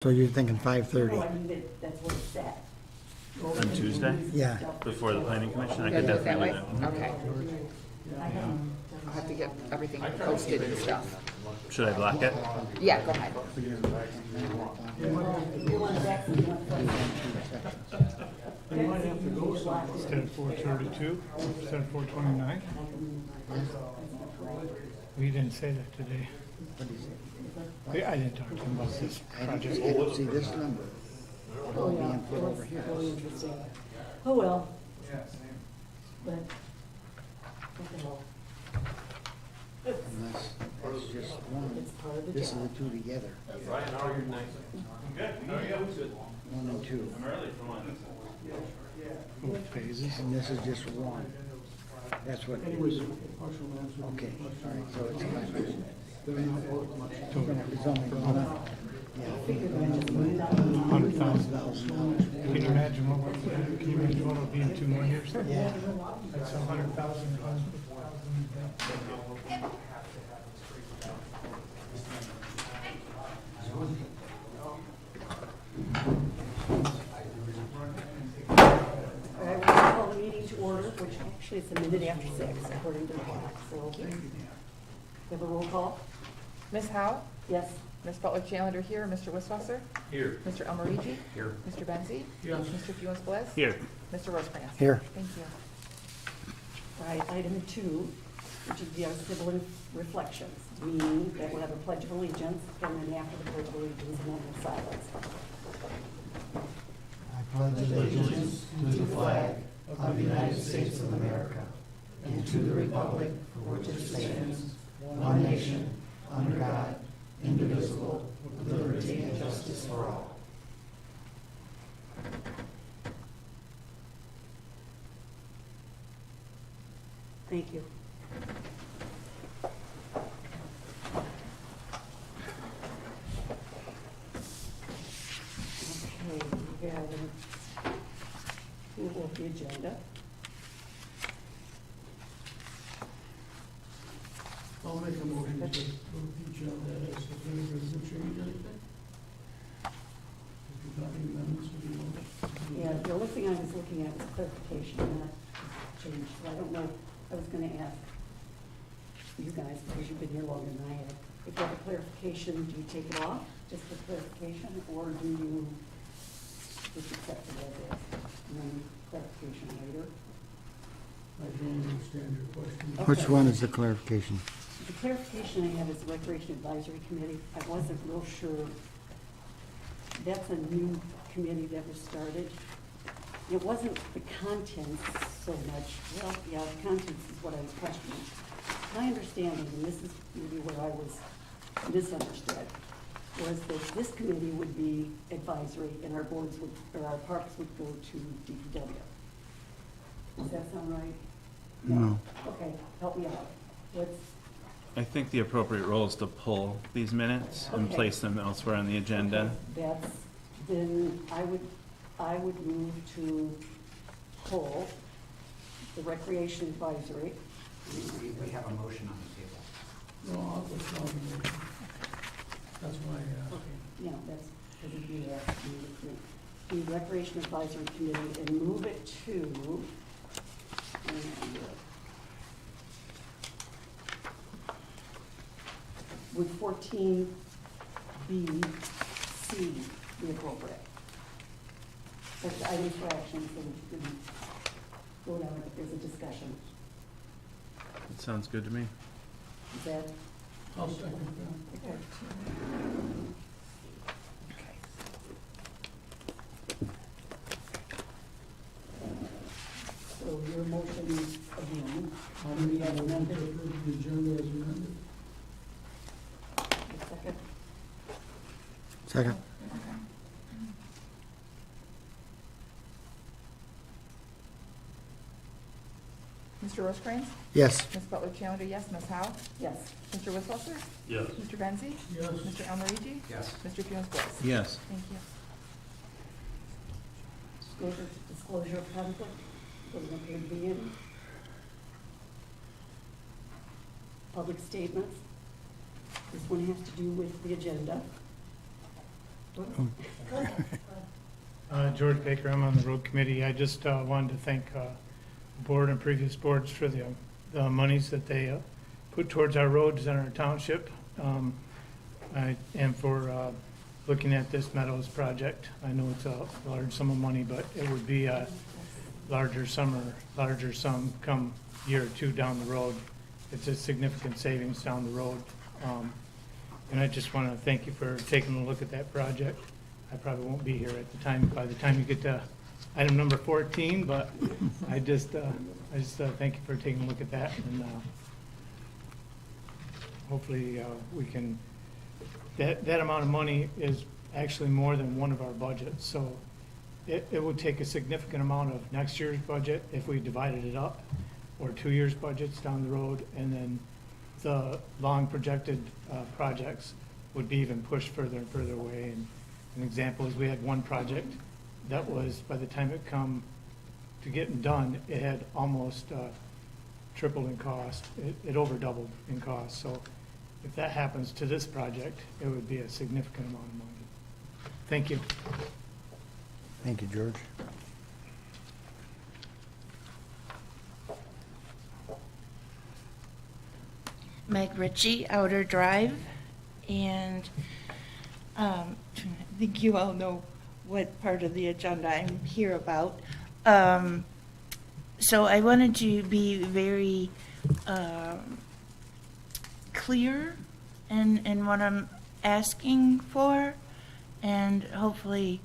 So you're thinking 5:30? No, I mean, that's what it's at. On Tuesday, Yeah. before the planning commission, I You could gotta do it that definitely way? do that. Okay. I'll have to get everything posted and stuff. Should I block it? Yeah, go ahead. Instead of 4:32, instead of 4:29? We didn't say that today. I didn't talk to him about this I project. didn't see this number. Oh, Being yeah, put over here. really interesting. Oh, well. But, what the hell? Unless that's just one. It's part of the This is job. the two together. Brian, how are you tonight? I'm good. How are you? Good. 1 and 2. I'm early for one. Both phases. And this is just one. That's what it is. Okay, all right, so it's kind of, it's only one. Yeah. 100,000. Can you imagine what it'll be in 2 more years? Yeah. That's 100,000. All right, we're gonna call the meeting to order, which actually it's a minute after 6, according to the clock, so. We have a roll call? Ms. Howe? Yes. Ms. Butler-Challenger here. Mr. Wisswasser? Here. Mr. Almarigi? Here. Mr. Benzi? Yes. Mr. Funes-Bliss? Here. Mr. Rosecrans? Here. Thank you. All right, item 2, which is the civil reflections, meaning that we'll have a pledge of allegiance, and then after the pledge of allegiance, a moment of silence. I pledge allegiance to the flag of the United States of America and to the republic for which it stands, one nation, under God, indivisible, with liberty and justice for all. Thank you. Okay, we have approval of the agenda. I'll make a motion to approve the agenda as if anybody doesn't change anything. If you've got any amendments to the motion. Yeah, the only thing I was looking at was clarification, not change. So I don't know, I was gonna ask you guys, because you've been here longer than I have, if you have a clarification, do you take it off, just for clarification, or do you just accept it as is, and then clarification later? I don't understand your question. Okay. Which one is the clarification? The clarification I have is the Recreation Advisory Committee. I wasn't real sure. That's a new committee that was started. It wasn't the contents so much. Well, yeah, the contents is what I was questioning. My understanding, and this is maybe where I was misunderstood, was that this committee would be advisory and our boards would, or our parks would go to DPW. Does that sound right? No. Okay, help me out. What's, I think the appropriate role is to pull these minutes and Okay. place them elsewhere on the agenda. that's, then I would move to pull the Recreation Advisory. We have a motion on the table. No, I'll withdraw the motion. That's why I asked. Okay, yeah, that's, because it'd be the Recreation Advisory Committee and move it to, would 14B, C be appropriate? That's the items for action, so we can go down if there's a discussion. It sounds good to me. Is that? I'll second that. Okay. So your motion is again, I'll make a motion to approve the agenda as amended. a second. Second? Mr. Rosecrans? Yes. Ms. Butler-Challenger, yes. Ms. Howe? Yes. Mr. Wisswasser? Yes. Mr. Benzi? Yes. Mr. Almarigi? Yes. Mr. Funes-Bliss? Yes. Thank you. Disclosure of conflict, doesn't appear to be any. Public statements. This one has to do with the agenda. George Baker, I'm on the road committee. I just wanted to thank the board and previous boards for the monies that they put towards our roads in our township, and for looking at this Meadows project. I know it's a large sum of money, but it would be a larger sum come year or two down the road. It's a significant savings down the road. And I just want to thank you for taking a look at that project. I probably won't be here at the time, by the time you get to item number 14, but I just thank you for taking a look at that, and hopefully we can, that amount of money is actually more than one of our budgets, so it would take a significant amount of next year's budget if we divided it up, or 2 years' budgets down the road, and then the long projected projects would be even pushed further and further away. And an example is we had one project that was, by the time it come to getting done, it had almost tripled in cost. It over doubled in cost. So if that happens to this project, it would be a significant amount of money. Thank you. Thank you, George. Meg Ritchie, Outer Drive, and I think you all know what part of the agenda I'm here about. So I wanted to be very clear in what I'm asking for, and hopefully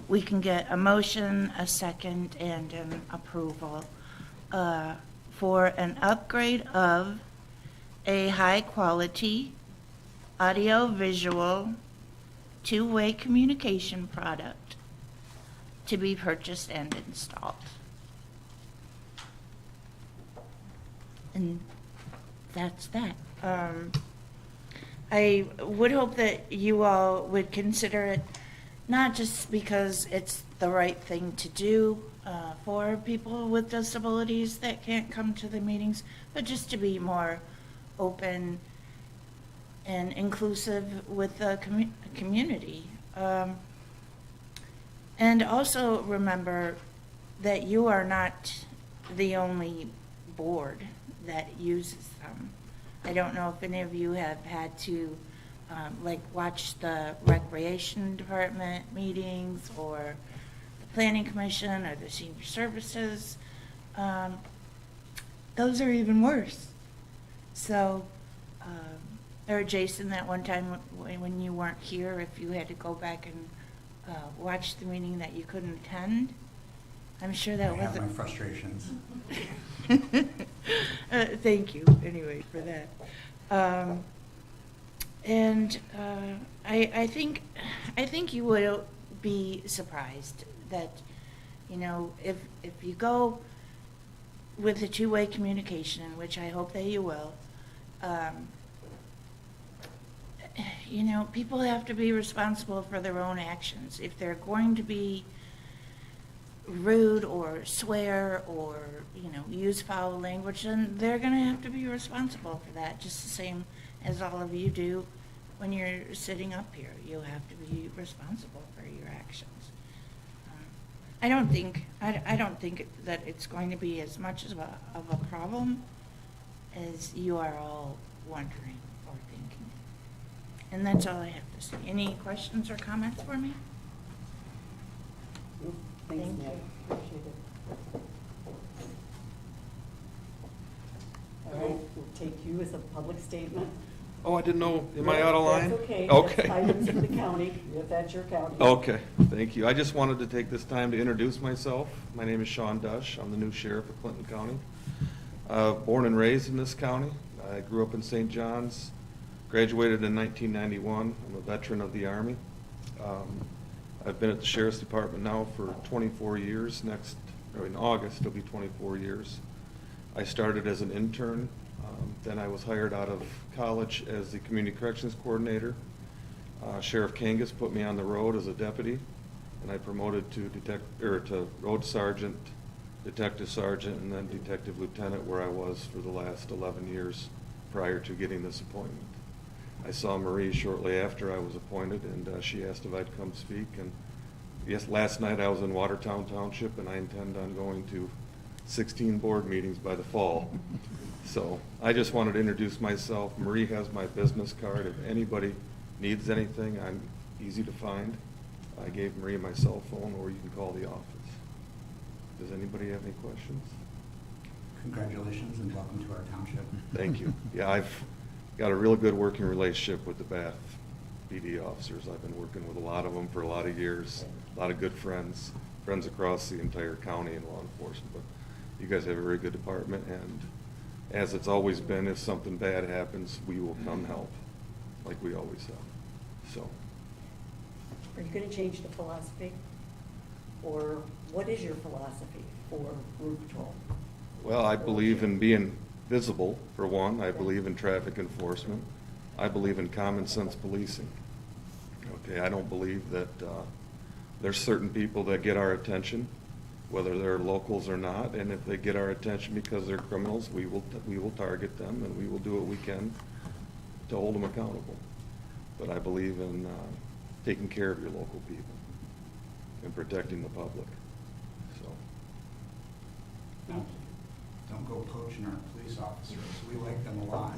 we can get a motion, a second, and an approval for an upgrade of a high-quality audio-visual two-way communication product to be purchased and installed. And that's that. I would hope that you all would consider it, not just because it's the right thing to do for people with disabilities that can't come to the meetings, but just to be more open and inclusive with the community. And also remember that you are not the only board that uses them. I don't know if any of you have had to watch the recreation department meetings or the planning commission or the senior services. Those are even worse. So, or Jason, that one time when you weren't here, if you had to go back and watch the meeting that you couldn't attend, I'm sure that wasn't. I have my frustrations. Thank you, anyway, for that. I think you will be surprised that, you know, if you go with a two-way communication, which I hope that you will, you know, people have to be responsible for their own actions. If they're going to be rude or swear or, you know, use foul language, then they're going to have to be responsible for that, just the same as all of you do when you're sitting up here. You have to be responsible for your actions. I don't think that it's going to be as much of a problem as you are all wondering or thinking. And that's all I have to say. Any questions or comments for me? Thanks, Thank Ned. you. Appreciate it. All right, we'll take you as a public statement. Oh, I didn't know, am I out of line? That's okay. Okay. That's items for the county, if that's your county. Okay, thank you. I just wanted to take this time to introduce myself. My name is Sean Dush. I'm the new sheriff of Clinton County. Born and raised in this county. I grew up in St. John's, graduated in 1991. I'm a veteran of the Army. I've been at the Sheriff's Department now for 24 years. In August, it'll be 24 years. I started as an intern. Then I was hired out of college as the Community Corrections Coordinator. Sheriff Kangas put me on the road as a deputy, and I promoted to road sergeant, detective sergeant, and then detective lieutenant, where I was for the last 11 years prior to getting this appointment. I saw Marie shortly after I was appointed, and she asked if I'd come speak. And yes, last night I was in Watertown Township, and I intend on going to 16 board meetings by the fall. So I just wanted to introduce myself. Marie has my business card. If anybody needs anything, I'm easy to find. I gave Marie my cell phone, or you can call the office. Does anybody have any questions? Congratulations and welcome to our township. Thank you. Yeah, I've got a real good working relationship with the Bath PD officers. I've been working with a lot of them for a lot of years, a lot of good friends across the entire county in law enforcement. But you guys have a very good department, and as it's always been, if something bad happens, we will come help, like we always have. So, Are you going to change the philosophy? Or what is your philosophy for road patrol? well, I believe in being visible, for one. I believe in traffic enforcement. I believe in common sense policing. Okay, I don't believe that there's certain people that get our attention, whether they're locals or not, and if they get our attention because they're criminals, we will target them, and we will do what we can to hold them accountable. But I believe in taking care of your local people and protecting the public. So, Don't go poaching our police officers. We like them a lot.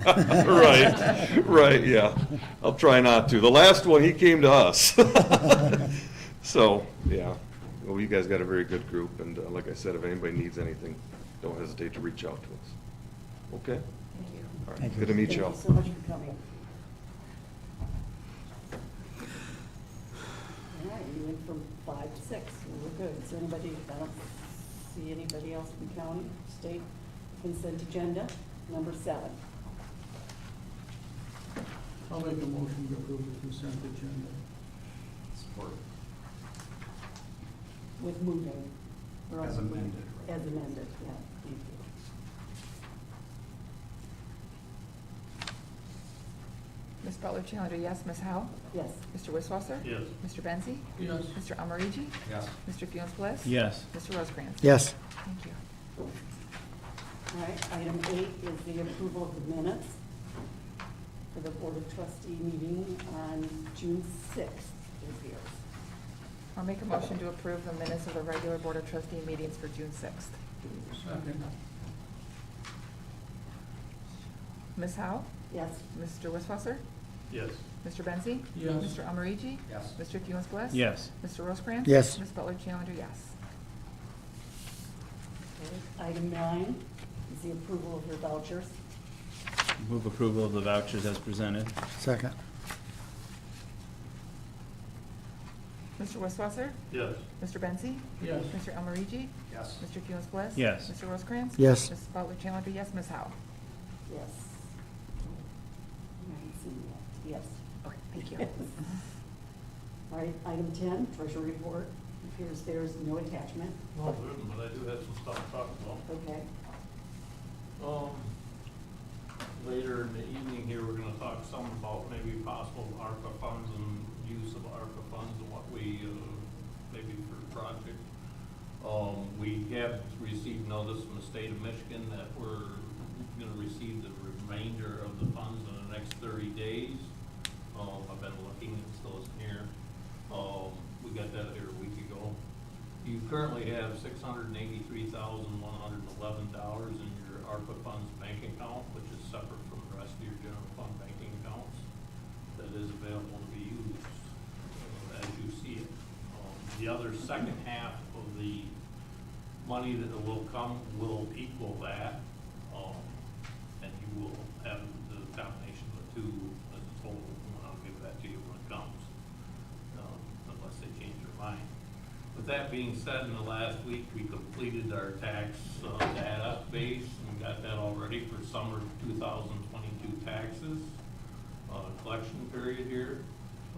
right, yeah. I'll try not to. The last one, he came to us. So, yeah. Well, you guys got a very good group, and like I said, if anybody needs anything, don't hesitate to reach out to us. Okay? Thank you. All right. Thank you. Good to meet you all. Thank you so much for coming. All right, you went from 5 to 6, so we're good. Is there anybody, I don't see anybody else from county, state, consent agenda, number 7. I'll make a motion to approve the consent agenda. Support. With moving. or As amended, right. As amended, yeah, thank you. Ms. Butler Challenger, yes. Ms. Howe? Yes. Mr. Wisswasser? Yes. Mr. Benzi? Yes. Mr. Almarigi? Yes. Mr. Funes-Bliss? Yes. Mr. Rosecrans? Yes. Thank you. All right, item 8 is the approval of the minutes for the Board of Trustee meeting on June 6th is here. I'll make a motion to approve the minutes of the regular Board of Trustee meetings for June 6th. Second. Ms. Howe? Yes. Mr. Wisswasser? Yes. Mr. Benzi? Yes. Mr. Almarigi? Yes. Mr. Funes-Bliss? Yes. Mr. Rosecrans? Yes. Ms. Butler Challenger, yes. Okay, item 9 is the approval of the vouchers. Move approval of the vouchers as presented. Second. Mr. Wisswasser? Yes. Mr. Benzi? Yes. Mr. Almarigi? Yes. Mr. Funes-Bliss? Yes. Mr. Rosecrans? Yes. Ms. Butler Challenger, yes. Ms. Howe? Yes. I haven't seen that. Yes. Okay, thank you. All right, item 10, treasury report. Appears there's no attachment. No, there isn't, but I do have some stuff to talk about. Okay. Later in the evening here, we're gonna talk some about maybe possible ARPA funds and use of ARPA funds and what we, maybe for the project. We have received notice from the state of Michigan that we're gonna receive the remainder of the funds in the next 30 days. I've been looking, it still isn't here. We got that here a week ago. You currently have $683,111 in your ARPA funds bank account, which is separate from the rest of your general fund banking accounts. That is available to be used as you see it. The other second half of the money that will come will equal that, and you will have the combination of the two as a total, and I'll give that to you when it comes, unless they change their mind. With that being said, in the last week, we completed our tax data base and got that all ready for summer 2022 taxes, collection period here.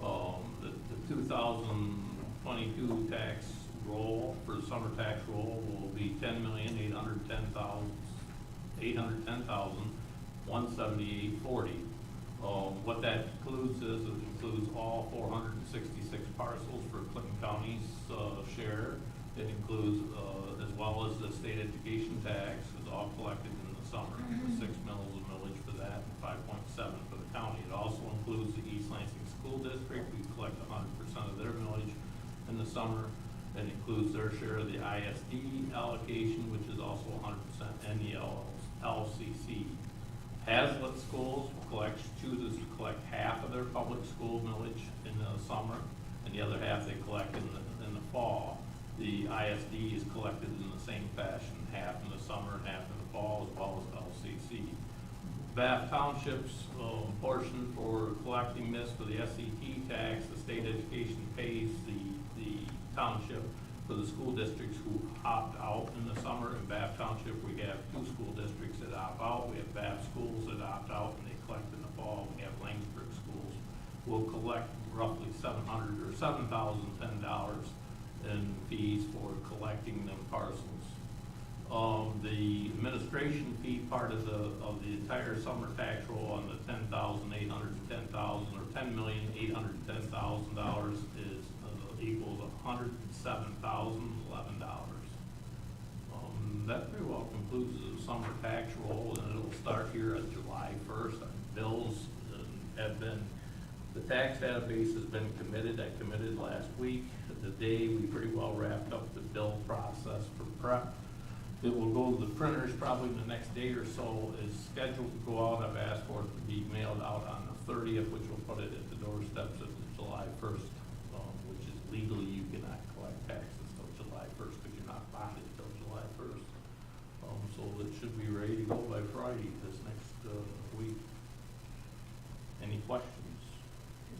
The 2022 tax roll, for the summer tax roll, will be $10,810,178.40. What that includes is, it includes all 466 parcels for Clinton County's share. It includes, as well as the state education tax, is all collected in the summer. 6 mills of millage for that, and 5.7 for the county. It also includes summer, and includes their share of the ISD allocation, which is also 100%, and the LCC. Hazlet schools chooses to collect half of their public school millage in the summer, and the other half they collect in the fall. The ISD is collected in the same fashion, half in the summer and half in the fall, as well as LCC. Bath Township's portion for collecting this for the SET tax, the state education pays the township for the school districts who opt out in the summer. In Bath Township, we have 2 school districts that opt out. We have Bath schools that opt out and they collect in the fall. We have Langsburg schools. We'll collect roughly $710 in fees for collecting them parcels. The administration fee part of the entire summer tax roll on the $10,810,000 or $10,810,000 is equals $107,011. That pretty well concludes the summer tax roll, and it'll start here on July 1st. Bills have been, the tax database has been committed. I committed last week. The day we pretty well wrapped up the bill process for prep. It will go to the printers probably the next day or so. It's scheduled to go out. I've asked for it to be mailed out on the 30th, which will put it at the doorsteps of July 1st, which is legally you cannot collect taxes till July 1st because you're not bonded till July 1st. So it should be ready to go by Friday this next week. Any questions?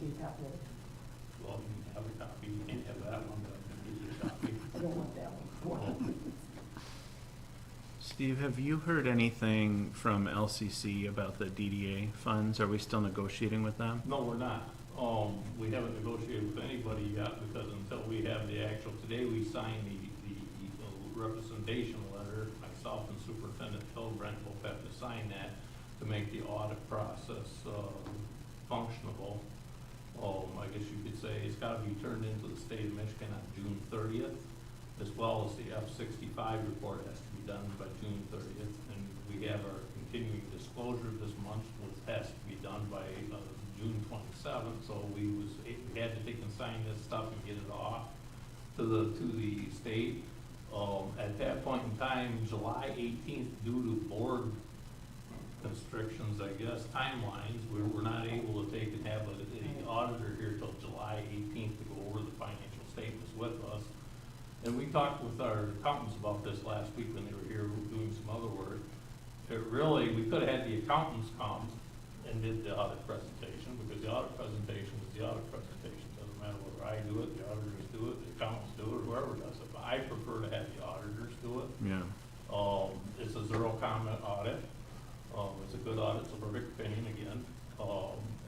You got it. Well, you can have a copy. You can't have that one, but I can use your copy. I don't want that one. Steve, have you heard anything from LCC about the DDA funds? Are we still negotiating with them? No, we're not. We haven't negotiated with anybody yet because until we have the actual, today we signed the representation letter. Myself and Superintendent Phil Brent both have to sign that to make the audit process functionable. I guess you could say it's got to be turned into the state of Michigan on June 30th, as well as the F-65 report has to be done by June 30th. And we have our continuing disclosure this month, which has to be done by June 27th. So we had to take and sign this stuff and get it off to the state. At that point in time, July 18th, due to board constrictions, I guess, timelines, we're not able to take and have an auditor here till July 18th to go over the financial statements with us. And we talked with our accountants about this last week when they were here doing some other work. We could have had the accountants come and did the audit presentation, because the audit presentation was the audit presentation. Doesn't matter whether I do it, the auditors do it, the accountants do it, whoever does it. But I prefer to have the auditors do it. Yeah. It's a zero comment audit. It's a good audit, it's a perfect opinion again.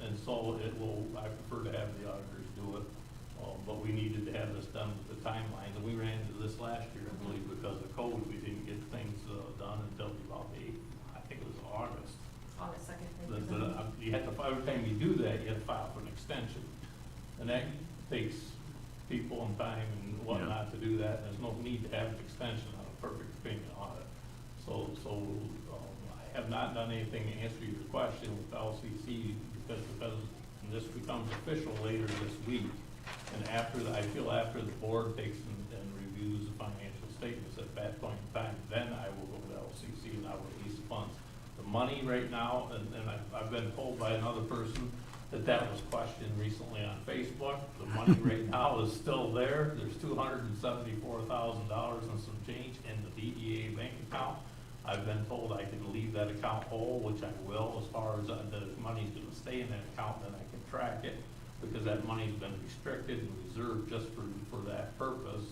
And so I prefer to have the auditors do it. But we needed to have this done with the timelines, and we ran into this last year, I believe, because of COVID. We didn't get things done until about I think it was August. August 2nd. You have to, every time you do that, you have to file for an extension. And that takes people and time and whatnot to do that. There's no need to have an extension on a perfect opinion audit. So I have not done anything to answer your question with LCC because this becomes official later this week. And I feel after the board takes and reviews the financial statements at that point in time, then I will go to LCC and I will release the funds. The money right now, and I've been told by another person that was questioned recently on Facebook. The money right now is still there. There's $274,000 and some change in the DDA bank account. I've been told I can leave that account whole, which I will, as far as the money's going to stay in that account, then I can track it, because that money's been restricted and reserved just for that purpose,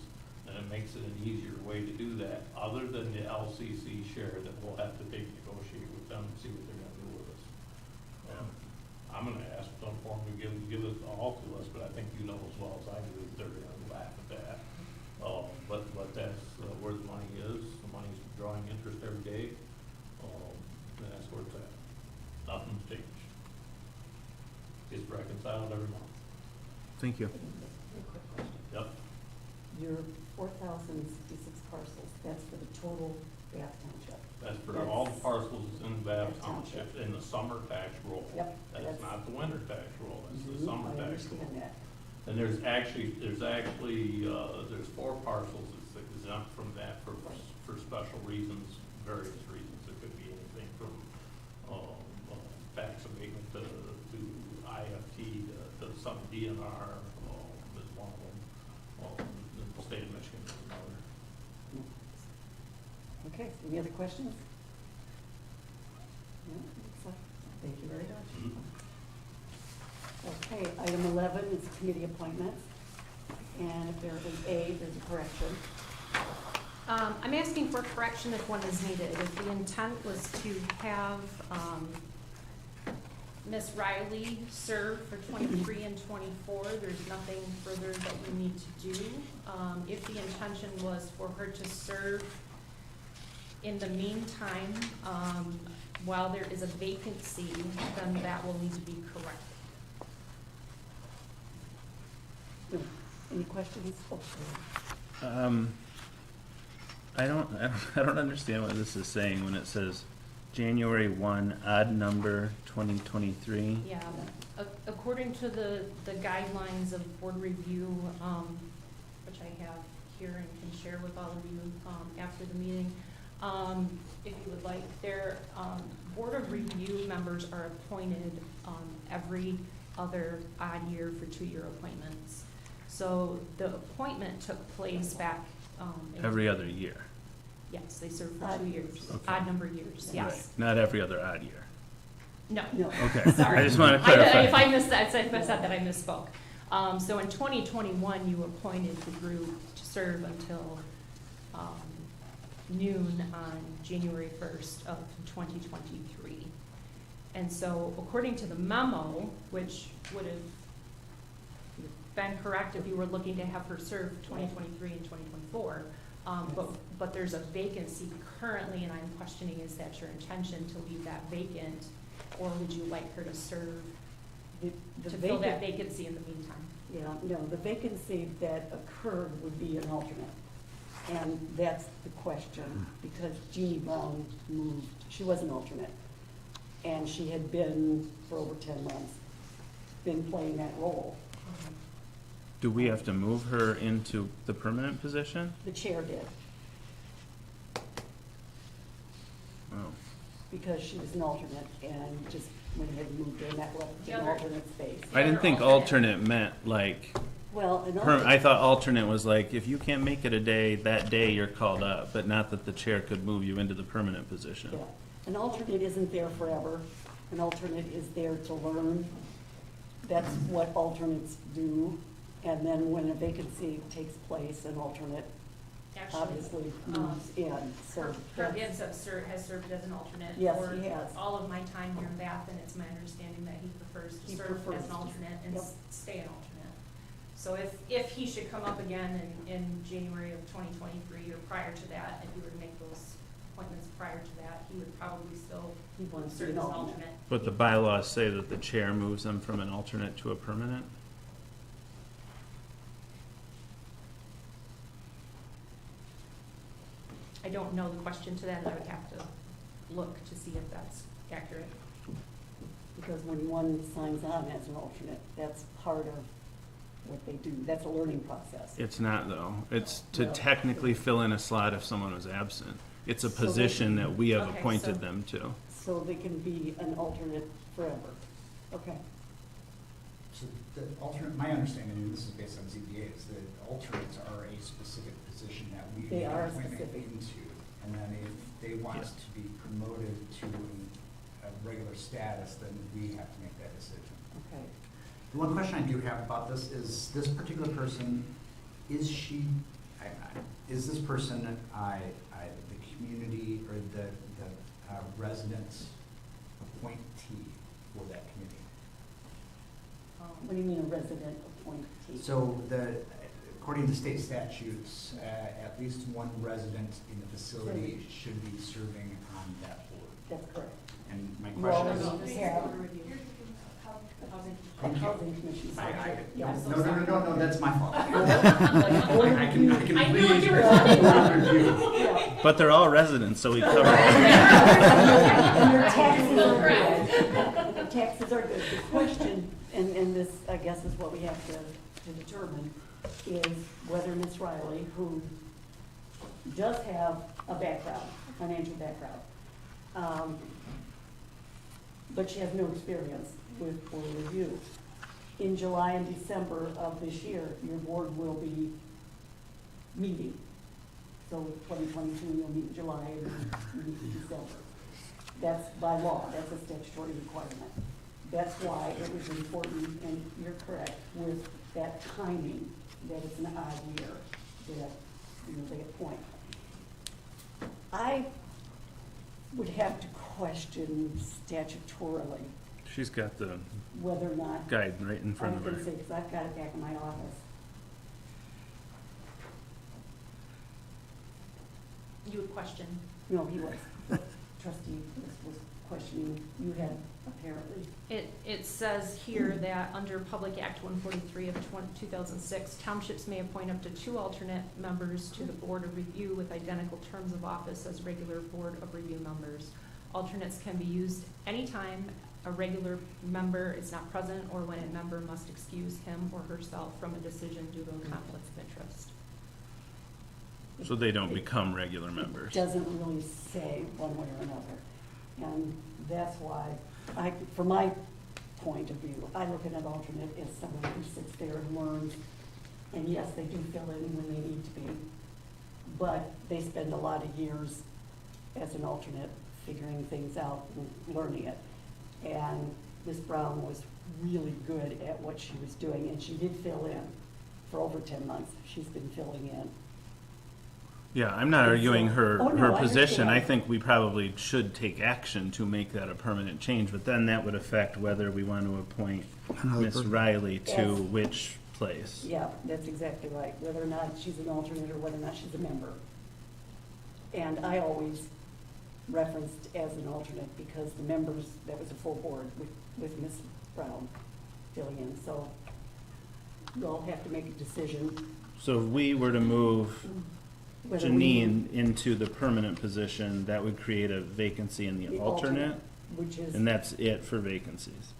and it makes it an easier way to do that, other than the LCC share that we'll have to negotiate with them and see what they're going to do with us. I'm going to ask them for them to give it all to us, but I think you know as well as I do that they're going to laugh at that. But that's where the money is. The money's drawing interest every day, and that's where it's at. Nothing's changed. It's reconciled every month. Thank you. Yep. Your 4,066 parcels, that's for the total Bath Township. That's for all the parcels in Bath Township in the summer tax roll. Yep. That's not the winter tax roll, that's the summer I tax roll. understand that. And there's four parcels that's exempt from that for special reasons, various reasons. It could be anything from tax abatement to IFT to some DNR is one of them. The state of Michigan is another. Okay, any other questions? No, looks like- Thank you very much. Okay, item 11 is committee appointments. And if there is there's a correction. I'm asking for correction if one is needed. If the intent was to have Ms. Riley serve for 23 and 24, there's nothing further that we need to do. If the intention was for her to serve in the meantime, while there is a vacancy, then that will need to be corrected. No. Any questions? Oh, I don't understand what this is saying when it says January 1, odd number 2023. Yeah, according to the guidelines of board review, which I have here and can share with all of you after the meeting, if you would like, their board of review members are appointed every other odd year for 2-year appointments. So the appointment took place back. Every other year. Yes, they served for Odd 2 years, Okay. odd number years, yes. Right. Not every other odd year. No. No. Okay. Sorry. I just want to clarify. If I missed that, if I said that, I misspoke. So in 2021, you appointed the group to serve until noon on January 1st of 2023. And so according to the memo, which would have been correct if you were looking to have her serve 2023 and 2024, but there's a vacancy currently, and I'm questioning, is that your intention to leave that vacant, or would you like her to serve The to fill that vacant- vacancy in the meantime? Yeah, no, the vacancy that occurred would be an alternate. And that's the question, because Jeannie Brown moved, she was an alternate. And she had been, for over 10 months, been playing that role. Do we have to move her into the permanent position? The chair did, Oh. because she was an alternate and just went ahead and moved her in that The an other- alternate space. I didn't think alternate meant like, Well, an I alternate, thought alternate was like, if you can't make it a day, that day you're called up, but not that the chair could move you into the permanent position. yeah, an alternate isn't there forever. An alternate is there to learn. That's what alternates do. And then when a vacancy takes place, an alternate Actually, obviously moves in, so. Her that's- has served as an alternate Yes, for he has. all of my time here in Bath, and it's my understanding that he prefers to He serve prefers as an to. alternate and Yep. stay an alternate. So if he should come up again in January of 2023 or prior to that, if you were to make those appointments prior to that, he would probably still He wants to be serve an as an alternate. alternate. But the bylaws say that the chair moves them from an alternate to a permanent? I don't know the question to that, and I would have to look to see if that's accurate. Because when one signs on as an alternate, that's part of what they do. That's a learning process. It's not though. It's to No. technically fill in a slot if someone was absent. It's a So they- position that we have Okay, appointed so- them to. So they can be an alternate forever. Okay. So the alternate, my understanding, and this is based on ZBA, is that alternates are a specific position that we They make an are appointment specific. into. And then if they want Yeah. to be promoted to a regular status, then we have to make that decision. Okay. The one question I do have about this is this particular person, is this person the community or the residents appointee for that committee? What do you mean a resident appointee? So according to state statutes, at least one resident in the facility should be serving on that board. That's correct. And my You question already is. have Housing. housing commission. Yeah. No, that's my fault. I I can I knew what lead you were board review. Yeah. But they're all residents, so we cover all. And your taxes are good. The taxes are good. The question, and this, I guess, is what we have to to determine is whether Ms. Riley, who does have a background, a financial background, but she has no experience with board review. In July and December of this year, your board will be meeting. So 2022, you'll meet in July and meet in December. That's by law, that's a statutory requirement. That's why it was important, and you're correct, with that timing, that it's an odd year, that, they appoint. I would have to question statutorily She's got the whether or not. guide right in front of I was her. gonna say, because I've got it back in my office. You would question. No, he was. Trustee was questioning, you had apparently. It says here that under Public Act 143 of 2006, townships may appoint up to 2 alternate members to the Board of Review with identical terms of office as regular Board of Review members. Alternates can be used anytime a regular member is not present or when a member must excuse him or herself from a decision due to a conflict of interest. So they don't become regular members. Doesn't really say one way or another. And that's why, from my point of view, I look at an alternate as someone who sits there and learns. And yes, they do fill in when they need to be, but they spend a lot of years as an alternate figuring things out and learning it. And Ms. Brown was really good at what she was doing, and she did fill in for over 10 months. She's been filling in. Yeah, I'm not arguing her, Oh, no, her I position. I understand. think we probably should take action to make that a permanent change, but then that would affect whether we want to appoint Ms. Riley to Yes. which place. Yeah, that's exactly right, whether or not she's an alternate or whether or not she's a member. And I always referenced as an alternate because the members, that was a full board with Ms. Brown filling in. So you all have to make a decision. So if we were to move whether we- Janine into the permanent position, that would create a vacancy in the alternate, Which is, and that's it for vacancies.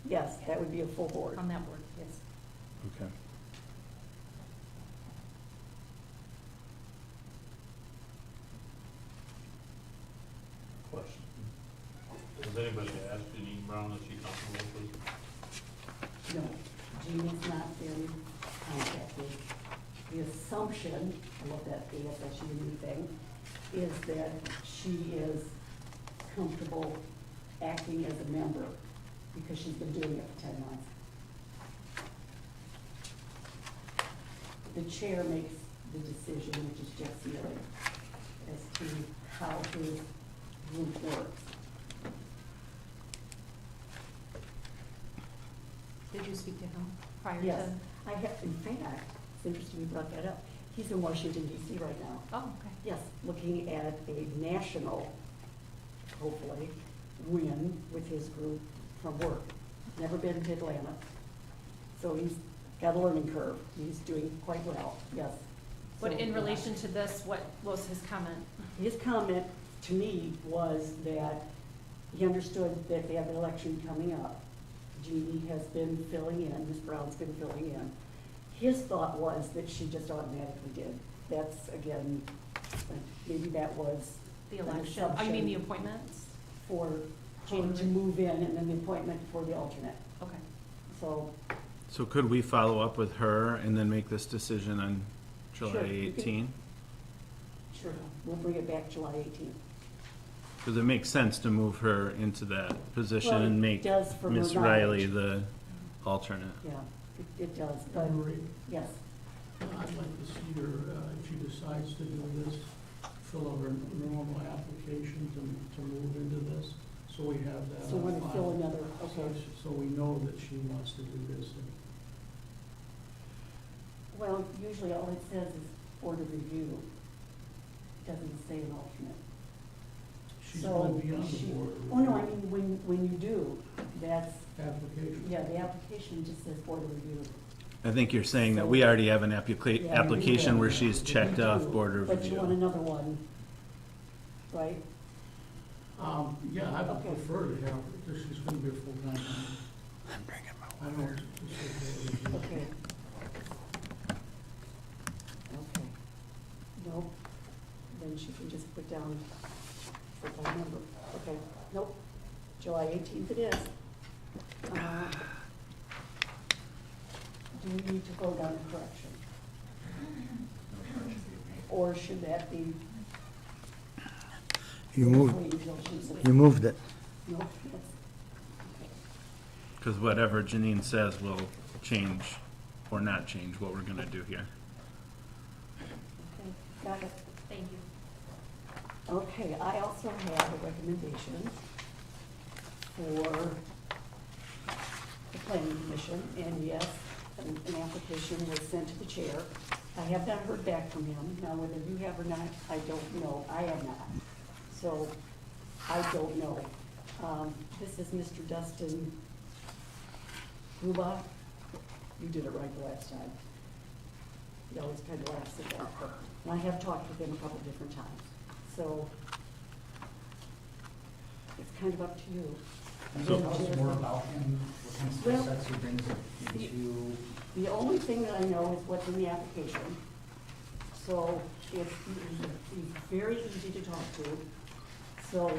yes, that would be a full board. On that board, yes. Okay. Question. Has anybody asked Janine Brown if she's comfortable with this? No, Jean has not been contacted. The assumption, I love that ASSU thing, is that she is comfortable acting as a member because she's been doing it for 10 months. The chair makes the decision, which is Jeff Sealy, as to how his group works. Did you speak to him prior to? Yes, I have, in fact, it's interesting you brought that up. He's in Washington DC right now. Oh, okay. Yes, looking at a national, hopefully, win with his group from work. Never been to Atlanta. So he's got a learning curve. He's doing quite well, yes. But So, in relation to this, what was his comment? His comment to me was that he understood that they have an election coming up. Jeannie has been filling in, Ms. Brown's been filling in. His thought was that she just automatically did. That's, again, maybe that was The an election, oh, you mean the assumption appointments? for Jeannie to move in and then the appointment for the alternate. Okay. So, So could we follow up with her and then make this decision on Sure, July you can- 18? sure, we'll bring it back July 18th. Because it makes sense to move her into that position Well, and it make does for Ms. her Riley knowledge. the alternate. Yeah, it does, but, Marie, yes. I'd like to see her, if she decides to do this, fill out her normal applications and to move into this, so we have that So on we're gonna fill file. another, okay. So we know that she wants to do this. Well, usually all it says is board of review. It doesn't say an alternate. She's So going to be on the she- board. Oh, no, I mean, when you do, that's, Application. yeah, the application just says board of review. I think you're saying that So- we already have an Yeah, we application do. where she's checked We off do, board of But you want review. another one, right? Yeah, I would Okay. prefer to have her, because she's going to be a full-time. I don't. Okay. then she can just put down full-time member. Okay, nope, July 18th it is. Do we need to vote on the correction? Or should that be? You moved, wait until she's- you moved it. No, that's, Because whatever Janine says will change or not change what we're gonna do here. okay, got it. Thank you. Okay, I also have a recommendation for the planning commission, and yes, an application was sent to the chair. I have not heard back from him. Now, whether you have or not, I don't know. I have not. So, I don't know. This is Mr. Dustin Gruba. You did it right the last time. He always kind of laughs at that. And I have talked with him a couple different times. So, it's kind of up to you. So tell us more about him, what kind of skill Well, sets he brings into, The only thing that I know is what's in the application. So he's very easy to talk to. So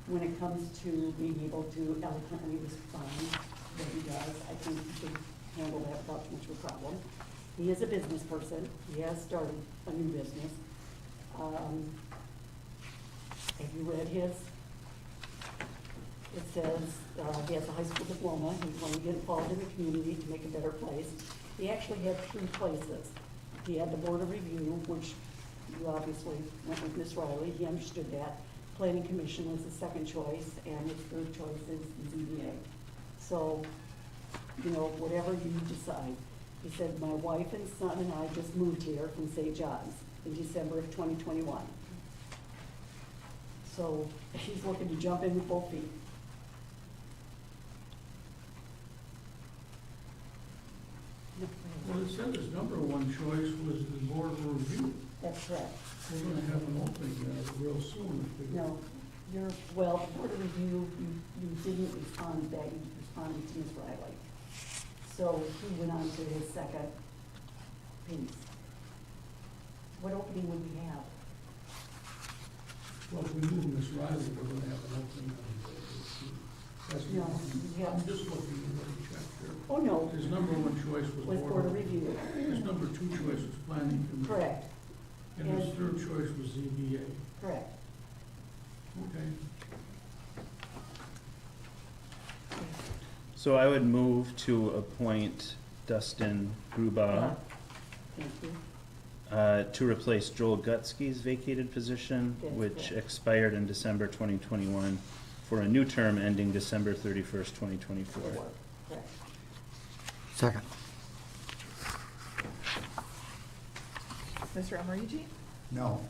when it comes to being able to eloquently respond, that he does, I think he can handle that without too much of a problem. He is a business person. He has started a new business. Have you read his? It says, he has a high school diploma, he's wanting to get involved in the community to make a better place. He actually had 3 places. He had the Board of Review, which you obviously went with Ms. Riley, he understood that. Planning Commission was his second choice, and his third choice is the ZBA. So, you know, whatever you decide. He said, my wife and son and I just moved here from St. John's in December of 2021. So he's looking to jump in with both feet. Well, it said his number one choice was the board of review. That's correct. We're gonna have an opening real soon. if we- No, well, the Board of Review, you didn't respond to that, you responded to Ms. Riley. So he went on to his second piece. What opening would we have? Well, if we move Miss Riley, we're gonna have an opening on the That's No, we have- I'm just looking at what he checked here. Oh, no, His number one choice was was Board of Review. His number 2 choice was planning commission. Correct, And his And- third choice was ZBA. correct. Okay. So I would move to appoint Dustin Gruba Thank you. to replace Joel Gutsky's vacated position, That's which correct. expired in December 2021, for a new term ending December 31st, 2024. Correct. Second. Mr. Almarigi? No.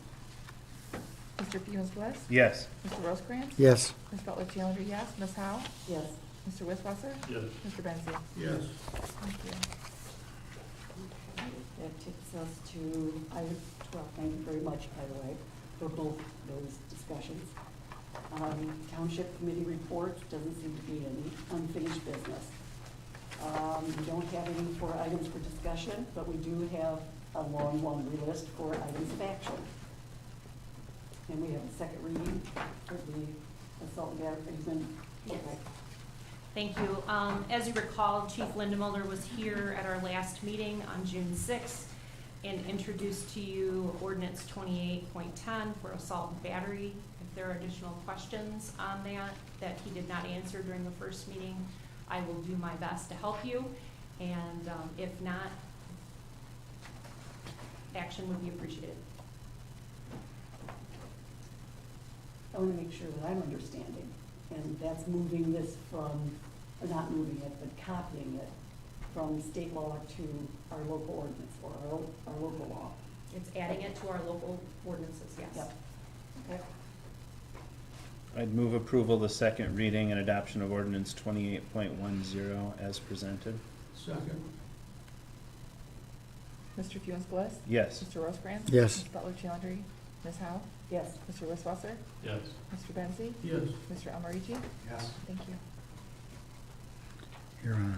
Mr. Funes-West? Yes. Mr. Rosecrans? Yes. Ms. Butler Challenger, yes. Ms. Howe? Yes. Mr. Wisswasser? Yes. Mr. Benzie? Yes. Thank you. That takes us to item 12. Thank you very much, by the way, for both those discussions. Township committee reports, doesn't seem to be any unfinished business. We don't have any for items for discussion, but we do have a long laundry list for items of action. And we have a second reading for the assault and battery. Yes. Thank you. As you recall, Chief Lindemuller was here at our last meeting on June 6th and introduced to you ordinance 28.10 for assault and battery. If there are additional questions on that he did not answer during the first meeting, I will do my best to help you. And if not, action would be appreciated. I want to make sure that I'm understanding, and that's moving this from, or not moving it, but copying it from state law to our local ordinance, or our local law. It's adding it to our local ordinances, yes. Yep. Okay. I'd move approval of the second reading and adoption of ordinance 28.10 as presented. Second. Mr. Funes-West? Yes. Mr. Rosecrans? Yes. Ms. Butler Challenger? Ms. Howe? Yes. Mr. Wisswasser? Yes. Mr. Benzie? Yes. Mr. Almarigi? Yes. Thank you. You're on.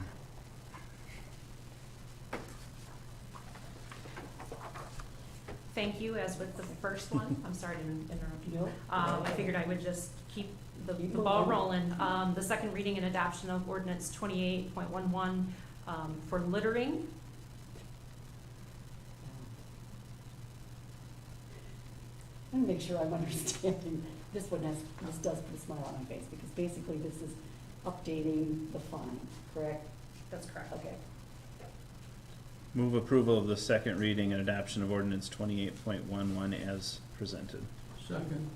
thank you, as with the first one. I'm sorry to interrupt you. Nope. I figured I would just keep the Keep ball moving. rolling. The second reading and adoption of ordinance 28.11 for littering. I want to make sure I'm understanding. This does put a smile on my face, because basically this is updating the fine, correct? That's correct. Okay. Move approval of the second reading and adoption of ordinance 28.11 as presented. Second.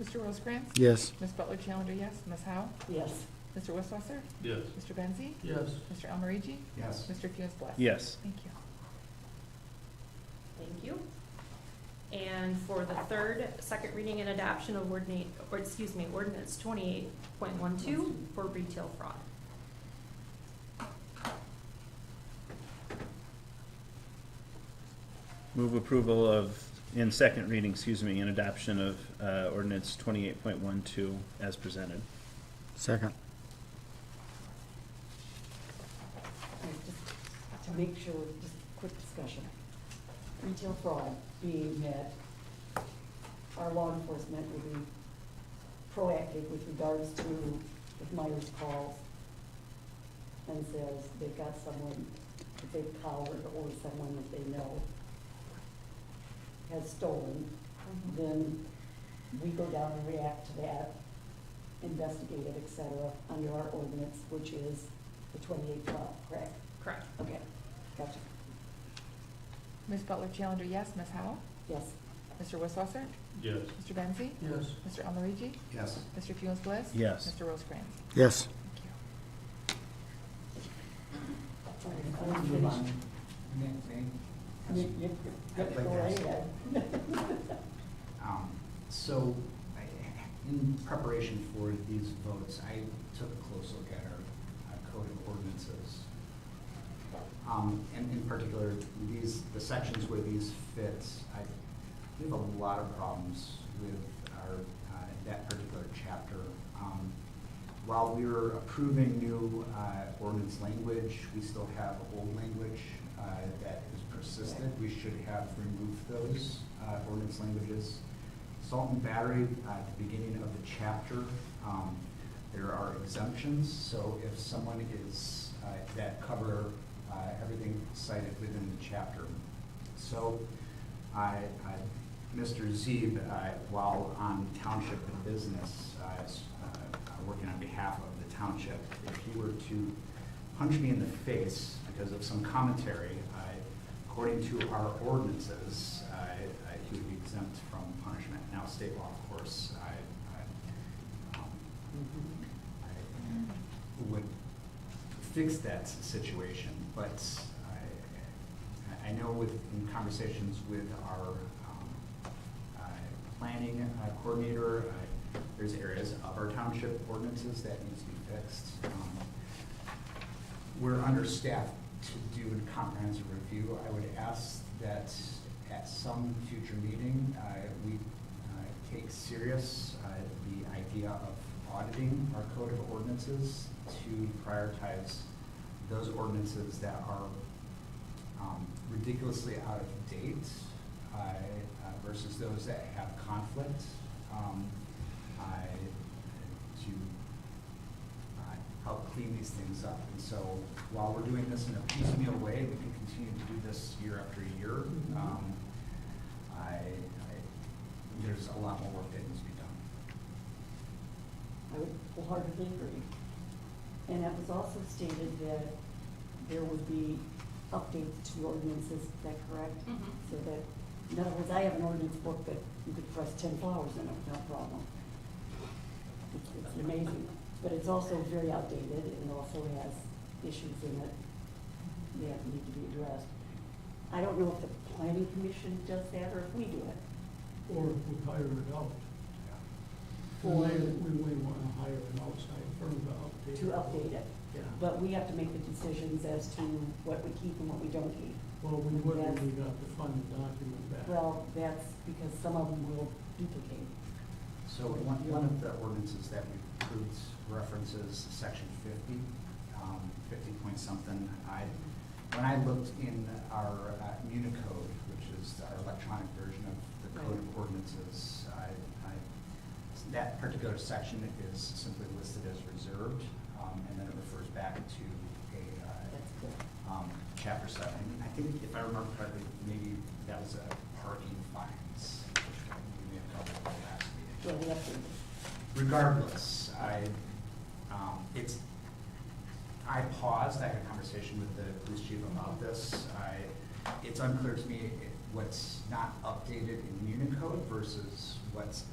Mr. Rosecrans? Yes. Ms. Butler Challenger, yes. Ms. Howe? Yes. Mr. Wisswasser? Yes. Mr. Benzi? Yes. Mr. Almarigi? Yes. Mr. Funes-Bliss? Yes. Thank you. Thank you. And for the second reading and adoption of ordinance 28.12 for retail fraud. Move approval of, in second reading, and adoption of ordinance 28.12 as presented. Second. Just to make sure, just quick discussion. Retail fraud being that our law enforcement will be proactive with regards to if Myers calls and says they've got someone that they've collared or someone that they know has stolen, then we go down and react to that, investigate it, et cetera, under our ordinance, which is the 2812, correct? Correct. Okay, gotcha. Ms. Butler Challenger, yes. Ms. Howe? Yes. Mr. Wisswasser? Yes. Mr. Benzi? Yes. Mr. Almarigi? Yes. Mr. Funes-Bliss? Yes. Mr. Rosecrans? Yes. Thank you. I want to move on. You I'd like go to right ask- ahead. So, in preparation for these votes, I took a close look at our code of ordinances. And in particular, the sections where these fit, we have a lot of problems with our, that particular chapter. While we were approving new ordinance language, we still have old language that is persistent. We should have removed those ordinance languages. Assault and battery, at the beginning of the chapter, there are exemptions. So if someone is, that cover everything cited within the chapter. So Mr. Zeeb, while on township and business, working on behalf of the township, if he were to punch me in the face because of some commentary, according to our ordinances, he would be exempt from punishment. Now, state law, of course, I would fix that situation, but I know in conversations with our planning coordinator, there's areas of our township ordinances that need to be fixed. We're understaffed to do a comprehensive review. I would ask that at some future meeting, we take serious the idea of auditing our code of ordinances to prioritize those ordinances that are ridiculously out of date versus those that have conflict. To help clean these things up. And so while we're doing this in a piecemeal way, we can continue to do this year after year. There's a lot more work that needs to be done. I would wholeheartedly agree. And it was also stated that there would be updates to the ordinances, is that correct? So that, in other words, I have an ordinance book that you could press 10 flowers in it, no problem. It's amazing, but it's also very outdated and also has issues in it that need to be addressed. I don't know if the planning commission does that or if we do it. Or if we hire it out. Or- We may want to hire an outside firm to update. To update it. Yeah. But we have to make the decisions as to what we keep and what we don't keep. Well, we would when we got the funded document back. Well, that's because some of them will duplicate. So one of the ordinances that we approved references section 50, 50 point something. When I looked in our Municode, is our electronic version of the Code of Ordinances. That particular section is simply listed as reserved, and then it refers back to That's good. Chapter 7. I think, if I remember correctly, maybe that was a parking fines, which we may have covered in the last meeting. Well, we have to, Regardless, I paused, I had a conversation with the police chief about this. It's unclear to me what's not updated in Unicode versus what's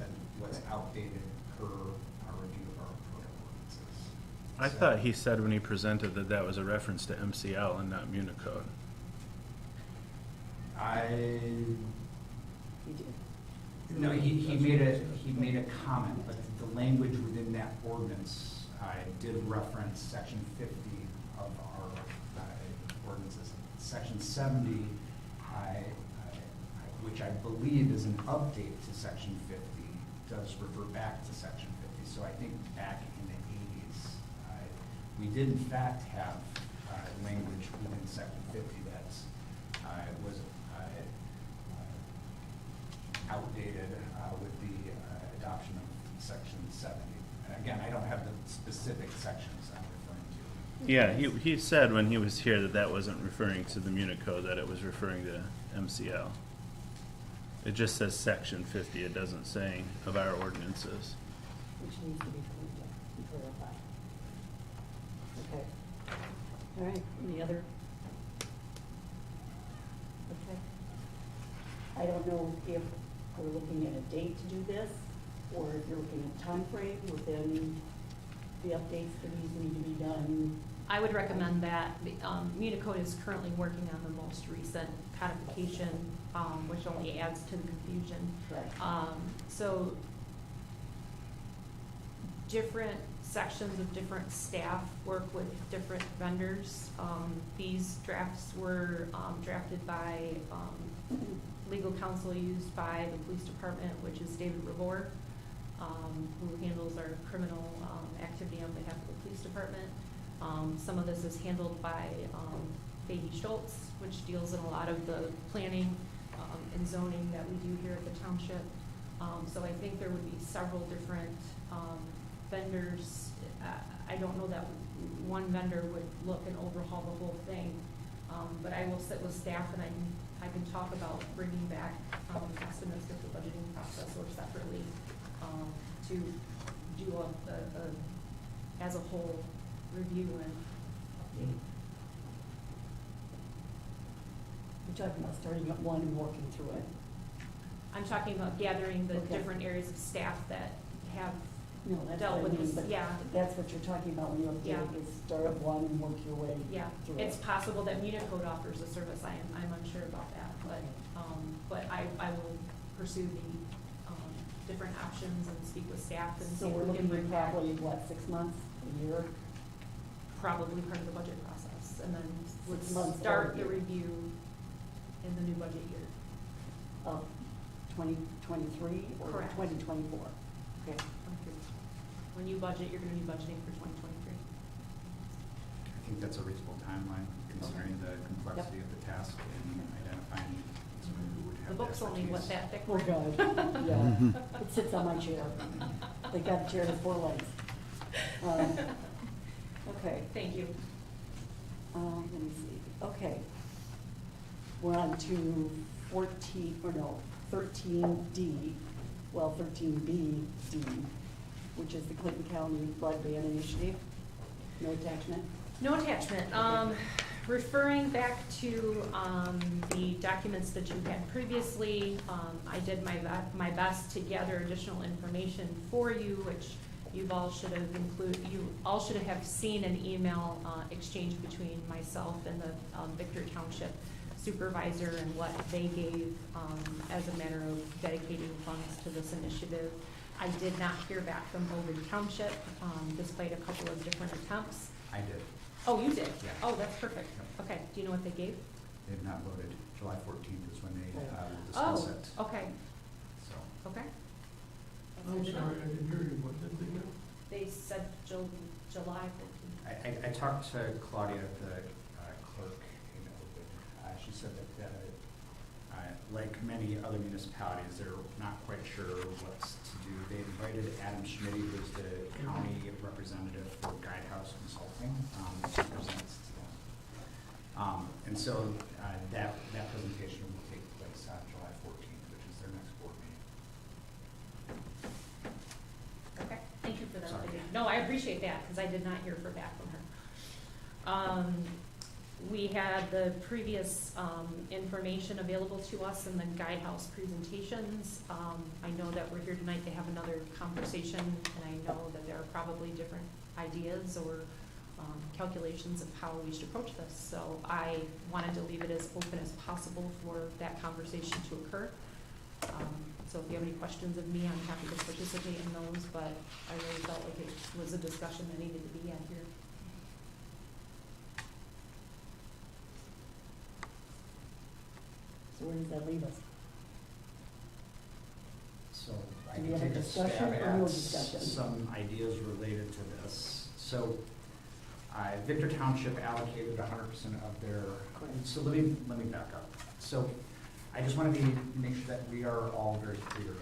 outdated per our review of our code of ordinances. I So- thought he said when he presented that that was a reference to MCL and not Municode. we did. No, he made a comment, but the language within that ordinance, did reference section 50 of our ordinances. Section 70, which I believe is an update to section 50, does refer back to section 50. So I think back in the 80s, we did in fact have language within section 50 that was outdated with the adoption of section 70. And again, I don't have the specific sections I'm referring to. Yeah, he said when he was here that that wasn't referring to the Municode, that it was referring to MCL. It just says section 50, it doesn't say of our ordinances. Which needs to be clarified. Okay. All right, any other? Okay. I don't know if we're looking at a date to do this, or if you're looking at time frame within the updates that need to be done. I would recommend that. Unicode is currently working on the most recent codification, which only adds to the confusion. Right. So different sections of different staff work with different vendors. These drafts were drafted by legal counsel used by the police department, which is David Rebor, who handles our criminal activity on behalf of the police department. Some of this is handled by Beatty Schultz, which deals in a lot of the planning and zoning that we do here at the township. So I think there would be several different vendors. I don't know that one vendor would look and overhaul the whole thing, but I will sit with staff and I can talk about bringing back estimates of the budgeting process or separately to do a as a whole review and update. You're talking about starting at one and working through it. I'm talking about gathering the Okay. different areas of staff that have No, that's dealt what I with mean, this, but yeah. that's what you're talking about when you update Yeah. it, is start at one and work your way Yeah, through it's it. possible that Unicode offers a service, I'm unsure about that, but I will pursue the, different options and speak with staff and see So if we're we can looking bring at back probably, what, 6 months, a year? probably part of the budget process, and then would 6 months start or a the year. review in the new budget year. Of 2023 or Correct. 2024? Okay. When you budget, you're gonna be budgeting for 2023. I think that's a reasonable timeline, considering the complexity of the task and identifying someone who would The have book's only, what, expertise. that thick? Oh, God, yeah. It sits on my chair. They got a chair with 4 legs. Okay. Thank you. Let me see, okay. We're on to 13D, well, 13BD, which is the Clinton County Broadband Initiative. No attachment? No attachment. Referring back to the documents that you had previously, I did my best to gather additional information for you, which you all should have seen an email exchange between myself and the Victor Township supervisor and what they gave as a matter of dedicating funds to this initiative. I did not hear back from Overton Township, despite a couple of different attempts. I did. Oh, you did? Yeah. Oh, that's perfect. Okay, do you know what they gave? They have not voted. July 14th is when they will Oh, discuss it. okay, So, okay. I'm sorry, I didn't hear you, what did they do? They said July 14th. I talked to Claudia, the clerk in Oakwood. She said that like many other municipalities, they're not quite sure what to do. They invited Adam Schmidt, who's the county representative for Guidehouse Consulting, to present to them. And so that presentation will take place on July 14th, which is their next board meeting. Okay, thank you for that. Sorry. No, I appreciate that, because I did not hear back from her. We had the previous information available to us in the Guidehouse presentations. I know that we're here tonight to have another conversation, and I know that there are probably different ideas or calculations of how we should approach this. So I wanted to leave it as open as possible for that conversation to occur. So if you have any questions of me, I'm happy to participate in those, but I really felt like it was a discussion that needed to be had here. So where does that leave us? So I Do we can have a take a discussion stab or no at discussion? some ideas related to this. So Victor Township allocated 100% of their, so let me back up. So I just want to make sure that we are all very clear.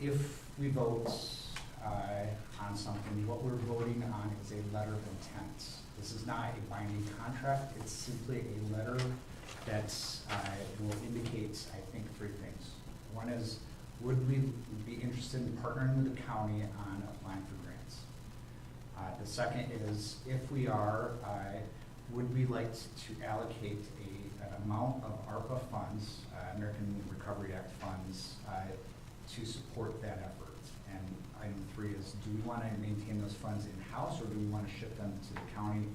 If we vote on something, what we're voting on is a letter of intent. This is not a binding contract. It's simply a letter that will indicate, I think, three things. One is, would we be interested in partnering with the county on applying for grants? The second is, if we are, would we like to allocate an amount of ARPA funds, American Recovery Act funds, to support that effort? And item three is, do we want to maintain those funds in-house, or do we want to ship them to the county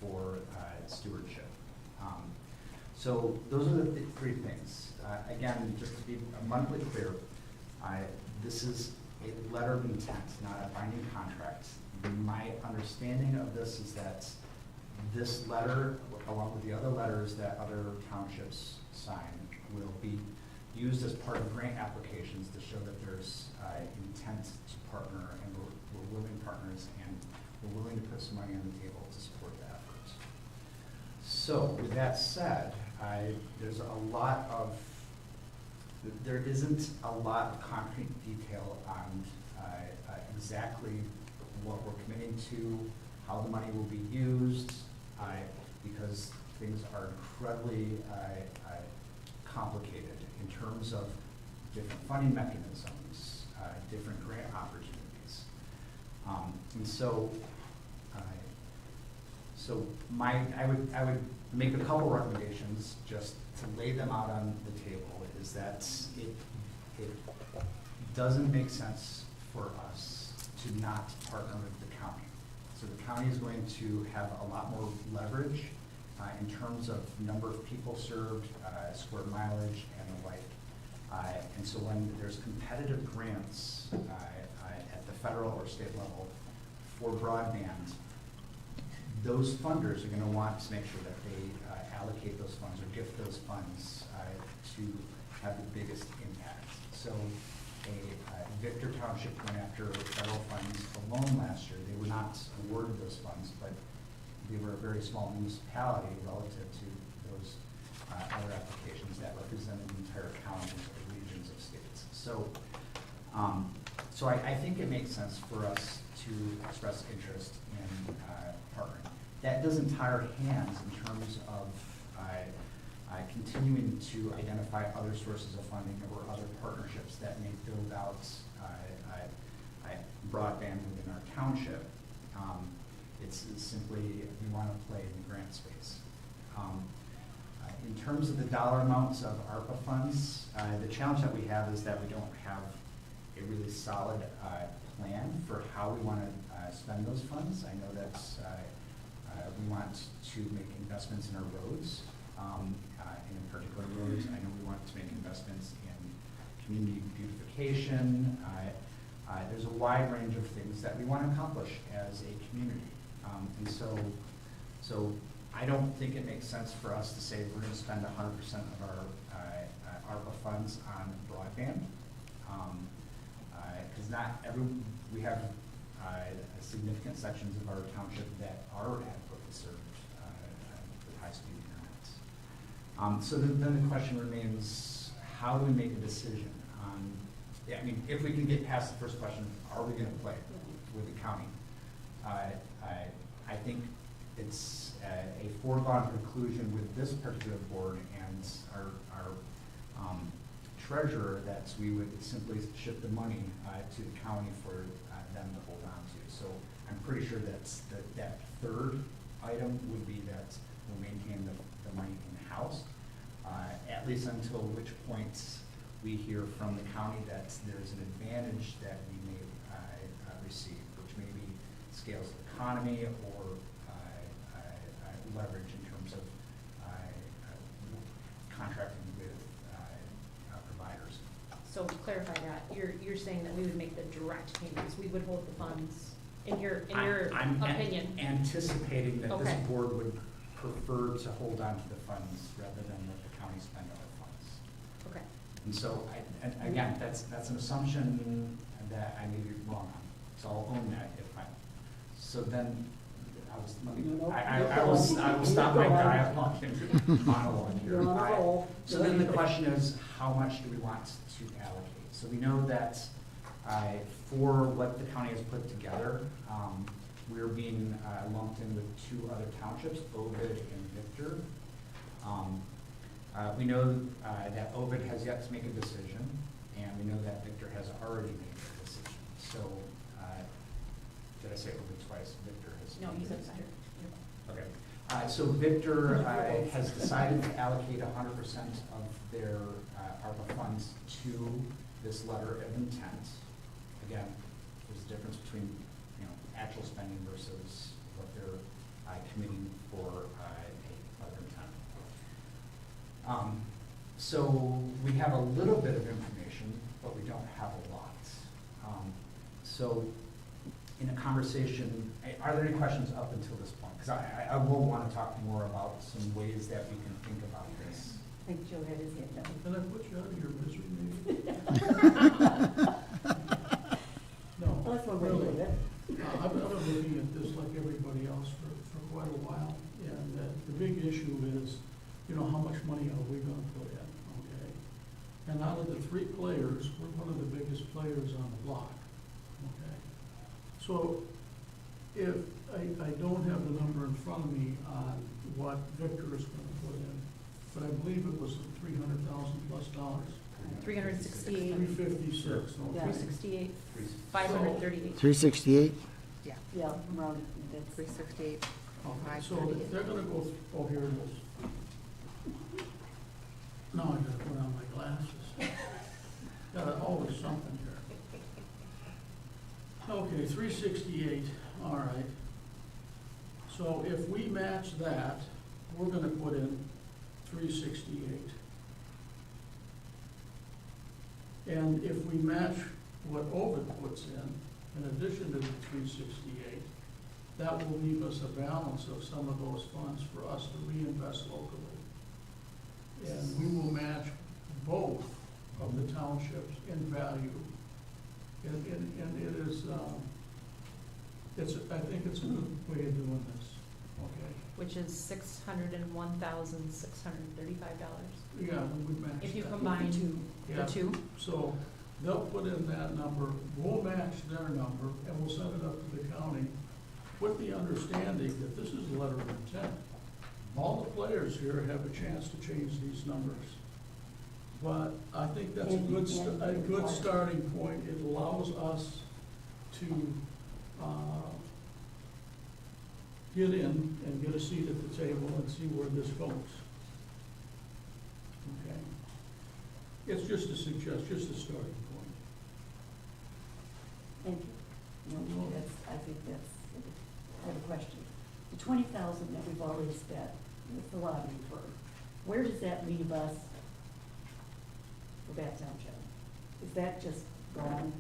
for stewardship? So those are the three things. Again, just to be abundantly clear, this is a letter of intent, not a binding contract. My understanding of this is that this letter, along with the other letters that other townships sign, will be used as part of grant applications to show that there's intent to partner, and we're willing partners, and we're willing to put some money on the table to support the effort. So with that said, there isn't a lot of concrete detail on exactly what we're committing to, how the money will be used, because things are incredibly complicated in terms of different funding mechanisms, different grant opportunities. And so, I would make a couple recommendations just to lay them out on the table, is that it doesn't make sense for us to not partner with the county. So the county is going to have a lot more leverage in terms of number of people served, square mileage, and the like. And so when there's competitive grants at the federal or state level for broadband, those funders are going to want to make sure that they allocate those funds or gift those funds to have the biggest impact. So Victor Township went after federal funds alone last year. They were not awarded those funds, but they were a very small municipality relative to those other applications that represented entire counties or regions of states. So, I think it makes sense for us to express interest in partnering. That doesn't tie our hands in terms of continuing to identify other sources of funding or other partnerships that may build out broadband within our township. It's simply we want to play in the grant space. In terms of the dollar amounts of ARPA funds, the challenge that we have is that we don't have a really solid plan for how we want to spend those funds. I know that we want to make investments in our roads, in particular roads. I know we want to make investments in community beautification. There's a wide range of things that we want to accomplish as a community. And so I don't think it makes sense for us to say we're going to spend 100% of our ARPA funds on broadband, because we have significant sections of our township that are adequately served with high-speed internet. So then the question remains, how do we make a decision on, yeah, I mean, if we can get past the first question, are we gonna play with the county? I think it's a foregone conclusion with this particular board and our treasurer that we would simply shift the money to the county for them to hold on to. So I'm pretty sure that third item would be that we'll maintain the money in-house, at least until which point we hear from the county that there's an advantage that we may receive, which may be scales of economy or leverage in terms of contracting with providers. So to clarify that, you're saying that we would make the direct payments, we would hold the funds, in your I'm opinion? anticipating that this Okay. board would prefer to hold on to the funds rather than let the county spend other funds. Okay. And so, and again, that's an assumption that I may be wrong on, so I'll own that if I, so then, I will stop my dialogue and monologue here. You're on a roll. So then the question is, how much do we want to allocate? So we know that for what the county has put together, we're being lumped in with two other townships, Ovid and Victor. We know that Ovid has yet to make a decision, and we know that Victor has already made a decision. So, did I say Ovid twice? Victor has. No, you said Victor. Okay. So Victor has decided to allocate 100% of their ARPA funds to this letter of intent. Again, there's a difference between actual spending versus what they're committing for a letter of intent. So we have a little bit of information, but we don't have a lot. So in a conversation, are there any questions up until this point? Because I will want to talk more about some ways that we can think about this. I think Joe had his hand up. Can I put you out of your misery, maybe? No. Well, that's one way to really. do it. I've been looking at this like everybody else for quite a while, and the big issue is, how much money are we gonna put in, okay? And out of the three players, we're one of the biggest players on the block, okay? So if I don't have the number in front of me on what Victor is gonna put in, but I believe it was $300,000 plus. 368. 356, okay? 368, 538. 368? Yeah, around, that's 368. Okay, so if they're gonna go, here it is. Now I gotta put on my glasses. Got always something here. Okay, 368, all right. So if we match that, we're gonna put in 368. And if we match what Ovid puts in addition to the 368, that will leave us a balance of some of those funds for us to reinvest locally. And we will match both of the townships in value. And it is, I think it's a good way of doing this, okay? Which is $601,635. Yeah, we would match If you that. combine Yeah. the two. So they'll put in that number, we'll match their number, and we'll send it up to the county with the understanding that this is a letter of intent. All the players here have a chance to change these numbers. But I think that's a good starting point. It allows us to get in and get a seat at the table and see where this goes. Okay? It's just a suggestion, just a starting point. Thank you. No, I think that's, I have a question. The $20,000 that we've already spent with the lobbying firm, where does that leave us for Bath Township? Is that just gone?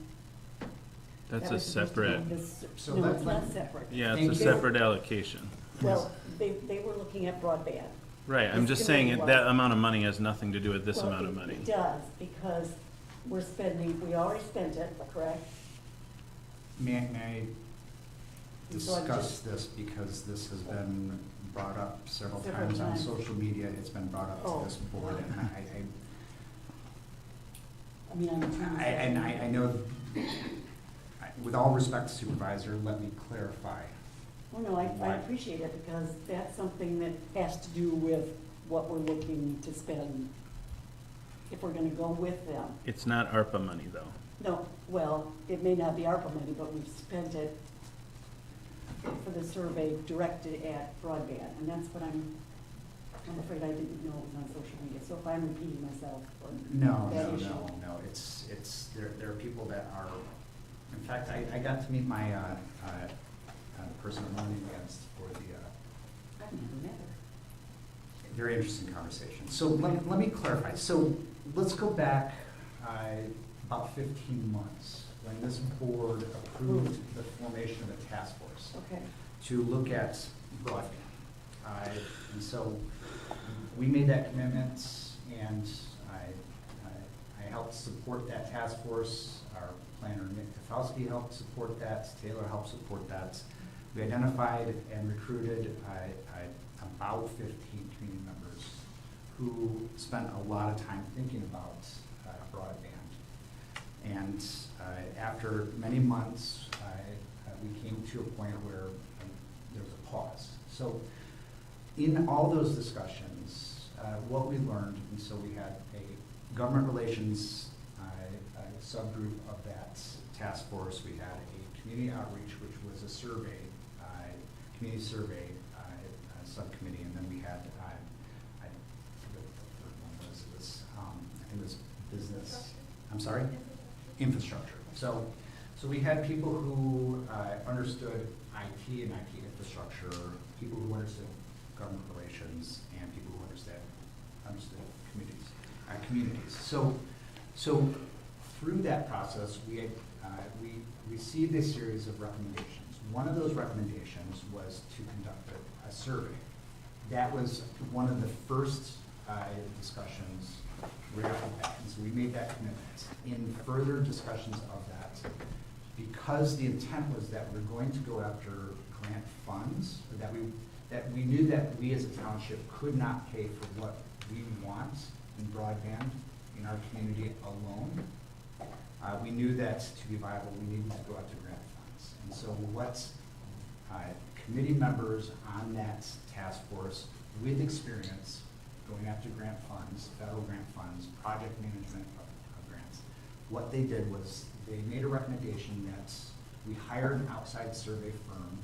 That's That a was supposed to be separate, So No, that's it's not separate. yeah, Thank it's a you. separate allocation. Well, they were looking at broadband. Right, I'm This just committee saying was. that amount of money has nothing to do with this Well, amount of money. It does, because we're spending, we already spent it, correct? May I So I'm discuss just- this because this has been brought up several Several times on times. social media, it's been brought up Oh. to this board, and I mean, I'm. I know, with all respect, Supervisor, let me clarify. Oh, no, I appreciate it, because that's something that has to do with what we're looking to spend, if we're gonna go with them. It's not ARPA money, though. No, well, it may not be ARPA money, but we've spent it for the survey directed at broadband, and that's what I'm afraid I didn't know it was on social media, so if I'm repeating myself or No, that no, issue. no, it's, there are people that are, in fact, I got to meet my, person I'm running against for the, I've never met her. very interesting conversation. So let me clarify. So let's go back about 15 months when this board approved the formation of a task force Okay, to look at broadband. And so we made that commitment, and I helped support that task force. Our planner, Nick Tafowski, helped support that. Taylor helped support that. We identified and recruited about 15 community members who spent a lot of time thinking about broadband. And after many months, we came to a point where there was a pause. So in all those discussions, what we learned, and so we had a government relations subgroup of that task force. We had a community outreach, which was a survey, community survey subcommittee, and then we had, I forget what the third one was. It was, I think it was business. I'm sorry? Infrastructure. So we had people who understood IT and IT infrastructure, people who understood government relations, and people who understood communities. So through that process, we received a series of recommendations. One of those recommendations was to conduct a survey. That was one of the first discussions right off the bat, and so we made that commitment. In further discussions of that, because the intent was that we're going to go after grant funds, or that we knew that we as a township could not pay for what we want in broadband in our community alone. We knew that to be viable, we needed to go after grant funds. And so what committee members on that task force with experience going after grant funds, federal grant funds, project management of grants, what they did was they made a recommendation that we hired an outside survey firm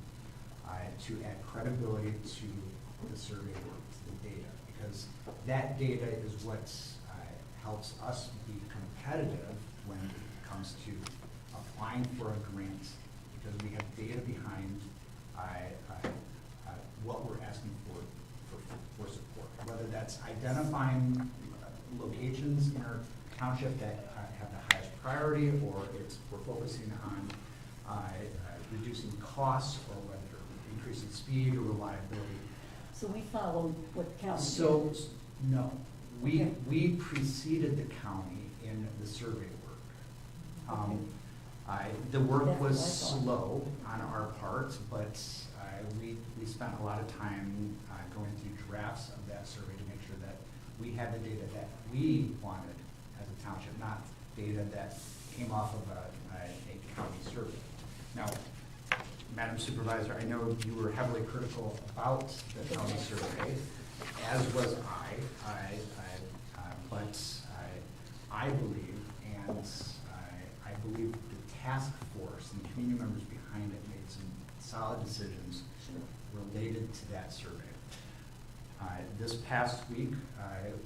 to add credibility to the survey work, to the data, because that data is what helps us be competitive when it comes to applying for a grant, because we have data behind what we're asking for support, whether that's identifying locations in our township that have the highest priority, or we're focusing on reducing costs, or whether increasing speed or reliability. so we followed what the county did. So, no, Okay. we preceded the county in the survey work. The work That's was what I thought. slow on our part, but we spent a lot of time going through drafts of that survey to make sure that we had the data that we wanted as a township, not data that came off of a county survey. Now, Madam Supervisor, I know you were heavily critical about the county survey, as was but I believe, and I believe the task force and the community members behind it made some solid decisions related to that survey. This past week,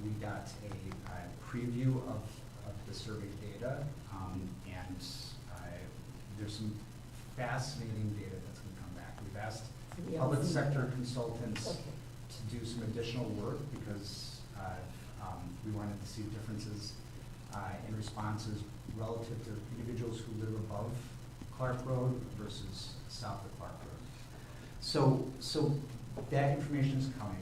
we got a preview of the survey data, and there's some fascinating data that's going to come back. We've asked Yeah, public I've seen sector that. consultants Okay. to do some additional work, because we wanted to see differences in responses relative to individuals who live above Clark Road versus south of Clark Road. So that information is coming.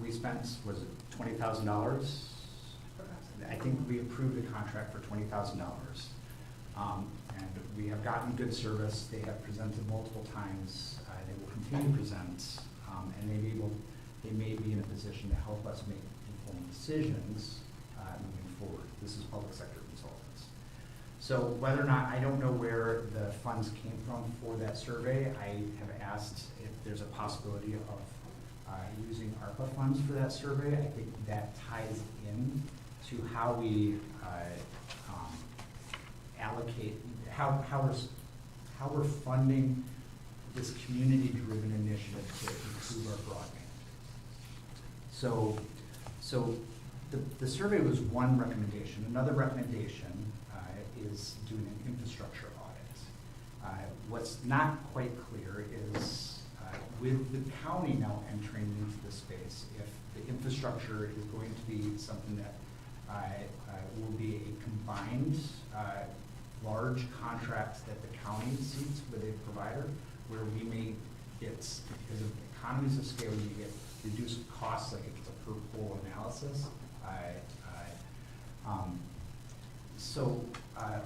We spent, was it $20,000? I think we approved a contract for $20,000. And we have gotten good service. They have presented multiple times. will continue to present, and they may be in a position to help us make informed decisions moving forward. This is public sector consultants. So whether or not, I don't know where the funds came from for that survey. I have asked if there's a possibility of using ARPA funds for that survey. I think that ties in to how we allocate, how we're funding this community-driven initiative to improve our broadband. So the survey was one recommendation. Another recommendation is doing an infrastructure audit. What's not quite clear is with the county now entering into the space, if the infrastructure is going to be something that will be a combined large contract that the county seeks with a provider, where we may get, because of economies of scale, you get reduced costs, like it's a per pole analysis.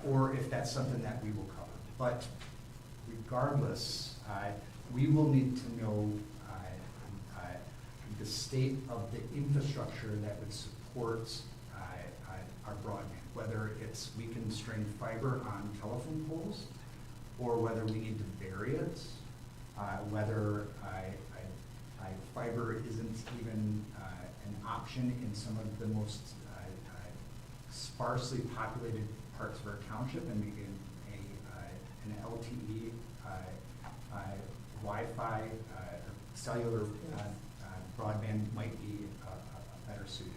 Or if that's something that we will cover. But regardless, we will need to know the state of the infrastructure that would support our broadband, whether it's we can string fiber on telephone poles, or whether we need to bury it, whether fiber isn't even an option in some of the most sparsely populated parts of our township, and we can an LTE Wi-Fi cellular broadband might be better suited.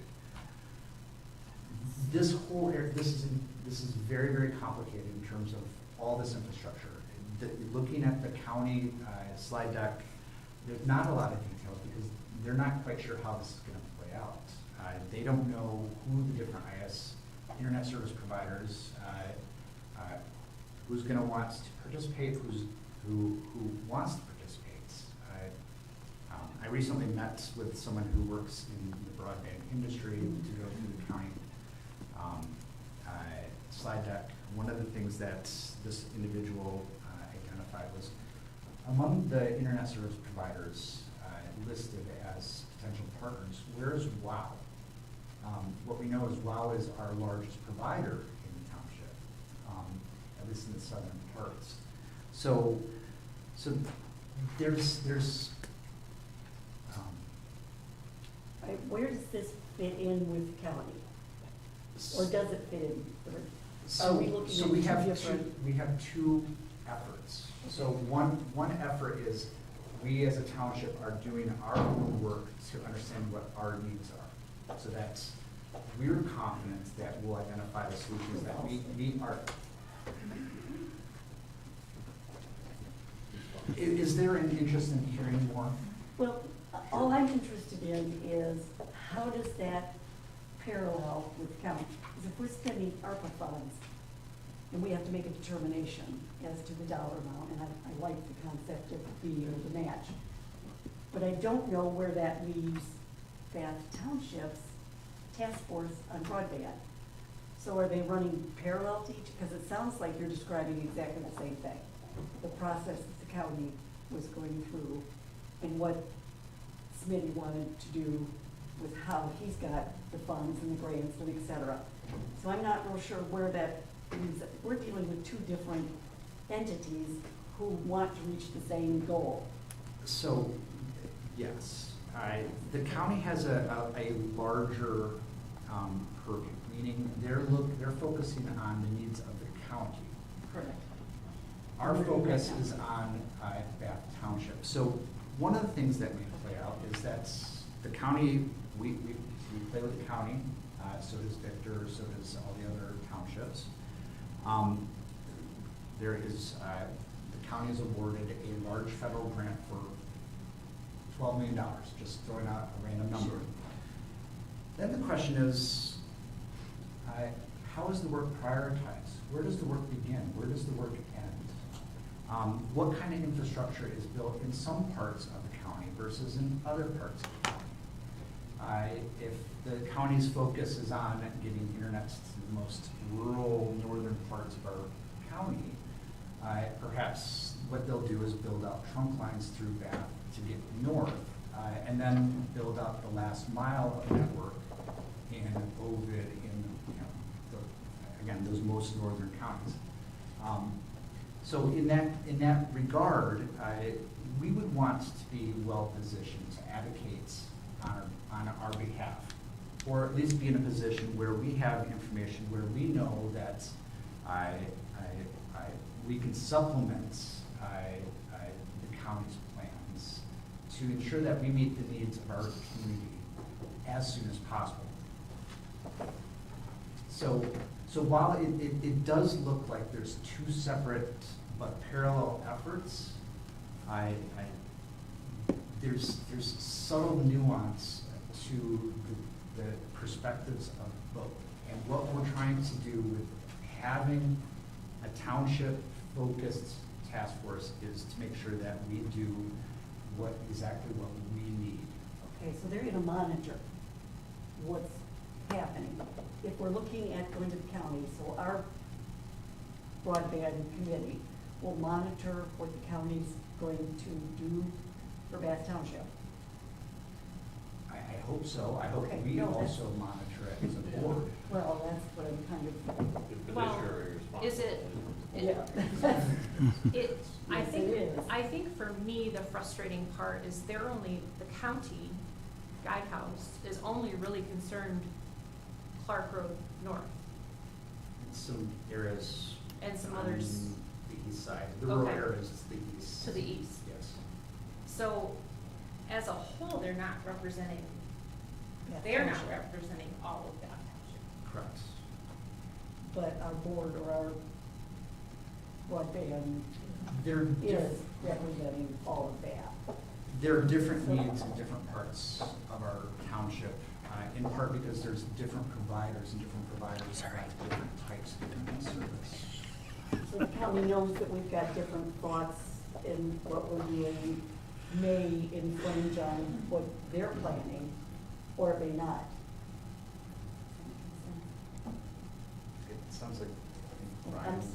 This whole area, this is very, very complicated in terms of all this infrastructure. Looking at the county slide deck, there's not a lot of details because they're not quite sure how this is going to play out. They don't know who the different internet service providers, who's going to want to participate, who wants to participate. I recently met with someone who works in the broadband industry to go through the county slide deck. One of the things that this individual identified was among the internet service providers listed as potential partners, where's WOW? What we know is WOW is our largest provider in the township, at least in the southern parts. So there's where does this fit in with the county? Or does it fit in? Are we looking at we have different? we have two efforts. So one effort is we as a township are doing our own work to understand what our needs are. So that's, we're confident that we'll identify the solutions that meet our. Is there an interest in hearing more? Well, all I'm interested in is how does that parallel with the county? Because if we're spending ARPA funds, and we have to make a determination as to the dollar amount, and I like the concept of the fee or the match, but I don't know where that leaves that township's task force on broadband. So are they running parallel to each? Because it sounds like you're describing exactly the same thing. The process that the county was going through and what Smitty wanted to do with how he's got the funds and the grants and et cetera. So I'm not real sure where that leaves. We're dealing with two different entities who want to reach the same goal. So, yes. The county has a larger purview, meaning they're focusing on the needs of the county. Correct. Our focus is on Bath Township. So one of the things that may play out is that the county, we play with the county, so does Victor, so does all the other townships. There is, the county is awarded a large federal grant for $12 million, just throwing out a random number. Sure. Then the question is, how is the work prioritized? Where does the work begin? Where does the work end? What kind of infrastructure is built in some parts of the county versus in other parts of the county? If the county's focus is on getting internet to the most rural northern parts of our county, perhaps what they'll do is build out trunk lines through Bath to get north, and then build out the last mile of network in Ovid, in, again, those most northern counties. So in that regard, we would want to be well-positioned to advocate on our behalf, or at least be in a position where we have information where we know that we can supplement the county's plans to ensure that we meet the needs of our community as soon as possible. So while it does look like there's two separate but parallel efforts, there's subtle nuance to the perspectives of both. And what we're trying to do with having a township-focused task force is to make sure that we do exactly what we need. Okay, so they're gonna monitor what's happening. If we're looking at going to the county, so our broadband committee will monitor what the county's going to do for Bath Township. I hope so. I hope Okay, we no, that's- also monitor it as a board. Well, that's what I'm kind of, The Well, fiduciary is it, yeah. Yes, it is. I think for me, the frustrating part is the county guidehouse is only really concerned Clark Road North Some areas. and some others on the east side. The rural Okay. areas to the east. to the east. Yes. So as a whole, they're not representing, Bath they're not Township. representing all of Bath Township. Correct. But our board or our broadband There is representing all of that. are different needs in different parts of our township, in part because there's different providers and different providers provide different types of internet service. So the county knows that we've got different thoughts in what we're doing, may infringe on what they're planning, or it may not. It sounds like I'm Ryan. s-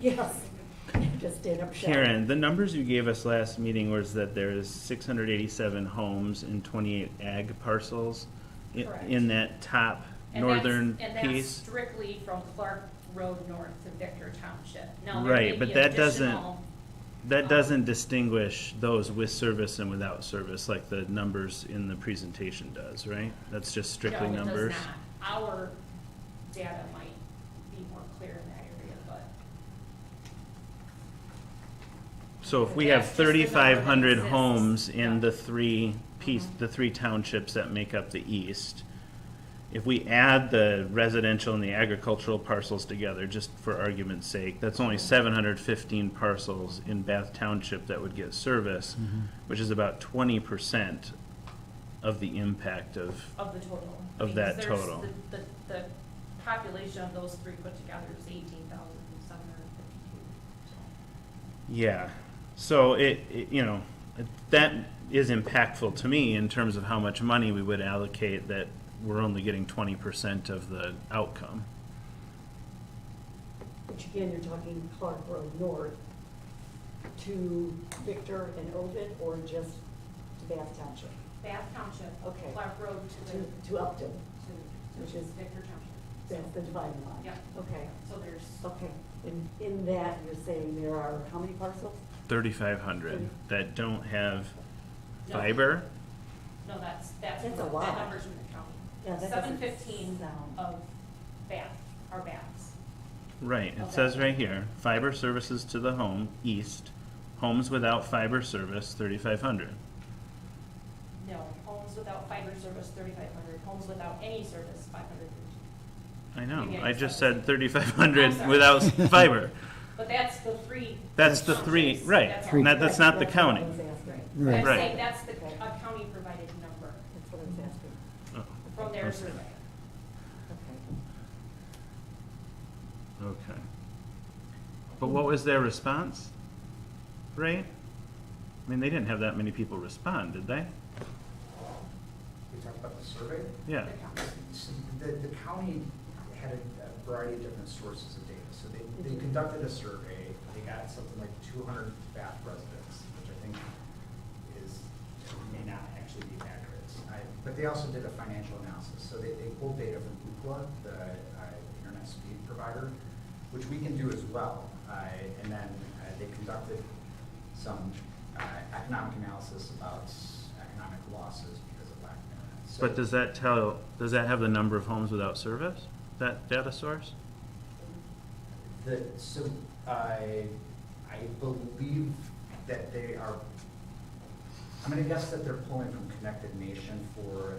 Yes, just stand up shut. Karen, the numbers you gave us last meeting was that there's 687 homes and 28 ag parcels Correct. in that top northern And that's piece. strictly from Clark Road North to Victor Township. Now, there Right, may but be that doesn't, additional- that doesn't distinguish those with service and without service like the numbers in the presentation does, right? That's just strictly No, it does numbers? not. Our data might be more clear in that area, but. So if But we have that's just the number that 3,500 exists. homes in Yeah. the three the three townships that make up the east, if we add the residential and the agricultural parcels together, just for argument's sake, that's only 715 parcels in Bath Township that would get service, which is about 20% of the impact of, Of the total. Of that Because there's total. The population of those three put together is 18,752. yeah. So that is impactful to me in terms of how much money we would allocate that we're only getting 20% of the outcome. Which again, you're talking Clark Road North to Victor and Ovid, or just to Bath Township? Bath Township. Okay. Clark Road to To Upton, which which is is- Victor Township. that's the dividing line? Yeah. Okay, So there's, okay. In that, you're saying there are how many parcels? 3,500 that don't have No. fiber. no, that's That's a that lot. number's from the county. Yeah, that doesn't 715 sound- of Bath, are Baths. Right, it Okay. says right here, fiber services to the home, east, homes without fiber service, 3,500. No, homes without fiber service, 3,500. Homes without any service, 500. I know, Maybe I just said- said 3,500 I'm sorry. without fiber. But that's the three. That's the three, townships. right, That's and all. that's not the That's what I county. was asking. Right. I'm Right. saying that's the county provided number That's what I was asking. Oh, from their okay. survey. Okay. Okay. But what was their response rate? I mean, they didn't have that many people respond, did they? We talked about the survey. Yeah. The county had a variety of different sources of data. So they conducted a survey, they got something like 200 Bath residents, which I think may not actually be accurate. But they also did a financial analysis. So they pulled data from Ookla, the internet speed provider, which we can do as well. And then they conducted some economic analysis about economic losses because of lack of internet. So But does that have the number of homes without service, that data source? I believe that they are, I'm going to guess that they're pulling from Connected Nation for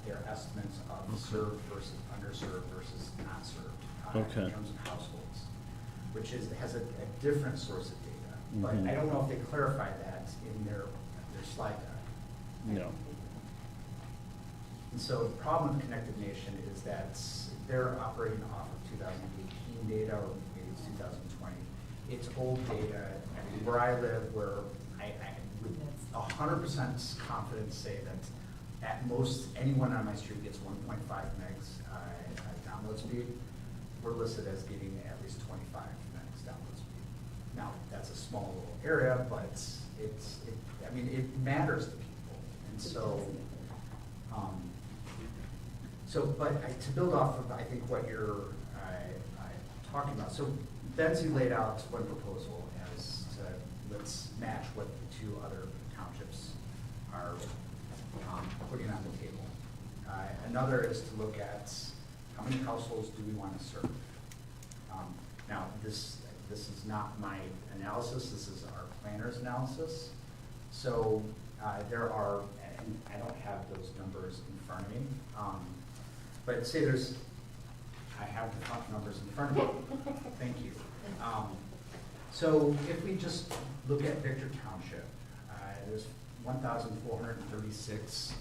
their estimates of served versus underserved versus not served in terms of households, which has a different source of data. But I don't know if they clarified that in their slide deck. No. And so the problem with Connected Nation is that they're operating off of 2018 data, or maybe it's 2020. It's old data. I mean, where I live, where I would 100% confidence say that at most anyone on my street gets 1.5 megs download speed. We're listed as getting at least 25 megs download speed. Now, that's a small little area, but it matters to people. And so, but to build off of, I think, what you're talking about, so Betsy laid out one proposal as to let's match what the two other townships are putting on the table. Another is to look at how many households do we want to serve. Now, this is not my analysis, this is our planner's analysis. So there are, and I don't have those numbers in front of me, but say I have the front numbers in front of me. Thank you. So if we just look at Victor Township, there's 1,436.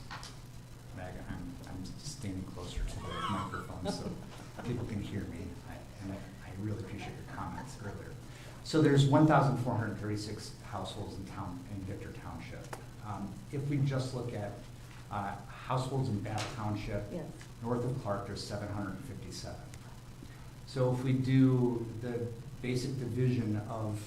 Meg, I'm standing closer to the microphone so people can hear me, and I really appreciate your comments earlier. So there's 1,436 households in Victor Township. If we just look at households in Bath Township, Yes. north of Clark, there's 757. So if we do the basic division of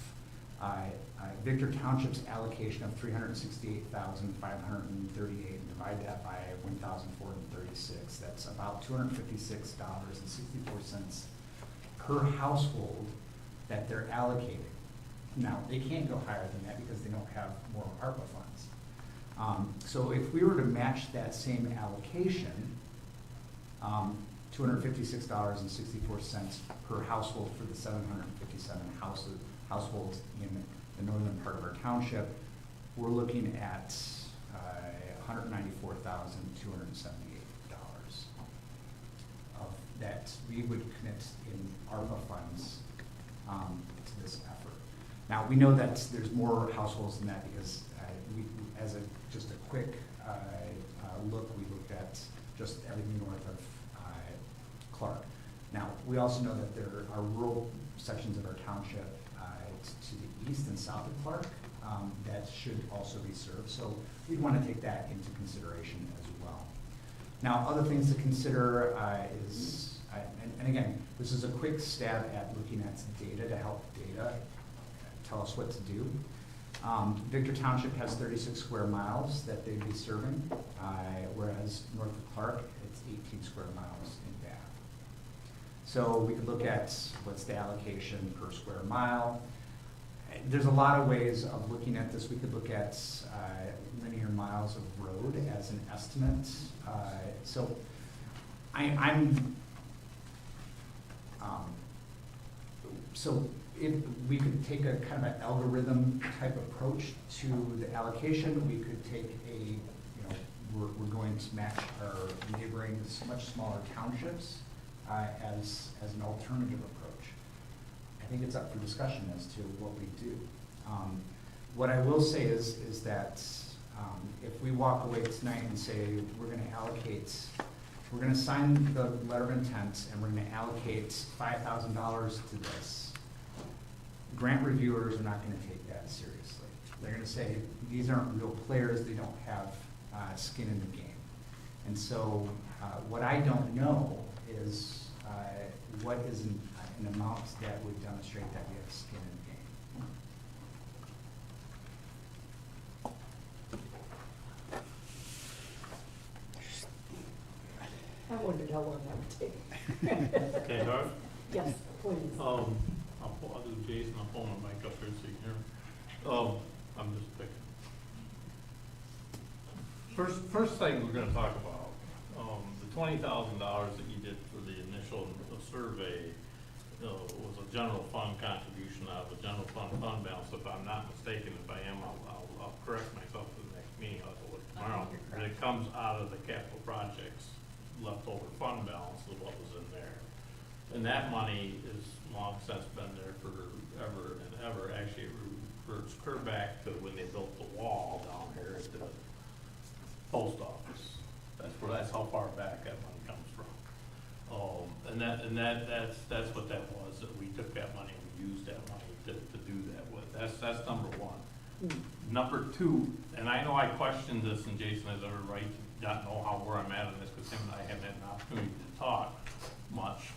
Victor Township's allocation of $368,538 and divide that by 1,436, that's about $256.64 per household that they're allocating. Now, they can't go higher than that because they don't have more ARPA funds. So if we were to match that same allocation, $256.64 per household for the 757 households in the northern part of our township, we're looking at $194,278 of that we would commit in ARPA funds to this effort. Now, we know that there's more households than that because as just a quick look, we looked at just everything north of Clark. Now, we also know that there are rural sections of our township to the east and south of Clark that should also be served. So we'd want to take that into consideration as well. Now, other things to consider is, and again, this is a quick stab at looking at data to help data tell us what to do. Victor Township has 36 square miles that they'd be serving, whereas north of Clark, it's 18 square miles in Bath. So we could look at what's the allocation per square mile. There's a lot of ways of looking at this. We could look at linear miles of road as an estimate. So so if we could take a kind of an algorithm type approach to the allocation, we could take we're going to match our neighboring much smaller townships as an alternative approach. I think it's up for discussion as to what we do. What I will say is that if we walk away tonight and say we're going to sign the letter of intent and we're going to allocate $5,000 to this, grant reviewers are not going to take that seriously. They're going to say these aren't real players, they don't have skin in the game. And so what I don't know is what is an amount that would demonstrate that we have skin in the game? I wondered how long that would take. Okay, Darth? Yes, please. I'll do Jason, I'll pull my mic up here so you can hear me. I'm just picking. First thing we're gonna talk about, the $20,000 that you did for the initial survey, was a general fund contribution out of the general fund balance. If I'm not mistaken, if I am, I'll correct myself for the next meeting, I'll go look tomorrow. But it comes out of the capital projects leftover fund balance of what was in there. And that money is long since been there forever and ever. Actually, it reverts clear back to when they built the wall down here at the post office. That's how far back that money comes from. That's what that was, that we took that money and we used that money to do that with. That's number one. Number two, and I know I questioned this, and Jason has every right to not know where I'm at on this, because him and I haven't had an opportunity to talk much.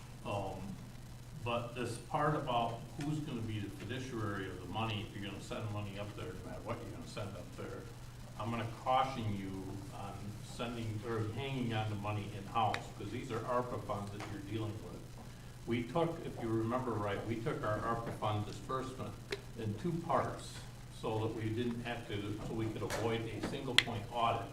But this part about who's gonna be the fiduciary of the money, if you're gonna send money up there, no matter what you're gonna send up there, I'm gonna caution you on sending, or hanging on to money in-house, because these are ARPA funds that you're dealing with. We took, if you remember right, we took our ARPA fund disbursement in two parts, so that we didn't have to, so we could avoid a single point audit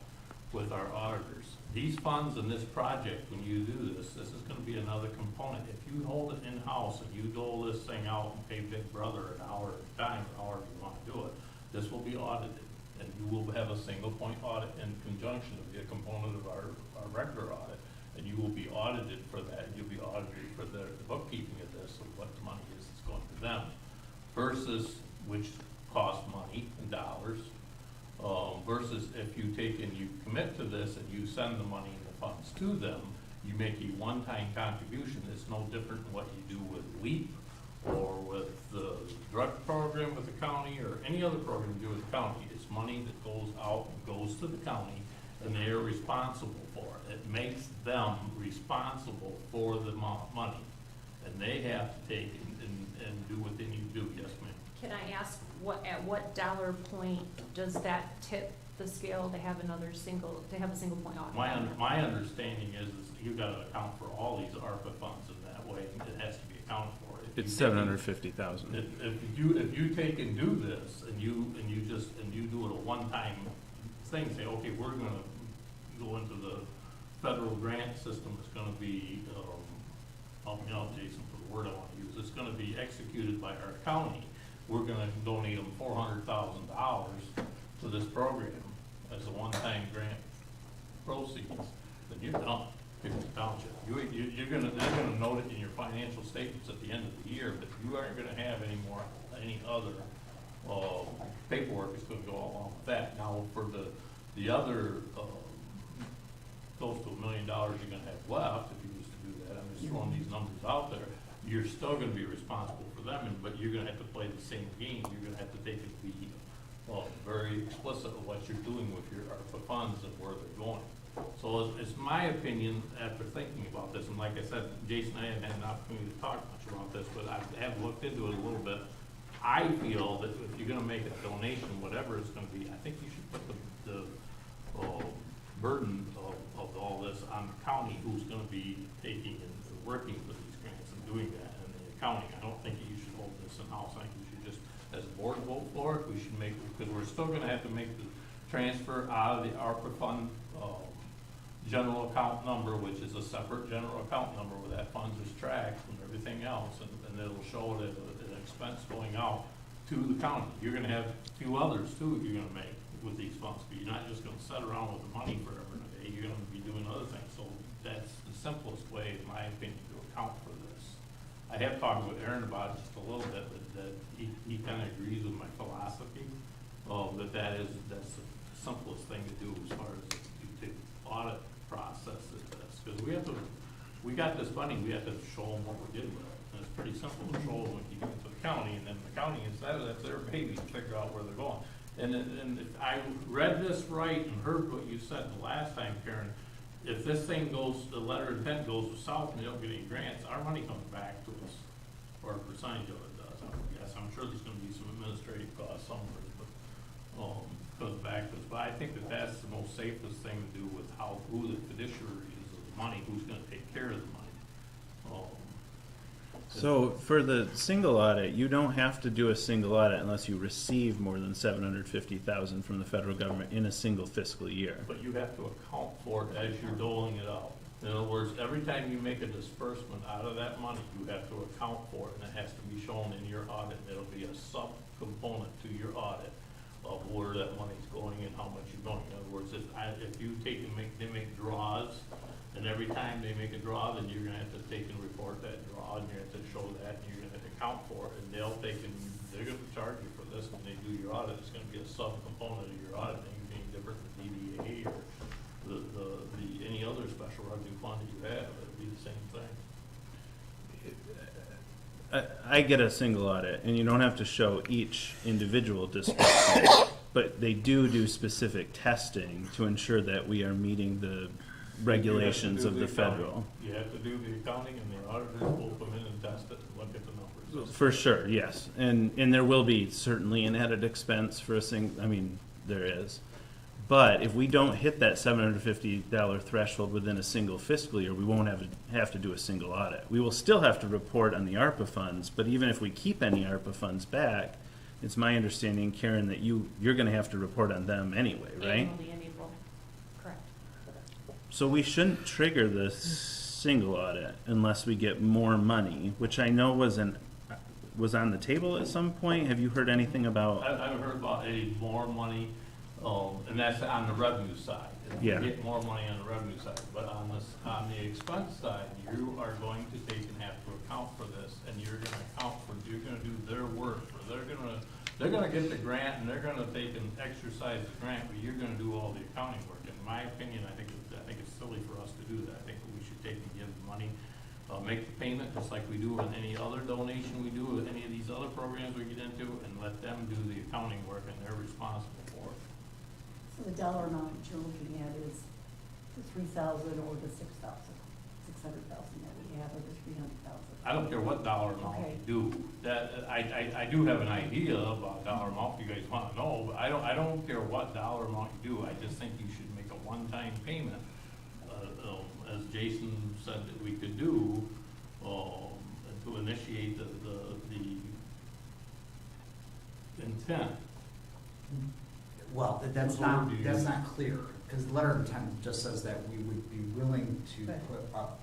with our auditors. These funds and this project, when you do this is gonna be another component. If you hold it in-house and you dole this thing out and pay Big Brother an hour at a time, or however you wanna do it, this will be audited. And you will have a single point audit in conjunction to be a component of our regular audit. And you will be audited for that. You'll be audited for the bookkeeping of this, of what the money is that's going to them. Versus, which costs money in dollars, versus if you take and you commit to this and you send the money and the funds to them, you make a one-time contribution. It's no different than what you do with LEAP or with the drug program with the county or any other program you do with the county. It's money that goes out and goes to the county, and they are responsible for it. It makes them responsible for the money, and they have to take and do what they need to do. Yes, ma'am. Can I ask, at what dollar point does that tip the scale to have a single point audit? My understanding is you've got to account for all these ARPA funds in that way. It has to be accounted for. It's $750,000. If you take and do this, and you do it a one-time thing, say, okay, we're gonna go into the federal grant system, it's gonna be, help me out, Jason, for the word I wanna use, it's gonna be executed by our county. We're gonna donate them $400,000 to this program as a one-time grant proceeds, then you're done. Township. They're gonna note it in your financial statements at the end of the year, but you aren't gonna have any other paperwork that's gonna go along with that. Now, for the other close to $1 million you're gonna have left, if you used to do that, I'm just throwing these numbers out there, you're still gonna be responsible for them, but you're gonna have to play the same game. You're gonna have to take it to be very explicit of what you're doing with your ARPA funds and where they're going. So it's my opinion, after thinking about this, and like I said, Jason, I haven't had an opportunity to talk much about this, but I have looked into it a little bit. I feel that if you're gonna make a donation, whatever it's gonna be, I think you should put the burden of all this on the county, who's gonna be taking and working with these grants and doing that, and the accounting. I don't think you should hold this in-house. I think you should just, as a board, vote for it. We should make it, because we're still gonna have to make the transfer out of the ARPA fund general account number, which is a separate general account number where that funds is tracked from everything else, and it'll show it as an expense going out to the county. You're gonna have a few others too you're gonna make with these funds, but you're not just gonna sit around with the money forever and a day. You're gonna be doing other things. So that's the simplest way, in my opinion, to account for this. I have talked with Aaron about it just a little bit, but that he kind of agrees with my philosophy, that's the simplest thing to do as far as the audit process is this, because we got this money, we have to show them what we did with it. And it's pretty simple to show them when you give it to the county, and then the county, instead of that's their baby to figure out where they're going. And if I read this right and heard what you said the last time, Karen, if this thing goes, the letter of intent goes south and they don't get any grants, our money comes back to us, or a percentage of it does. Yes, I'm sure there's gonna be some administrative costs somewhere, but, comes back to us. But I think that that's the most safest thing to do with who the fiduciary is of the money, who's gonna take care of the money. So for the single audit, you don't have to do a single audit unless you receive more than $750,000 from the federal government in a single fiscal year. But you have to account for it as you're doling it out. In other words, every time you make a disbursement out of that money, you have to account for it, and it has to be shown in your audit. It'll be a sub-component to your audit of where that money's going and how much you're going. In other words, if you take and they make draws, and every time they make a draw, then you're gonna have to take and report that draw, and you have to show that, and you're gonna have to account for it, and they're gonna charge you for this when they do your audit. It's gonna be a sub-component of your audit, being different than DDA or any other special revenue fund that you have. It'll be the same thing. I get a single audit, and you don't have to show each individual disbursement, but they do specific testing to ensure that we are meeting the regulations of the federal. You have to do the accounting, and the auditors will come in and test it and look at the numbers. For sure, yes. And there will be certainly an added expense for there is. But if we don't hit that $750 threshold within a single fiscal year, we won't have to do a single audit. We will still have to report on the ARPA funds, but even if we keep any ARPA funds back, it's my understanding, Karen, that you're gonna have to report on them anyway, right? Annually in April, correct. So we shouldn't trigger the single audit unless we get more money, which I know was on the table at some point. Have you heard anything about? I haven't heard about any more money, and that's on the revenue side. Yeah. You get more money on the revenue side, but on the expense side, you are going to take and have to account for this, and you're gonna do their work, or they're gonna get the grant, and they're gonna take and exercise the grant, but you're gonna do all the accounting work. In my opinion, I think it's silly for us to do that. I think we should take and give the money, make the payment, just like we do with any other donation we do with any of these other programs we get into, and let them do the accounting work, and they're responsible for it. So the dollar amount that you're looking at is the 3,000 or the 6,000, 600,000 that we have, or the 300,000? I don't care what dollar amount Okay. you do. I do have an idea about dollar amount if you guys wanna know, but I don't care what dollar amount you do. I just think you should make a one-time payment, as Jason said that we could do, to initiate the intent. Well, that's not clear, because the letter of intent just says that we would be willing to Right. put up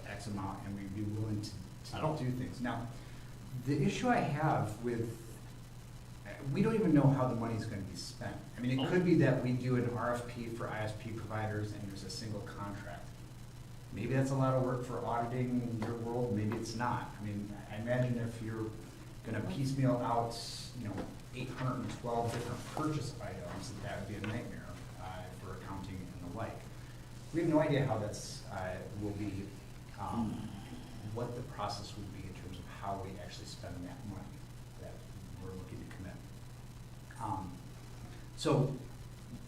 X amount, and we'd be willing to I don't- do things. Now, the issue I have with, we don't even know how the money's gonna be spent. I mean, it could be that we do an RFP for ISP providers, and there's a single contract. Maybe that's a lot of work for auditing your world, maybe it's not. I mean, I imagine if you're gonna piecemeal out, 812 different purchase items, that would be a nightmare for accounting and the like. We have no idea how that's will be, what the process would be in terms of how we actually spend that money that we're looking to commit.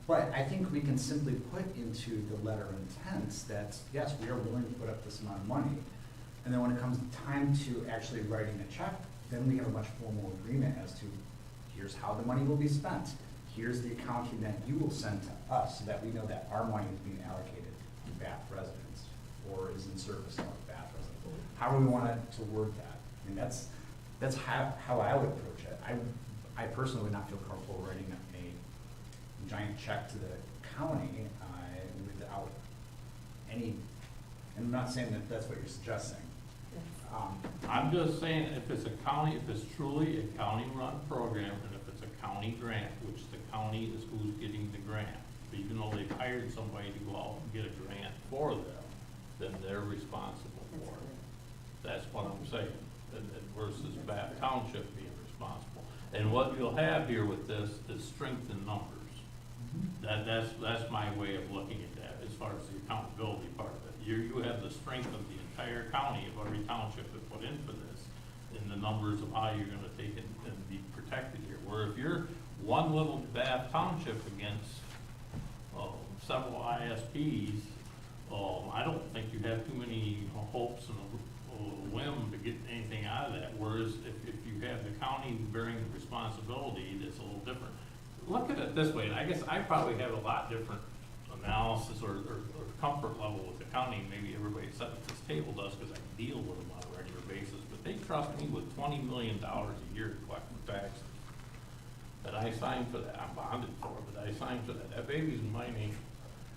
But I think we can simply put into the letter of intent that, yes, we are willing to put up this amount of money. And then when it comes time to actually writing a check, then we have a much formal agreement as to, here's how the money will be spent. Here's the accounting that you will send to us so that we know that our money is being allocated to Bath residents or is in service of Bath residents. How do we want it to word that? I mean, that's how I would approach it. I personally would not feel comfortable writing a giant check to the county without any, and I'm not saying that that's what you're suggesting. I'm just saying, if it's truly a county-run program, and if it's a county grant, which the county is who's getting the grant, even though they've hired somebody to go out and get a grant for them, then they're responsible for it. That's what I'm saying, versus Bath Township being responsible. And what you'll have here with this is strength in numbers. That's my way of looking at that, as far as the accountability part of it. You have the strength of the entire county, of every township that put in for this, in the numbers of how you're gonna take it and be protected here. Where if you're one little Bath Township against several ISPs, you have too many hopes and a whim to get anything out of that, whereas if you have the county bearing the responsibility, it's a little different. Look at it this way, and I guess I probably have a lot different analysis or comfort level with the county, maybe everybody sitting at this table does, because I deal with them on a regular basis, but they trust me with $20 million a year to collect the taxes. That I signed for that, I'm bonded for, but I signed for that, that baby's in my name.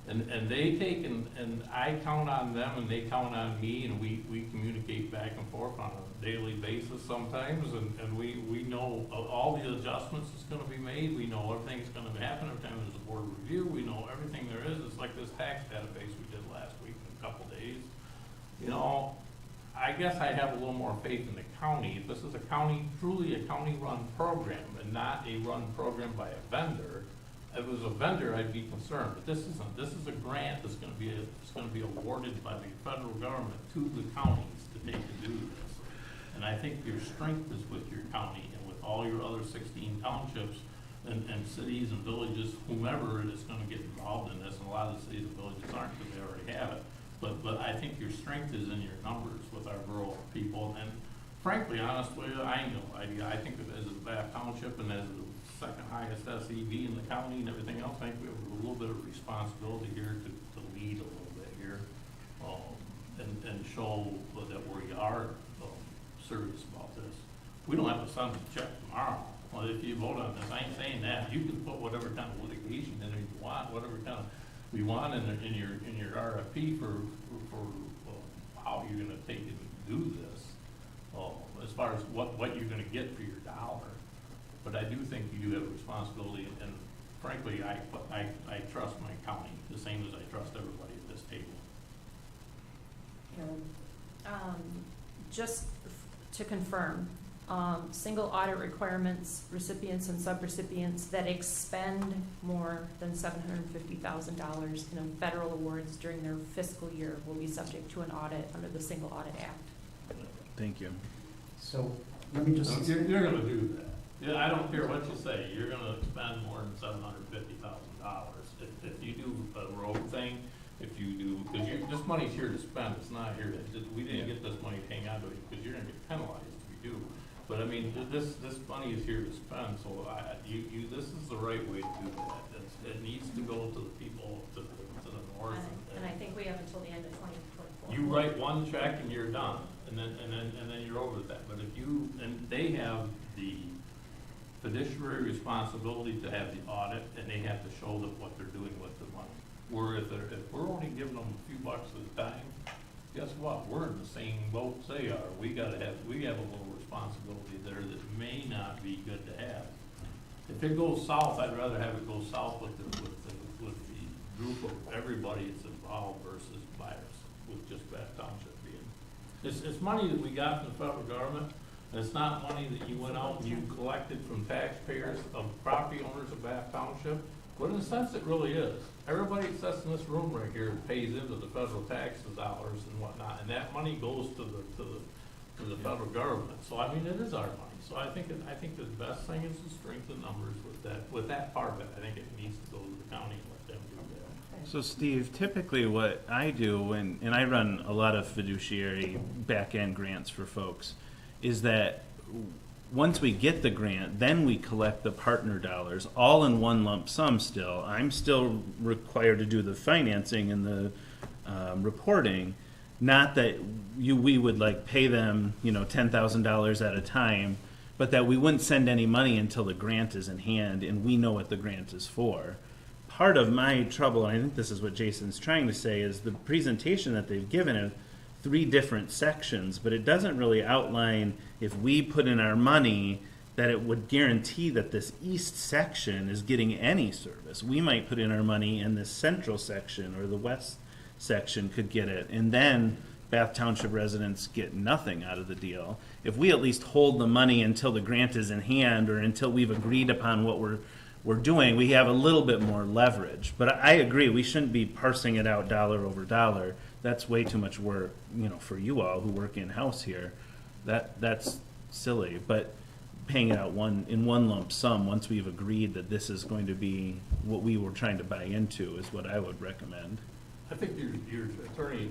And they take, and I count on them, and they count on me, and we communicate back and forth on a daily basis sometimes, and we know all the adjustments that's gonna be made, we know everything's gonna happen, every time there's a board review, we know everything there is. It's like this tax database we did last week in a couple days. You know, I guess I have a little more faith in the county. If this is a county, truly a county-run program, and not a run program by a vendor, if it was a vendor, I'd be concerned, but this isn't. This is a grant that's gonna be awarded by the federal government to the counties to take and do this. And I think your strength is with your county and with all your other 16 townships and cities and villages, whomever is gonna get involved in this, and a lot of the cities and villages aren't, because they already have it. But I think your strength is in your numbers with our rural people, and frankly, honestly, I think of it as a Bath Township and as the second highest SEV in the county and everything else, I think we have a little bit of responsibility here to lead a little bit here, and show that we are serious about this. We don't have to send a check tomorrow. Well, if you vote on this, I ain't saying that. You can put whatever kind of litigation in there you want, whatever kind of we want in your RFP for how you're gonna take and do this, as far as what you're gonna get for your dollar. But I do think you do have a responsibility, and frankly, I trust my county the same as I trust everybody at this table. Just to confirm, single audit requirements, recipients and subrecipients that expend more than $750,000 in federal awards during their fiscal year will be subject to an audit under the Single Audit Act. Thank you. So, let me just. You're gonna do that. Yeah, I don't care what you say, you're gonna spend more than $750,000. If you do a road thing, if you do, because this money's here to spend, it's not here to, we didn't get this money to hang on to it, because you're gonna get penalized if you do. But I mean, this money is here to spend, so this is the right way to do that. It needs to go to the people to the north. And I think we have until the end of 2024. You write one check and you're done, and then you're over with that. But if you, and they have the fiduciary responsibility to have the audit, and they have to show that what they're doing with the money. Where if we're only giving them a few bucks at a time, guess what? We're in the same boat as they are. We have a little responsibility there that may not be good to have. If it goes south, I'd rather have it go south with the group of everybody that's involved versus buyers, with just Bath Township being. It's money that we got from the federal government, and it's not money that you went out and you collected from taxpayers of property owners of Bath Township. But in a sense, it really is. Everybody that sits in this room right here pays into the federal taxes dollars and whatnot, and that money goes to the federal government. So I mean, it is our money. So I think the best thing is to strengthen numbers with that part of it. I think it needs to go to the county and let them do that. So Steve, typically what I do, and I run a lot of fiduciary back-end grants for folks, is that once we get the grant, then we collect the partner dollars all in one lump sum still. I'm still required to do the financing and the reporting, not that we would like pay them, $10,000 at a time, but that we wouldn't send any money until the grant is in hand and we know what the grant is for. Part of my trouble, and I think this is what Jason's trying to say, is the presentation that they've given of 3 different sections, but it doesn't really outline, if we put in our money, that it would guarantee that this east section is getting any service. We might put in our money and this central section or the west section could get it, and then Bath Township residents get nothing out of the deal. If we at least hold the money until the grant is in hand or until we've agreed upon what we're doing, we have a little bit more leverage. But I agree, we shouldn't be parsing it out dollar over dollar. That's way too much work, for you all who work in-house here. That's silly. But paying it out in one lump sum once we've agreed that this is going to be what we were trying to buy into is what I would recommend. I think your attorney,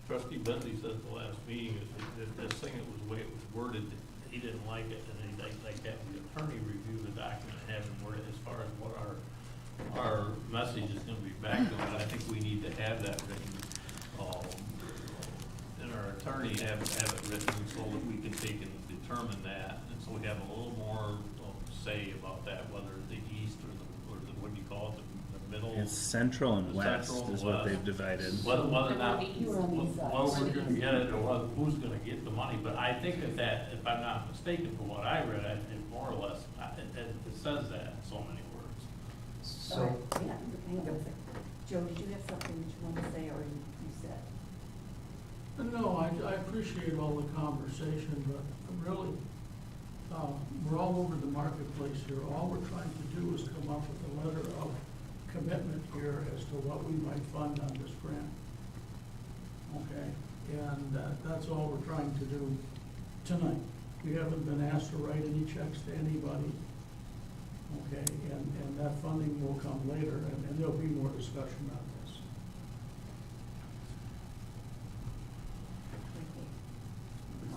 trustee Bentley said at the last meeting, that this thing, it was the way it was worded, he didn't like it, and he'd like to have the attorney review the document and have him word it as far as what our message is gonna be back to him. I think we need to have that written, and our attorney have it written so that we can take and determine that, and so we have a little more say about that, whether the east or the what do you call it, the middle? It's central and The west central and is what west. they've divided. Whether or not, You were on these sides. whether we're gonna get it or who's gonna get the money, but I think that, if I'm not mistaken, from what I read, I think more or less, it says that in so many words. All right, hang on a second. Joe, did you have something that you wanted to say, or you said? No, I appreciate all the conversation, but really, we're all over the marketplace here. All we're trying to do is come up with a letter of commitment here as to what we might fund on this grant. Okay, and that's all we're trying to do tonight. We haven't been asked to write any checks to anybody. Okay, and that funding will come later, and there'll be more discussion on this.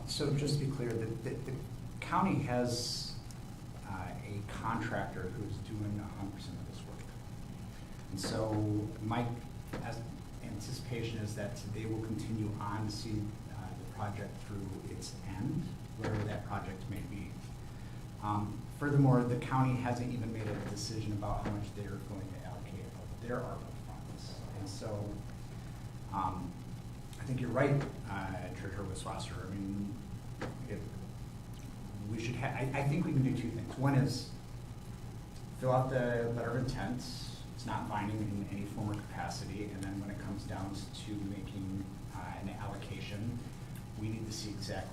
So just to be clear, the county has a contractor who's doing 100% of this work. And so my anticipation is that they will continue on to see the project through its end, whatever that project may be. Furthermore, the county hasn't even made a decision about how much they're going to allocate of their ARPA funds. And so I think you're right, Treasurer Wiswasser. I mean, we should have, I think we can do two things. One is fill out the letter of intent. It's not binding in any form or capacity. And then when it comes down to making an allocation, we need to see contract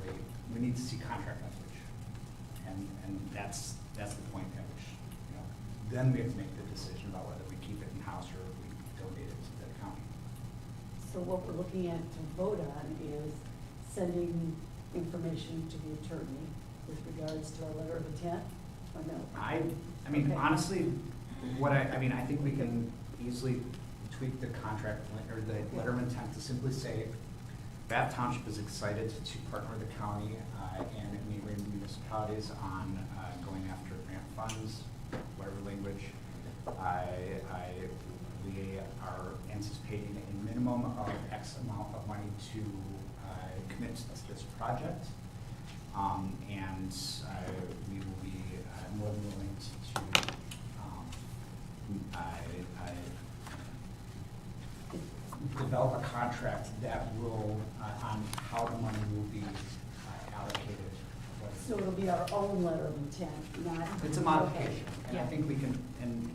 language. And that's the point at which, then we have to make the decision about whether we keep it in-house or we donate it to the county. So what we're looking at to vote on is sending information to the attorney with regards to our letter of intent, or no? I mean, Okay. honestly, I think we can easily tweak the contract or the letter of intent to simply say, Bath Township is excited to partner with the county and neighboring municipalities on going after grant funds, whatever language. We are anticipating a minimum of X amount of money to commit to this project. And we will be more than willing to develop a contract that will, on how the money will be allocated. So it'll be our own letter of intent, not. It's a modification, Okay. and I Yeah. think we can, and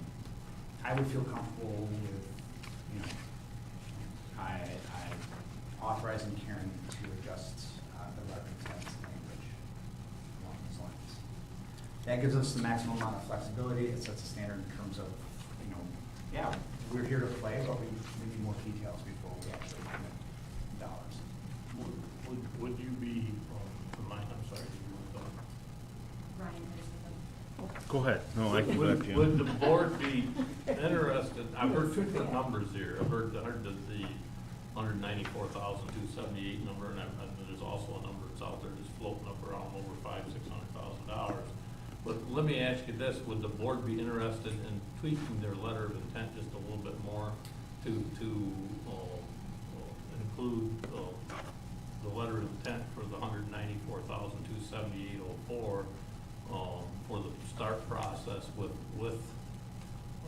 I would feel comfortable with, I authorizing Karen to adjust the letter of intent language along those lines. That gives us the maximum amount of flexibility. It sets a standard in terms of, yeah, we're here to play, but we need more details before we actually commit dollars. Would you be, I'm sorry, did you want to talk? Ryan, there's Go ahead. No, I can correct you. Would the board be interested, I've heard two different numbers here. I've heard the 194,278 number, and there's also a number that's out there that's floating up around over $600,000. But let me ask you this, would the board be interested in tweaking their letter of intent just a little bit more to include the letter of intent for the 194,278.04 for the start process with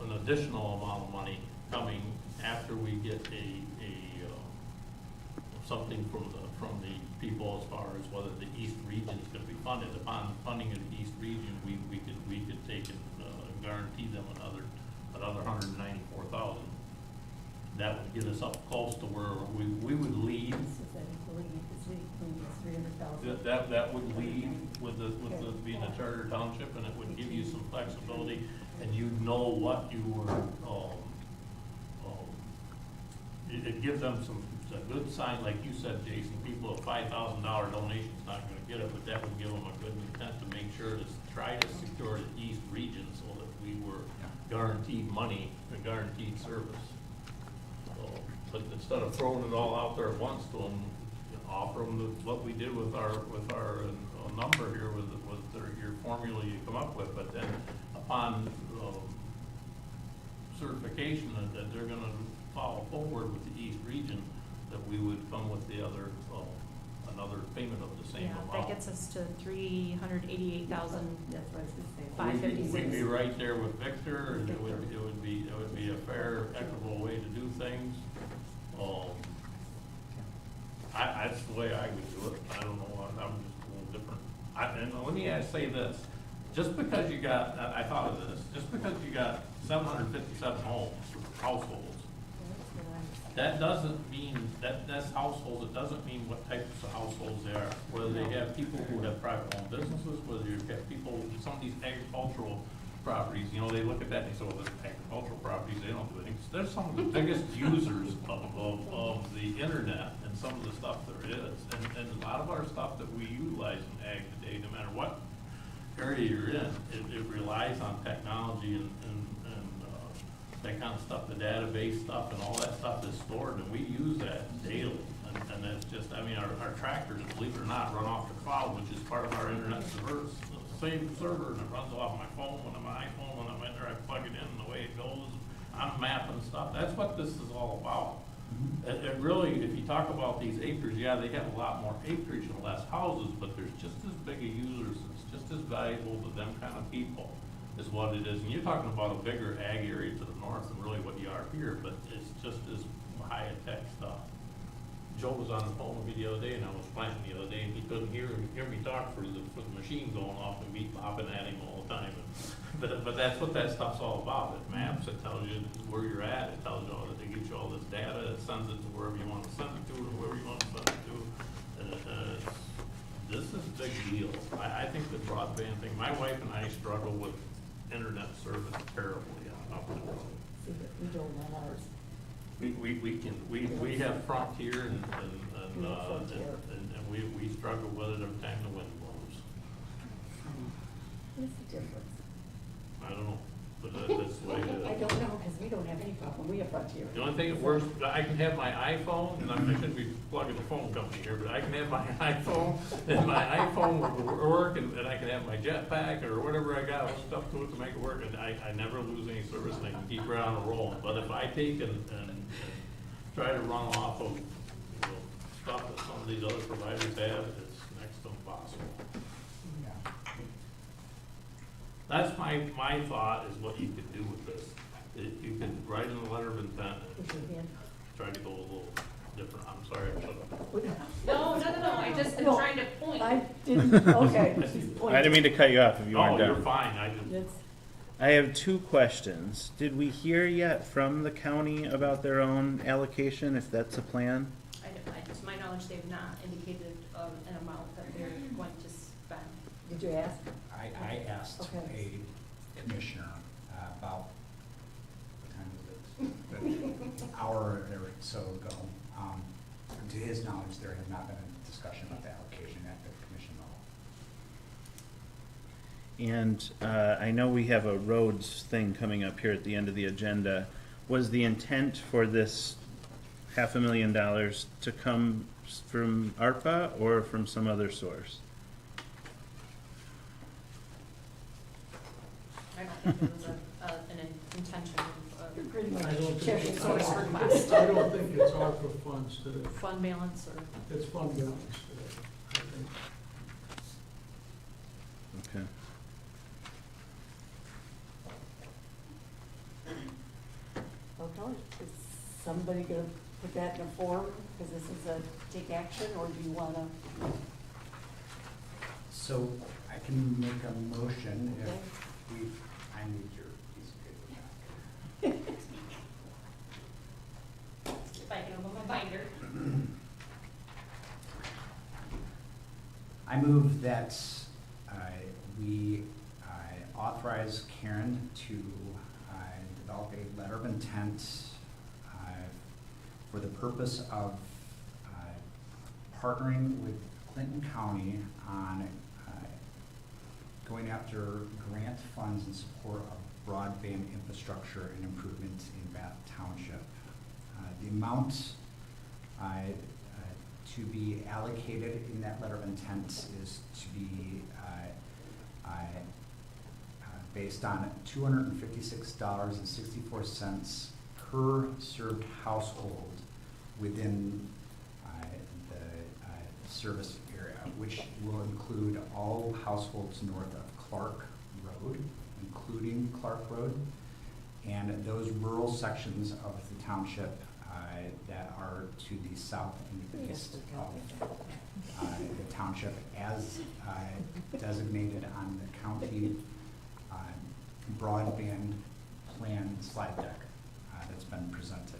an additional amount of money coming after we get something from the people as far as whether the East region is going to be funded. Upon funding of the East region, we could take and guarantee them another 194,000. That would get us up close to where we would lead. That would lead with being a charter township, and it would give you some flexibility, and you'd know what you were. It gives them a good sign, like you said, Jason. People, a $5,000 donation is not going to get it, but that would give them a good intent to make sure to try to secure the East region so that we were guaranteed money, a guaranteed service. So but instead of throwing it all out there at once to them, offer them what we did with our number here with your formula you come up with, but then upon certification that they're gonna follow forward with the East region, that we would come with the other, another payment of the same Yeah, amount. that gets us to 388,000. That's what I was gonna say. 556. We'd be right there with Victor, and it would be a fair, equitable way to do things. That's the way I would do it. I don't know, I'm just a little different. And let me say this, just because you got, I thought of this, just because you got 757 households, that doesn't mean, that's households, it doesn't mean what types of households they are. Whether they have people who have private owned businesses, whether you have people, some of these agricultural properties, you know, they look at that and they say, well, there's agricultural properties, they don't do anything. They're some of the biggest users of the internet and some of the stuff there is. And a lot of our stuff that we utilize in ag today, no matter what area you're in, it relies on technology and that kind of stuff, the database stuff and all that stuff is stored, and we use that daily. And that's just, I mean, our tractors, believe it or not, run off the cloud, which is part of our internet server. The same server, and it runs off my phone, when I'm on my iPhone, when I'm in there, I plug it in, and the way it goes, I'm mapping stuff. That's what this is all about. It really, if you talk about these acres, yeah, they have a lot more acreage and less houses, but there's just as big a users, it's just as valuable to them kind of people is what it is. And you're talking about a bigger ag area to the north than really what you are here, but it's just as high-tech stuff. Joe was on the phone with me the other day, and I was planting the other day, and he couldn't hear me talk for the machine going off and me bopping at him all the time. But that's what that stuff's all about. It maps, it tells you where you're at, it tells you all that, it gives you all this data, it sends it to wherever you want to send it to, or wherever you want to send it to. This is a big deal. I think the broadband thing, my wife and I struggle with internet service terribly up in the road. See, but we don't want ours. We have Frontier and Frontier. we struggle with it every time the wind blows. What's the difference? I don't know, but that's the way it is. I don't know, because we don't have any problem, we have Frontier. The only thing that works, I can have my iPhone, and I shouldn't be plugging the phone company here, but I can have my iPhone, and my iPhone will work, and I can have my jetpack or whatever I got hooked up to it to make it work, and I never lose any service, and I can keep right on the roll. But if I take and try to run off of, stuff that some of these other providers have, it's next to impossible. That's my thought, is what you could do with this. You could write in the letter of intent and try to go a little different. I'm sorry, I should have. No, I just am No, trying to point. I didn't, okay. I didn't mean to cut you off if you weren't Oh, done. you're fine, I just. That's, I have two questions. Did we hear yet from the county about their own allocation, if that's a plan? To my knowledge, they've not indicated an amount that they're going to spend. did you ask? I asked Okay. a commissioner about, what time was it? An hour or so ago. To his knowledge, there has not been a discussion about the allocation at the commission level. And I know we have a roads thing coming up here at the end of the agenda. Was the intent for this $500,000 to come from ARPA or from some other source? I don't think it was an intention You're of pretty I much don't checking think, source source request. I don't think it's ARPA funds today. fund balance or. It's fund balance today, I think. Okay. Okay, is somebody gonna put that in a form, because this is a take action, or do you wanna? So I can make a motion Okay. if we, I need your piece of paper back. If I can open my binder. I move that we authorize Karen to develop a letter of intent for the purpose of partnering with Clinton County on going after grant funds in support of broadband infrastructure and improvement in Bath Township. The amount to be allocated in that letter of intent is to be based on $256.64 per served household within the service area, which will include all households north of Clark Road, including Clark Road, and those rural sections of the township that are to the south and east of the township as designated on the county broadband plan slide deck that's been presented.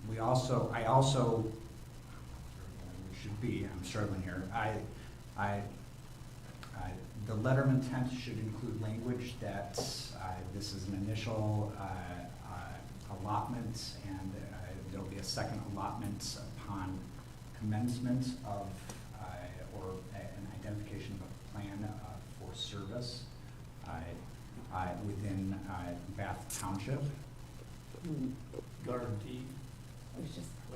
We should be, I'm struggling here. The letter of intent should include language that this is an initial allotment, and there'll be a second allotment upon commencement of or an identification of a plan for service within Bath Township. Guarantee, a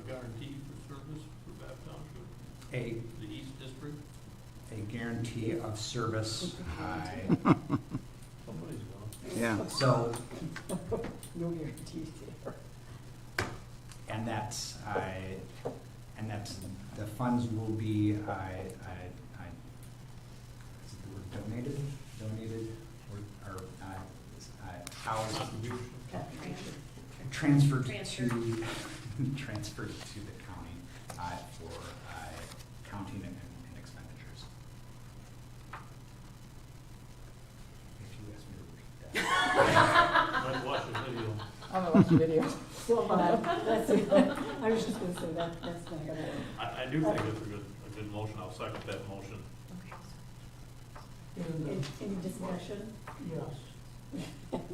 guarantee for service for Bath Township, the East District. A guarantee of service. Somebody's going. Yeah. So, No guarantees there. and that's the funds will be, is it the word donated, or housed, transferred to the county for counting and expenditures. If you ask me to repeat that. Might watch the video. I'm gonna watch the video. So, I was just gonna say that's not gonna work. I do think it's a good motion. I'll second that motion. And, Any discussion? yes.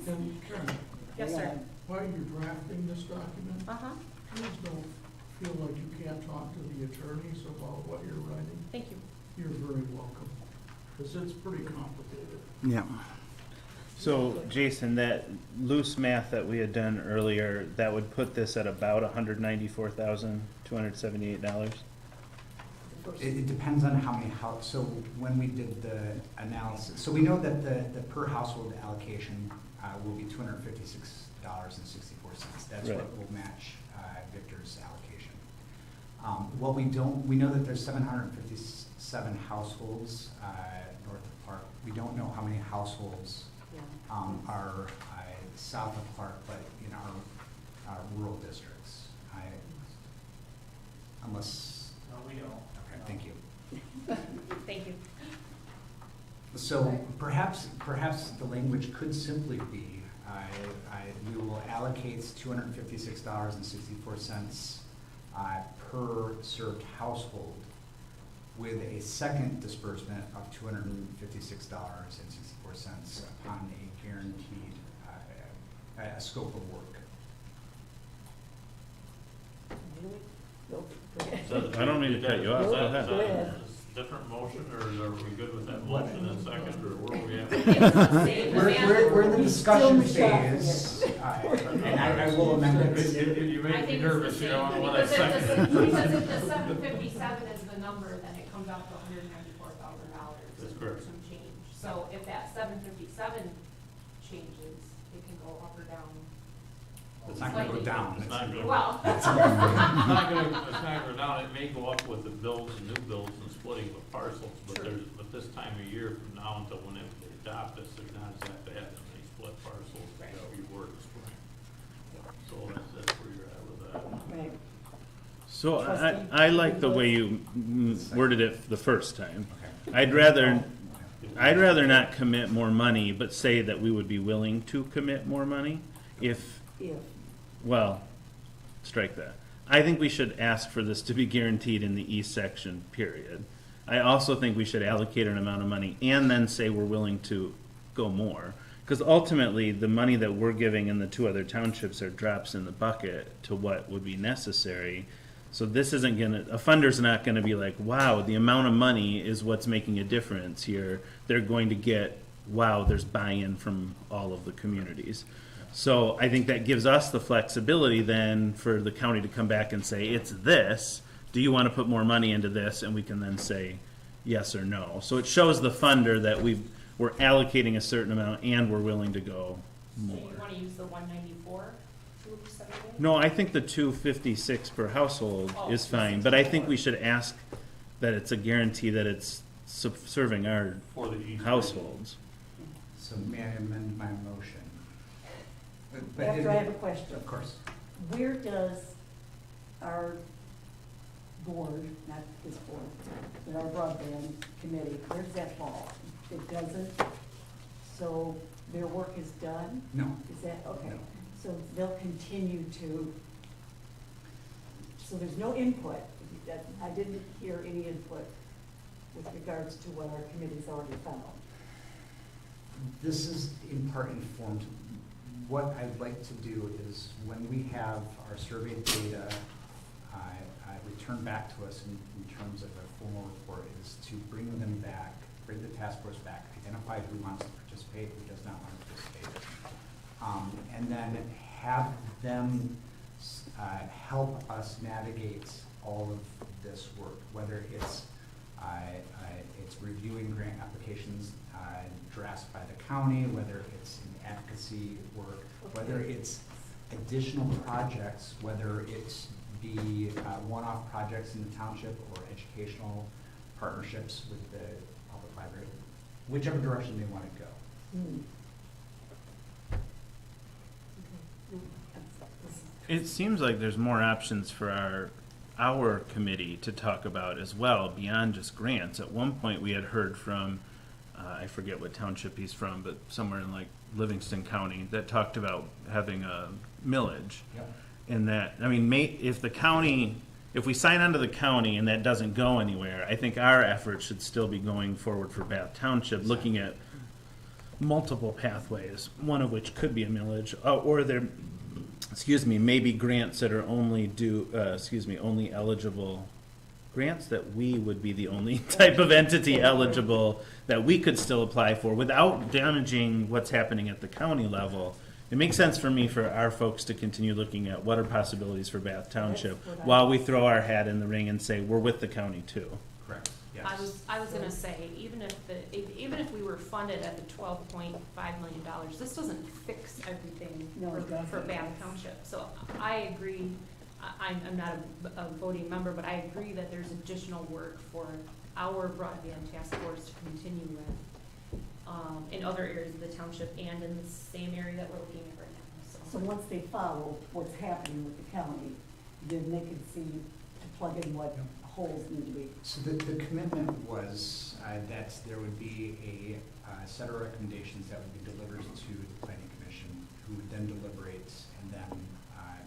And Karen, Yes, sir. while you're drafting this document, Uh-huh, please don't feel like you can't talk to the attorneys about what you're writing. thank you. You're very welcome, because it's pretty complicated. Yeah. So, Jason, that loose math that we had done earlier, that would put this at about $194,278? It depends on how many so when we did the analysis, so we know that the per household allocation will be $256.64. That's Right. what will match Victor's allocation. What we don't, we know that there's 757 households north of Clark. We don't know how many households Yeah. are south of Clark, but in our rural districts. Unless, No, we don't. okay, thank you. Thank you. So perhaps the language could simply be, we will allocate $256.64 per served household with a second disbursement of $256.64 upon a guaranteed a scope of work. I don't mean to cut you off. Go ahead. Is that a different motion, or are we good with that motion and second, or where are we at? We're in the discussion Still phase, and I will amend it. You make me nervous, you know, when I Because second it. if the 757 is the number, then it comes out to $194,000. That's correct. Some change. So if that 757 changes, it can go up or down. It's not gonna go down. It's not gonna, Well, it's not gonna go down. It may go up with the bills and new bills and splitting of parcels, but Sure. but this time of year from now until whenever they adopt this, they're not as that bad when they split parcels, Right. how you word the spring. So that's where you're at with that. Right. So Trustee? I like the way you worded it the first time. Okay. I'd rather not commit more money, but say that we would be willing to commit more money if, well, strike that. I think we should ask for this to be guaranteed in the east section, period. I also think we should allocate an amount of money and then say we're willing to go more. Because ultimately, the money that we're giving in the two other townships are drops in the bucket to what would be necessary. So this isn't gonna, a funder's not gonna be like, wow, the amount of money is what's making a difference here. They're going to get, wow, there's buy-in from all of the communities. So I think that gives us the flexibility then for the county to come back and say, it's this, do you want to put more money into this? And we can then say yes or no. So it shows the funder that we're allocating a certain amount and we're willing to go So more. you want to use the 194 to set it in? No, I think the 256 per household is fine, but I think we should ask that it's a guarantee that it's serving our For the each households. So may I amend my motion? But After I have a question. Of course. Where does our board, not this board, but our broadband committee, where does that fall? It doesn't? So their work is done? No. Is that, okay. No. So they'll continue to, so there's no input. I didn't hear any input with regards to what our committee's already found. This is in part informed. What I'd like to do is when we have our survey data return back to us in terms of a formal report is to bring them back, bring the task force back, identify who wants to participate, who does not want to participate. And then have them help us navigate all of this work, whether it's reviewing grant applications drafts by the county, whether it's in advocacy work, whether it's additional projects, whether it's be one-off projects in the township or educational partnerships with the public library, whichever direction they want to go. It seems like there's more options for our committee to talk about as well, beyond just grants. At one point, we had heard from, I forget what township he's from, but somewhere in like Livingston County, that talked about having a millage. Yep. And that, I mean, if the county, if we sign on to the county and that doesn't go anywhere, I think our efforts should still be going forward for Bath Township, looking at multiple pathways, one of which could be a millage, or there, maybe grants that are only only eligible grants that we would be the only type of entity eligible that we could still apply for without damaging what's happening at the county level. It makes sense for me for our folks to continue looking at what are possibilities for Bath Township while we throw our hat in the ring and say we're with the county too. Correct. Yes. I was gonna say, even if we were funded at the $12.5 million, this doesn't fix everything No, it doesn't. for Bath Township. So I agree, I'm not a voting member, but I agree that there's additional work for our broadband task force to continue with in other areas of the township and in the same area that we're looking at right now. So once they follow what's happening with the county, then they can see to plug in what holes need to be. So the commitment was that there would be a set of recommendations that would be delivered to the planning commission, who would then deliberate and then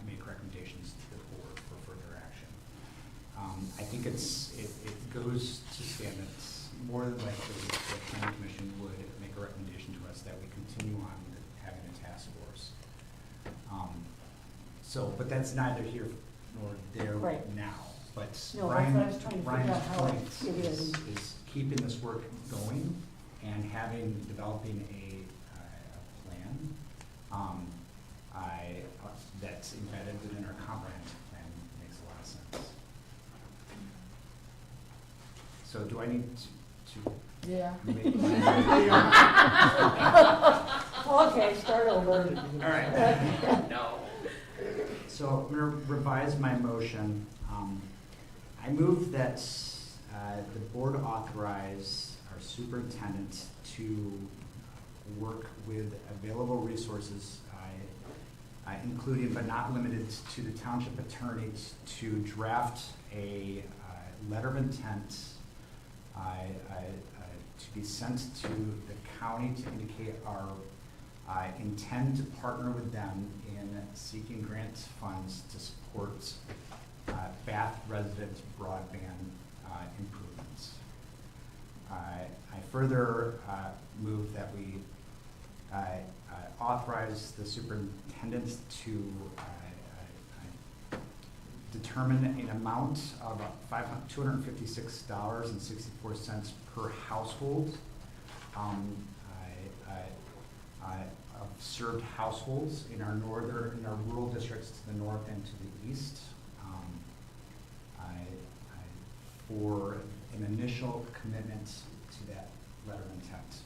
make recommendations to the board for further action. I think it goes to stand that more than likely the planning commission would make a recommendation to us that we continue on with having a task force. But that's neither here nor there Right. now. But No, that's what I was trying to figure Ryan's out how point it is. is keeping this work going and developing a plan that's embedded within our comprehensive plan makes a lot of sense. So do I need to Yeah. make my Okay, start over. All right. No. So I'm going to revise my motion. I move that the board authorize our superintendent to work with available resources, including but not limited to the township attorneys, to draft a letter of intent to be sent to the county to indicate our intend to partner with them in seeking grant funds to support Bath resident broadband improvements. I further move that we authorize the superintendent to determine an amount of $256.64 per household of served households in our rural districts to the north and to the east. For an initial commitment to that letter of intent.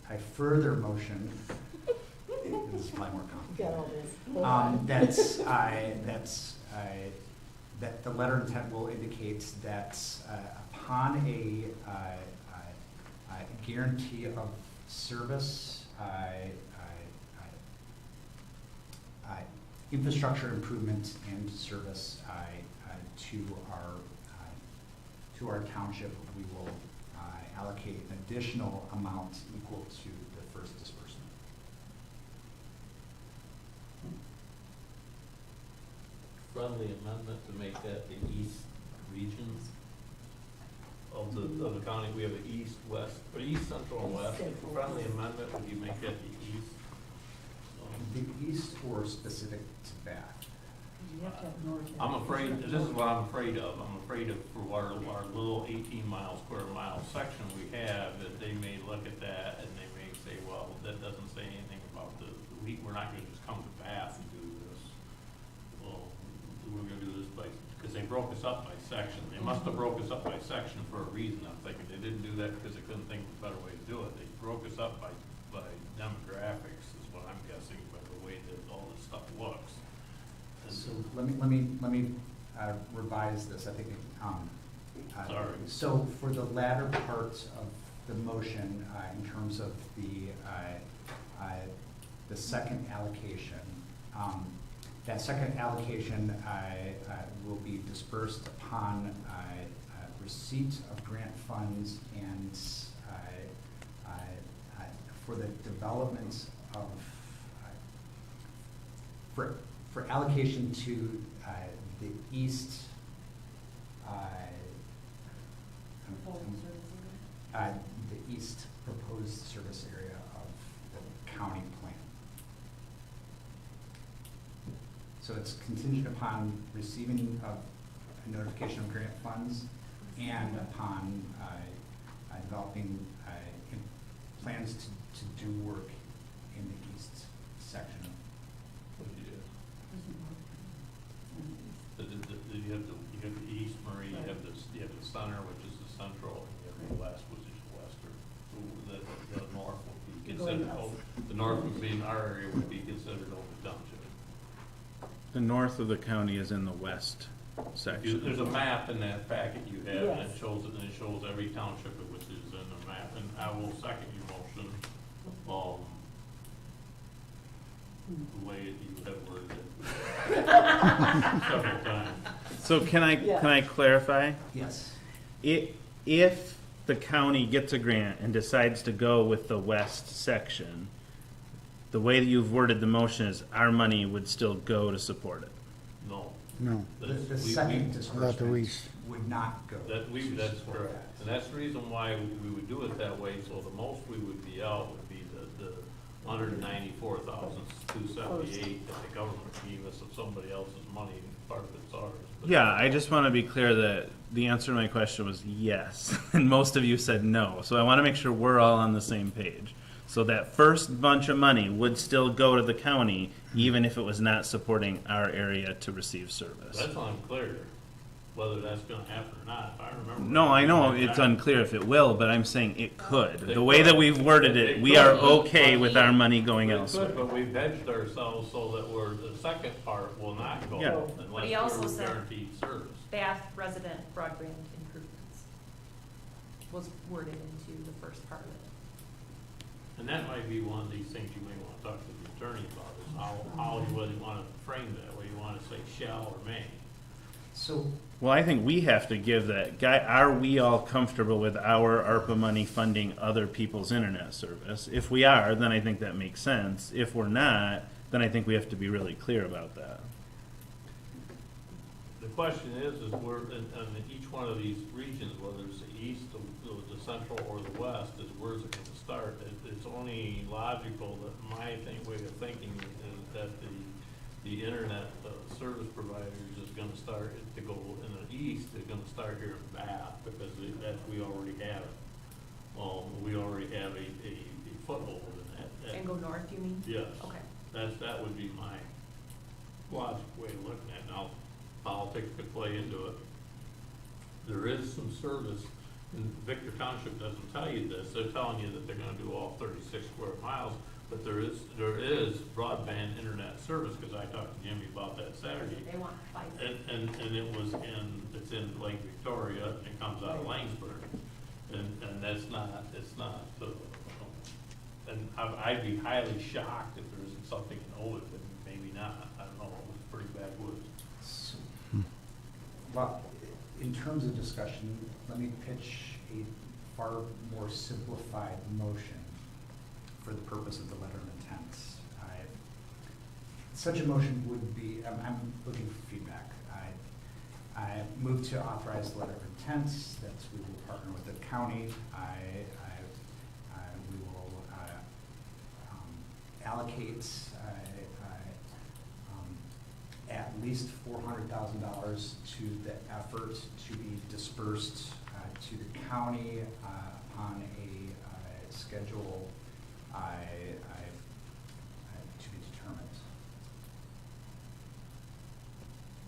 I further motion, this is probably more complicated. That the letter of intent will indicate that upon a guarantee of service, infrastructure improvement and service to our township, we will allocate an additional amount equal to the first disbursement. Friendly amendment to make that the east region of the county. We have the east, west, or east, central, and west. Friendly amendment, would you make that the east? The east or specific to Bath? I'm afraid, this is what I'm afraid of. I'm afraid of for our little 18 square mile section we have, that they may look at that and they may say, well, that doesn't say anything about we're not gonna just come to Bath and do this. Well, we're gonna do this because they broke us up by section. They must have broke us up by section for a reason. I'm thinking they didn't do that because they couldn't think of a better way to do it. They broke us up by demographics is what I'm guessing, by the way that all this stuff looks. So let me revise this. I think. Sorry. So for the latter part of the motion, in terms of the second allocation, that second allocation will be dispersed upon receipt of grant funds and for the development of for allocation to the east, the east proposed service area of the county plan. So it's contingent upon receiving of a notification of grant funds and upon developing plans to do work in the east section. You have the east, Marie, you have the center, which is the central, and you have the west, which is western. So the north would be considered, the north would be, in our area would be considered Old Township. The north of the county is in the west section. There's a map in that packet you have, and Yes. it shows it, and it shows every township which is in the map, and I will second your motion, the way you have worded it several times. So can I clarify? Yes. If the county gets a grant and decides to go with the west section, the way that you've worded the motion is our money would still go to support it. No. No, The second disbursement would not go. That's correct. And that's the reason why we would do it that way, so the most we would be out would be the $194,278 that the government gave us of somebody else's money, and part of it's ours. But Yeah, I just want to be clear that the answer to my question was yes, and most of you said no. So I want to make sure we're all on the same page. So that first bunch of money would still go to the county, even if it was not supporting our area to receive service. That's unclear whether that's gonna happen or not, if I remember. No, I know it's unclear if it will, but I'm saying it could. The way that we've worded it, we are okay with our money going It elsewhere. could, but we've hedged ourselves so that the second part will not go Yeah. But he unless also we're said- guaranteed service. Bath resident broadband improvements was worded into the first part of it. And that might be one of these things you may want to talk to the attorney about, is how you really want to frame that, whether you want to say shall or may. So Well, I think we have to give that guy, are we all comfortable with our ARPA money funding other people's internet service? If we are, then I think that makes sense. If we're not, then I think we have to be really clear about that. The question is where, in each one of these regions, whether it's the east, the central, or the west, is where's it going to start? It's only logical that my way of thinking is that the internet service providers is going to start to go in the east. Is going to start here in Bath because we already have. We already have a foothold in And go north, you mean? Yes. Okay. That would be my logical way of looking at it. Now, politics could play into it. There is some service, and Victor Township doesn't tell you this, they're telling you that they're gonna do all 36 square miles, but there is broadband internet service, because I talked to Jimmy about that Saturday. They want 5. And it's in Lake Victoria, it comes out of Langsburg, and it's not, and I'd be highly shocked if there isn't something in Ovid, but maybe not, I don't know, it was pretty backwoods. Well, in terms of discussion, let me pitch a far more simplified motion for the purpose of the letter of intent. Such a motion would be, I'm looking for feedback. I move to authorize the letter of intent that we will partner with the county. We will allocate at least $400,000 to the effort to be dispersed to the county upon a schedule to be determined.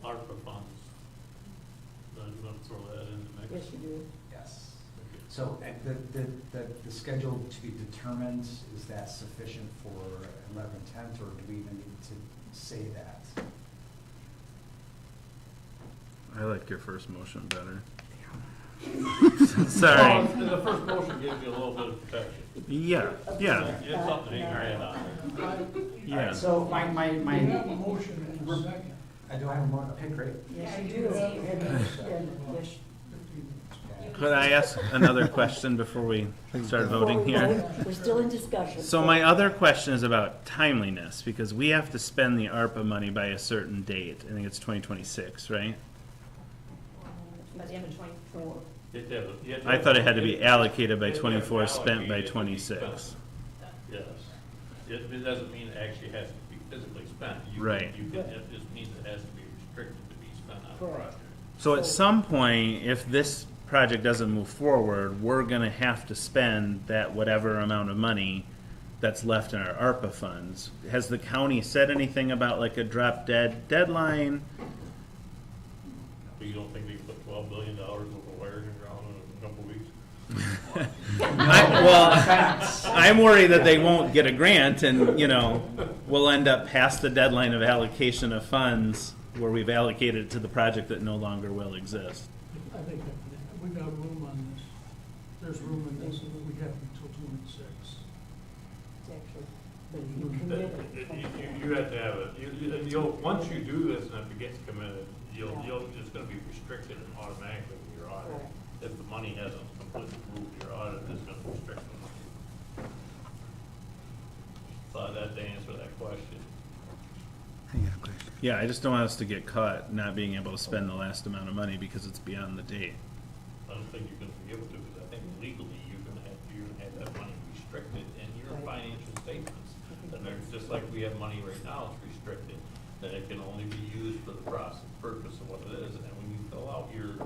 ARPA funds. I'm gonna throw that in the mix. Yes, you do. Yes. So the schedule to be determined, is that sufficient for a letter of intent, or do we even need to say that? I like your first motion better. Well, Sorry. the first motion gives you a little bit of protection. Yeah, yeah, You have something to hang your head on. yeah. So my We have a motion and a second. do I have a more, okay, great. Yes, you do. Yes. Could I ask another question before we start voting here? We're still in discussion. So my other question is about timeliness, because we have to spend the ARPA money by a certain date. I think it's 2026, right? By the end of 24. I thought it had to be allocated by 24, spent by 26. Yes. It doesn't mean it actually has to be physically spent. Right. It just means it has to be restricted to be spent on the project. So at some point, if this project doesn't move forward, we're gonna have to spend that whatever amount of money that's left in our ARPA funds. Has the county said anything about like a drop dead deadline? So you don't think they can put $12 billion worth of wires in the ground in a couple of weeks? I'm worried that they won't get a grant and, you know, we'll end up past the deadline of allocation of funds where we've allocated it to the project that no longer will exist. I think that we got room on this. There's room in this, and we have until 26. Actually, but you committed. You have to have it, you'll, once you do this and if it gets committed, it's gonna be restricted and automatically with your audit. Correct. If the money hasn't completely moved your audit, it's gonna restrict the money. So that to answer that question. Yeah, I just don't want us to get caught not being able to spend the last amount of money because it's beyond the date. I don't think you're gonna be able to, because I think legally you're gonna have that money restricted in your Right. financial statements. And there's, just like we have money right now, it's restricted, that it can only be used for the purpose of what it is. And when you fill out your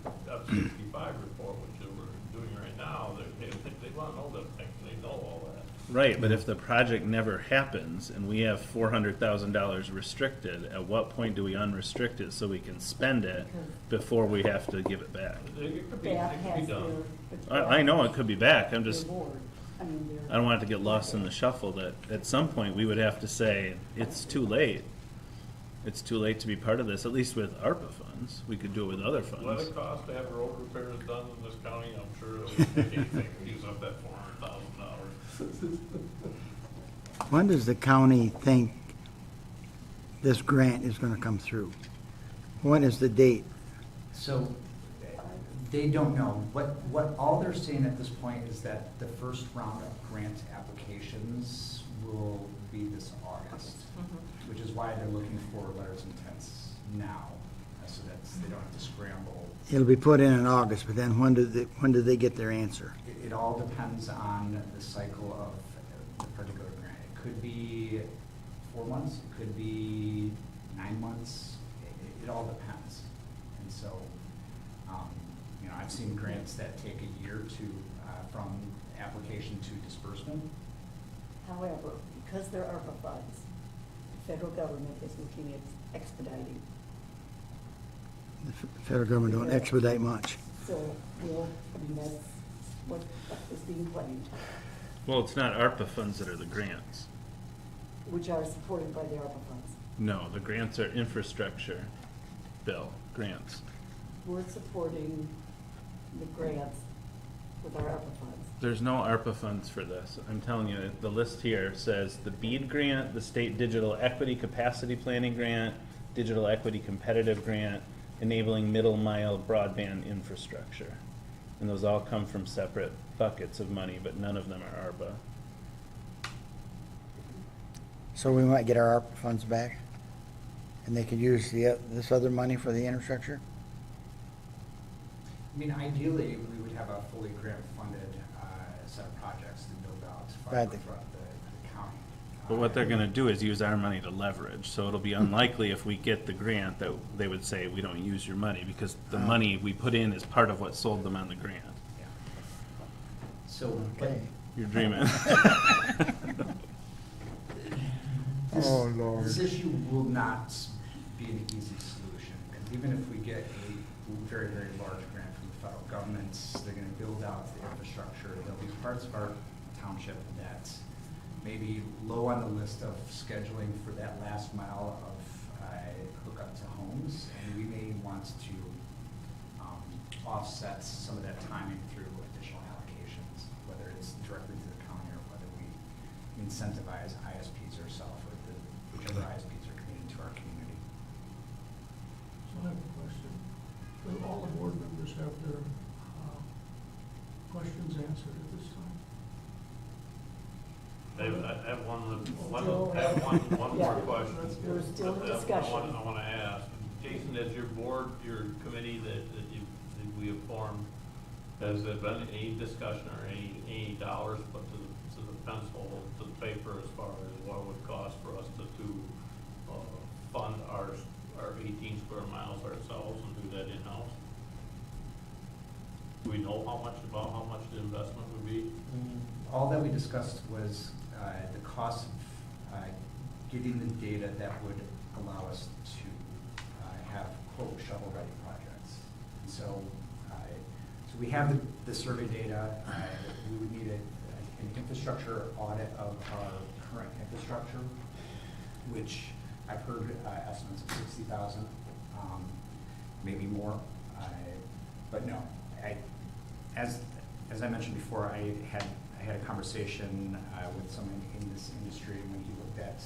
F-65 report, which we're doing right now, they wanna know that, they know all that. Right, but if the project never happens and we have $400,000 restricted, at what point do we unrestrict it so we can spend it before we have to give it back? It could be That has done. their. I know it could be back, I'm their just, board. I mean, I don't want it to get lost in the shuffle that at some point we would have to say, it's too late. It's too late to be part of this, at least with ARPA funds. We could do it with other What funds. it costs to have road repairs done in this county, I'm sure it would make anything to use up that $400,000. When does the county think this grant is gonna come through? When is the date? So they don't know. What all they're saying at this point is that the first round of grant applications will be this August, which is why they're looking for letters of intent now, so that they don't have to scramble. It'll be put in August, but then when do they get their answer? It all depends on the cycle of the particular grant. It could be 4 months, it could be 9 months, it all depends. And so, you know, I've seen grants that take a year to, from application to disbursement. However, because there are ARPA funds, the federal government is looking at expediting. The federal government don't expedite much. So that's what is being claimed, Well, it's not ARPA funds that are the grants. which are supported by the ARPA funds. No, the grants are infrastructure bill grants. We're supporting the grants with our ARPA funds. There's no ARPA funds for this. I'm telling you, the list here says the BEAD grant, the State Digital Equity Capacity Planning Grant, Digital Equity Competitive Grant, enabling middle mile broadband infrastructure. And those all come from separate buckets of money, but none of them are ARPA. So we might get our ARPA funds back, and they could use this other money for the infrastructure? I mean, ideally, we would have a fully grant-funded set of projects to build out Right. fiber throughout the county. But what they're gonna do is use our money to leverage, so it'll be unlikely if we get the grant that they would say, we don't use your money, because the money we put in is part of what sold them on the grant. Yeah. So, but Okay. You're dreaming. this, Oh, Lord. this issue will not be an easy solution, because even if we get a very, very large grant from the federal government, they're gonna build out the infrastructure. There'll be parts of our township that may be low on the list of scheduling for that last mile of hookup to homes, and we may want to offset some of that timing through additional allocations, whether it's directly to the county or whether we incentivize ISPs ourselves or whichever ISPs are committed to our community. So I have a question. Will all the board members have their questions answered at this time? I have one more Yeah, question. we're still in that discussion. I want to ask. Jason, as your board, your committee that we have formed, has there been any discussion or any dollars put to the pencil, to the paper as far as what it would cost for us to fund our 18 square miles ourselves and do that in-house? Do we know how much the investment would be? All that we discussed was the cost of getting the data that would allow us to have quote shovel-ready projects. And so we have the survey data. We would need an infrastructure audit of our current infrastructure, which I've heard estimates of 60,000, maybe more. But no, as I mentioned before, I had a conversation with someone in this industry when he looked at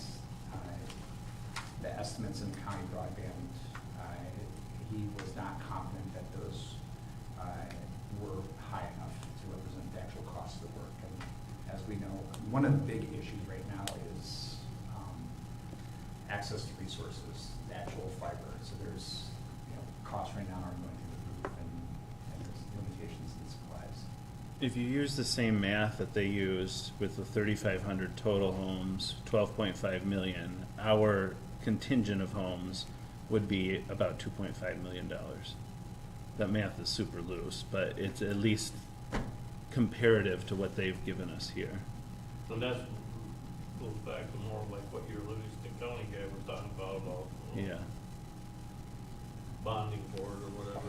the estimates in county broadband. He was not confident that those were high enough to represent the actual cost of the work. And as we know, one of the big issues right now is access to resources, the actual fiber. So there's, costs right now are going through the roof, and there's limitations in supplies. If you use the same math that they used with the 3,500 total homes, 12.5 million, our contingent of homes would be about $2.5 million. That math is super loose, but it's at least comparative to what they've given us here. So that goes back to more like what your Livingston County guy was talking about Yeah. bonding for it or whatever.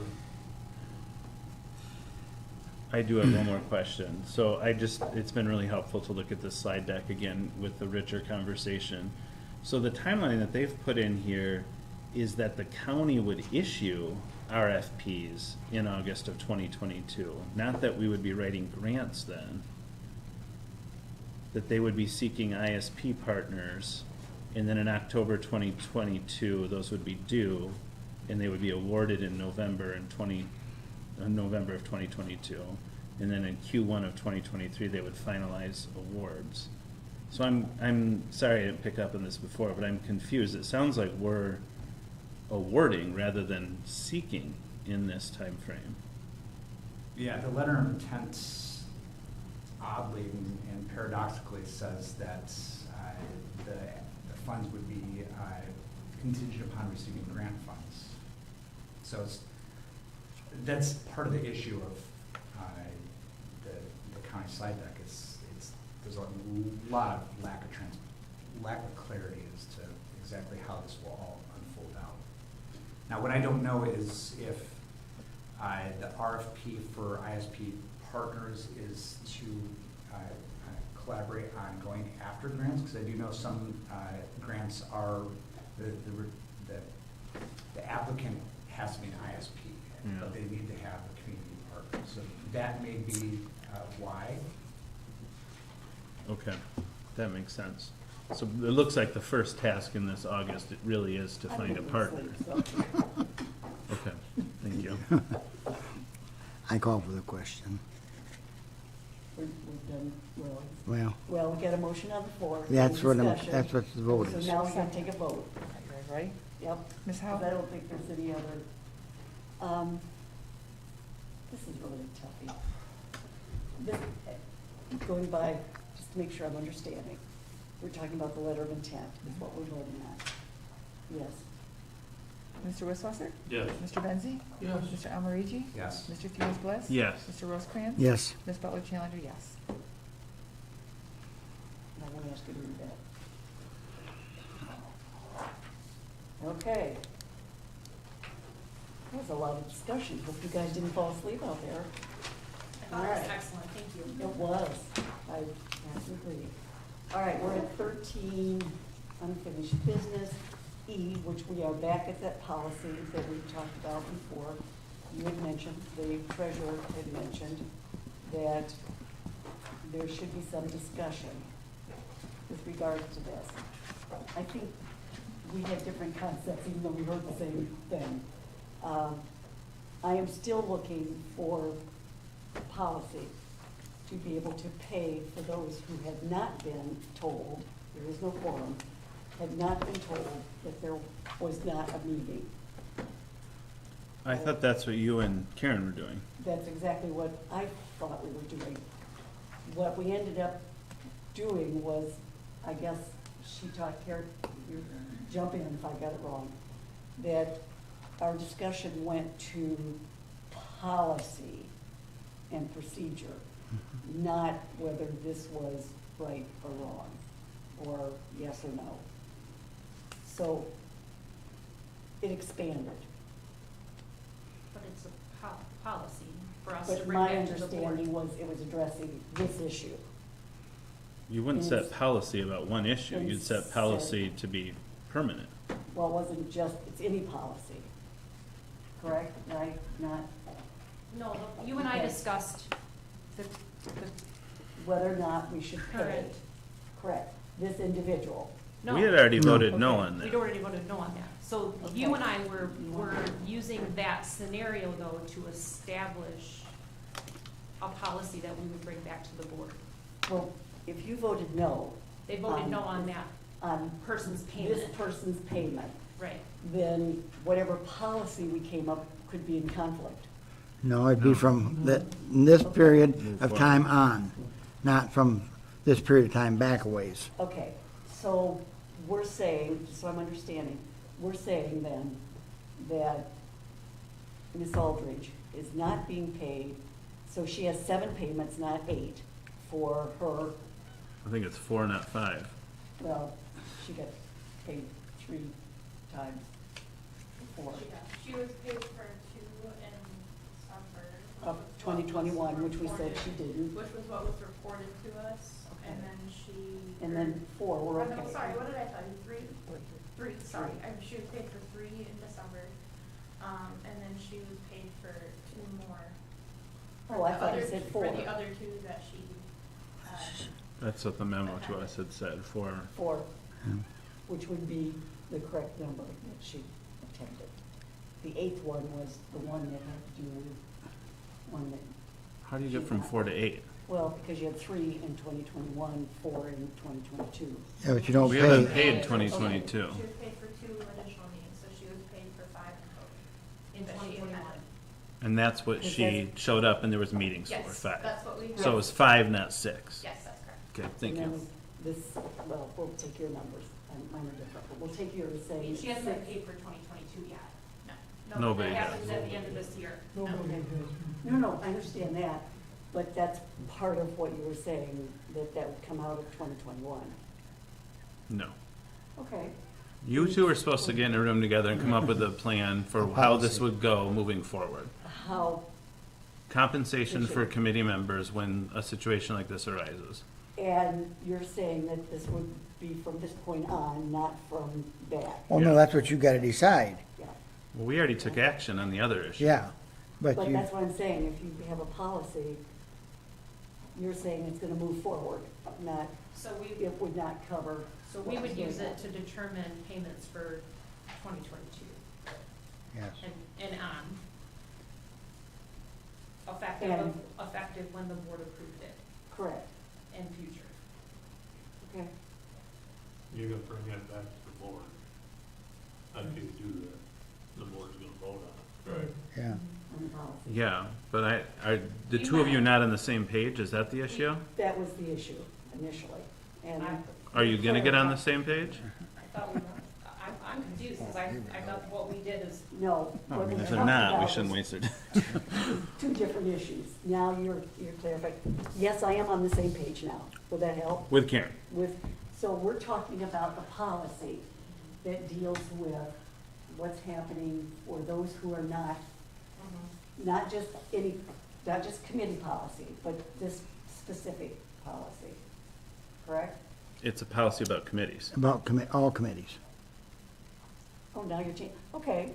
I do have one more question. So it's been really helpful to look at this slide deck again with the richer conversation. So the timeline that they've put in here is that the county would issue RFPs in August of 2022. Not that we would be writing grants then. That they would be seeking ISP partners, and then in October 2022, those would be due, and they would be awarded in November of 2022. And then in Q1 of 2023, they would finalize awards. So I'm sorry I didn't pick up on this before, but I'm confused. It sounds like we're awarding rather than seeking in this time frame. Yeah, the letter of intent oddly and paradoxically says that the funds would be contingent upon receiving grant funds. So that's part of the issue of the county slide deck. It's there's a lot of lack of clarity as to exactly how this will all unfold out. Now, what I don't know is if the RFP for ISP partners is to collaborate on going after grants, because I do know some grants are, the applicant has to be an ISP, but they need to have a community partner. So that may be why. Okay, that makes sense. So it looks like the first task in this August, it really is to find a partner. Okay, thank you. I call for the question. We're done, Well, well, we got a motion on the floor. that's Any what, discussion? that's what the vote So is. now we're gonna take a vote. Right? Yep. Ms. Howe? Because I don't think there's any other, this is really tough. Going by, just to make sure I'm understanding, we're talking about the letter of intent, is what we're voting on. Yes. Mr. Wisswasser? Yes. Mr. Benzi? Yes. Mr. Almarigi? Yes. Mr. Felix Bliss? Yes. Mr. Rosecrans? Yes. Ms. Butler Challenger, yes. And I want to ask you to read that. Okay. That was a lot of discussion. Hope you guys didn't fall asleep out there. I thought it was excellent, thank you. It was. I agree. All right, we're at 13, unfinished business. E, which we are back at that policy that we talked about before. You had mentioned, the treasurer had mentioned that there should be some discussion with regards to this. I think we had different concepts, even though we heard the same thing. I am still looking for policy to be able to pay for those who have not been told, there is no quorum, had not been told that there was not a meeting. I thought that's what you and Karen were doing. That's exactly what I thought we were doing. What we ended up doing was, I guess, she talked, Karen, you jump in if I got it wrong, that our discussion went to policy and procedure, not whether this was right or wrong, or yes or no. So it expanded. But it's a policy for us to But bring my back to the board. understanding was it was addressing this issue. You wouldn't And set it's- policy about one issue, and you'd set set- policy to be permanent. Well, it wasn't just, it's any policy, correct? Right? Not No, you and I Okay. discussed the whether or not we should pay. current, Correct. This individual. no. We had already voted no Okay. on We'd that. already voted no on that. So you Okay. and I were using that scenario though to establish a policy that we would bring back to the board. Well, if you voted no. They voted no on that On person's this payment. person's payment, Right. then whatever policy we came up could be in conflict. No, it'd be from this period Move of forward. time on, not from this period of time back a ways. Okay, so we're saying, so I'm understanding, we're saying then that Ms. Aldridge is not being paid, so she has 7 payments, not 8, for her, I think it's 4, not 5. well, she got paid 3 times before. She was paid for 2 in December. Of 2021, which we said she didn't, Which was what was reported to us, Okay. and then she. and then 4 were Oh, no, okay. sorry, what did I tell you, 3? 3, sorry, she was paid for 3 in December, and then she was paid for 2 more. Oh, I The thought you other- said 4. For the other 2 that she, That's what the memo to us had said, 4. 4, Yeah. which would be the correct number that she attended. The 8th one was the one that had to do with one that, How do you get from 4 to 8? well, because you had 3 in 2021, 4 in 2022. Yeah, but you don't We haven't pay, paid 2022. she was paid for 2 additional meetings, so she was paid for 5 in total. In that she 2021. attended. And that's what she showed up and there was meetings for, Yes, 5. that's what we. So it was 5, not 6. Yes, that's correct. Okay, thank And you. then this, well, we'll take your numbers, mine are different, but we'll take yours, I say mean, she hasn't been 6. paid for 2022 yet. No. Nobody That has. happens at the end of this year. No, I understand that, But that's part of what you were saying, that would come out of 2021. No. Okay. You two are supposed to get in a room together and come up with a plan for how this would go moving forward. How, Compensation for committee members when a situation like this arises. and you're saying that this would be from this point on, not from back? Well, no, that's what you gotta decide. Yeah. Well, we already took action on the other issue. Yeah, but But you, that's what I'm saying, if you have a policy, you're saying it's gonna move forward, not, So it would not cover. so we would use it to determine payments for 2022 yes. and on. And- Effective when the board approved it Correct, and future. okay. You're gonna bring that back to the board. After you do that, the board's gonna vote on it. Right. Yeah. On the policy. Yeah, but are the two of you not on the same page? Is that the issue? That was the issue initially, and. Are you gonna get on the same page? I thought we were, I'm confused, because I thought what we did is, No. I what mean, we if talked they're not, we about shouldn't was waste it. Two different issues. Now you're clarifying. Yes, I am on the same page now. Will that help? With Karen. So we're talking about the policy that deals with what's happening for those who are not, not just committee policy, but this specific policy, correct? It's a policy about committees. About all committees. Oh, now you're changing, okay.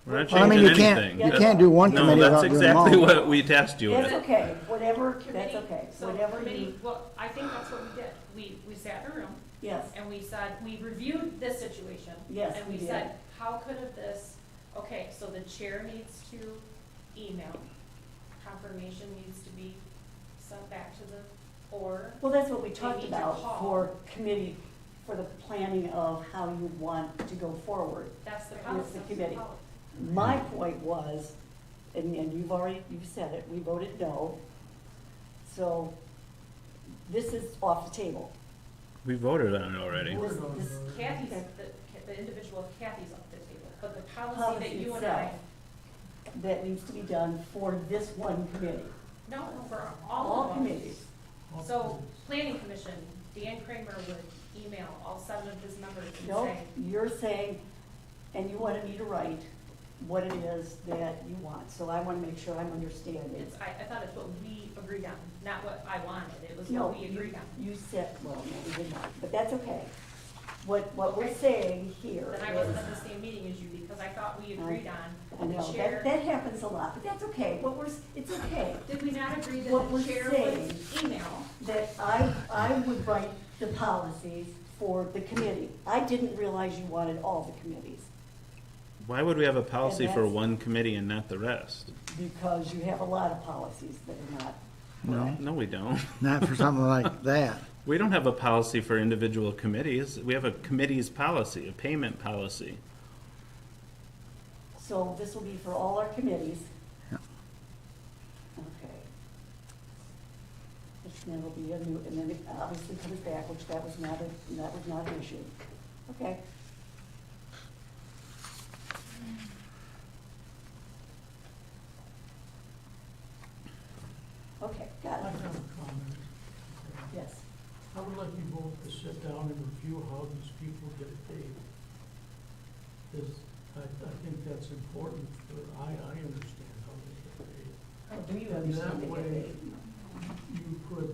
We're not Well, I mean, changing you can't- anything. you can't do one No, committee that's without doing them all. exactly what we tasked you That's with. okay, whatever, that's committee, okay, so whatever committee, you, well, I think that's what we did. We sat in a room, yes, and we said, we reviewed this situation. Yes, And we we did. said, how could have this, okay, so the chair needs to email, confirmation needs to be sent back to the, or, well, that's what we They talked need to about call. for committee, for the planning of how you want to go forward. that's the With policy. the that's the committee. policy. My point was, and you've said it, we voted no. So this is off the table. We voted on it already. This Kathy's, Okay. the individual of Kathy's off the table, but the policy policy that you and itself I, that needs to be done for this one committee, no, for all all of us. committees. So, planning commission, Dan Kramer would email all 7 of his members and No, say, you're saying, and you wanted me to write what it is that you want. So I want to make sure I'm understanding. I thought it's what we agreed on, not what I wanted, it was No, what we agreed on. You said, well, no, we did not, but that's okay. What we're saying here Then I is, wasn't at the same meeting as you, because I thought we agreed I on the know, chair. that happens a lot, but that's okay. It's okay. Did we not agree that What the we're chair saying- would email? That I would write the policies for the committee. I didn't realize you wanted all the committees, Why would we have a policy And for that's- one committee and not the rest? because you have a lot of policies that are not. No, No, we don't. not for something like that. We don't have a policy for individual committees. We have a committee's policy, a payment policy. So this will be for all our committees. Yeah. Okay. Which then will be a new, and then it obviously comes back, which that was not an issue. Okay. Okay, I got it. have a comment. Yes. I would like you both to sit down and review how these people get paid. Because I think that's important, for I understand how they get paid. How do you And understand that they get way, paid? you could,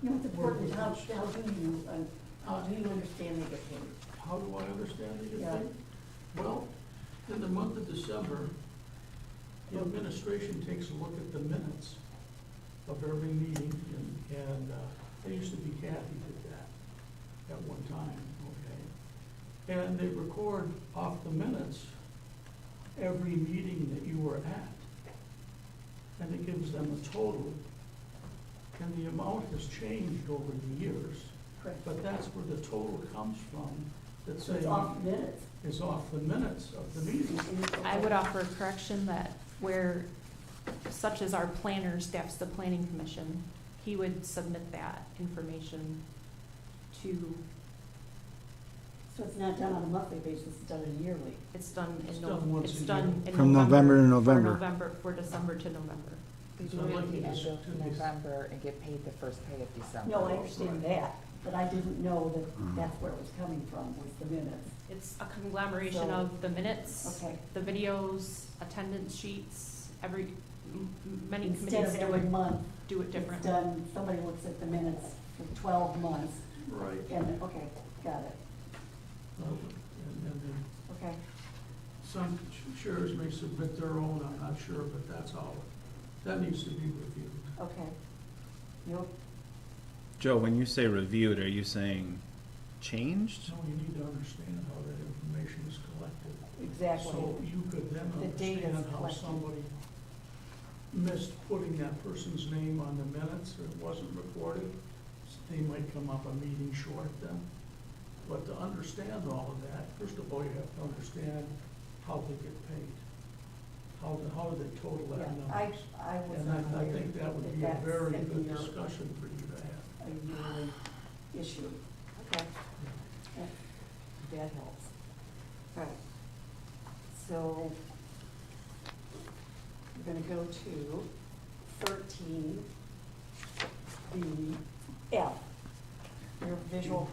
No, it's important, how with do you understand they get paid? how do I understand they get Yeah. paid? Well, in the month of December, the administration takes a look at the minutes of every meeting, and it used to be Kathy did that at one time, okay? And they record off the minutes every meeting that you were at. And it gives them a total, and the amount has changed over the years, Correct. but that's where the total comes from, that So it's say, off minutes. is off the minutes of the meeting. I would offer a correction that where, such as our planner staffs the planning commission, he would submit that information to, So it's not done on a monthly basis, it's done yearly. it's done It's in, done once it's a done year. in From November to November. For December to November. They So do I'd it like at the you end to of just- November and get paid the first pay of December. No, I understand that, but I didn't know that that's where it was coming from, was the minutes. It's a conglomeration So- of the minutes, Okay. the videos, attendance sheets, many Instead committees of every month, do it it's differently. done, somebody looks at the minutes for 12 months, Right. and, okay, got it, And then okay. some sheriffs may submit their own, I'm not sure, but that's all. That needs to be reviewed. Okay. Yep. Joe, when you say reviewed, are you saying changed? So you need to understand how that information is collected. Exactly. So you could then The data's understand how collected. somebody missed putting that person's name on the minutes, or it wasn't recorded. They might come up a meeting short then. But to understand all of that, first of all, you have to understand how they get paid. How do they total that Yeah, number? I was And I aware think that would be a that's very a good year- discussion for you to have. A yearly issue. Okay. That helps. All right. So we're gonna go to 13, the F, your visual,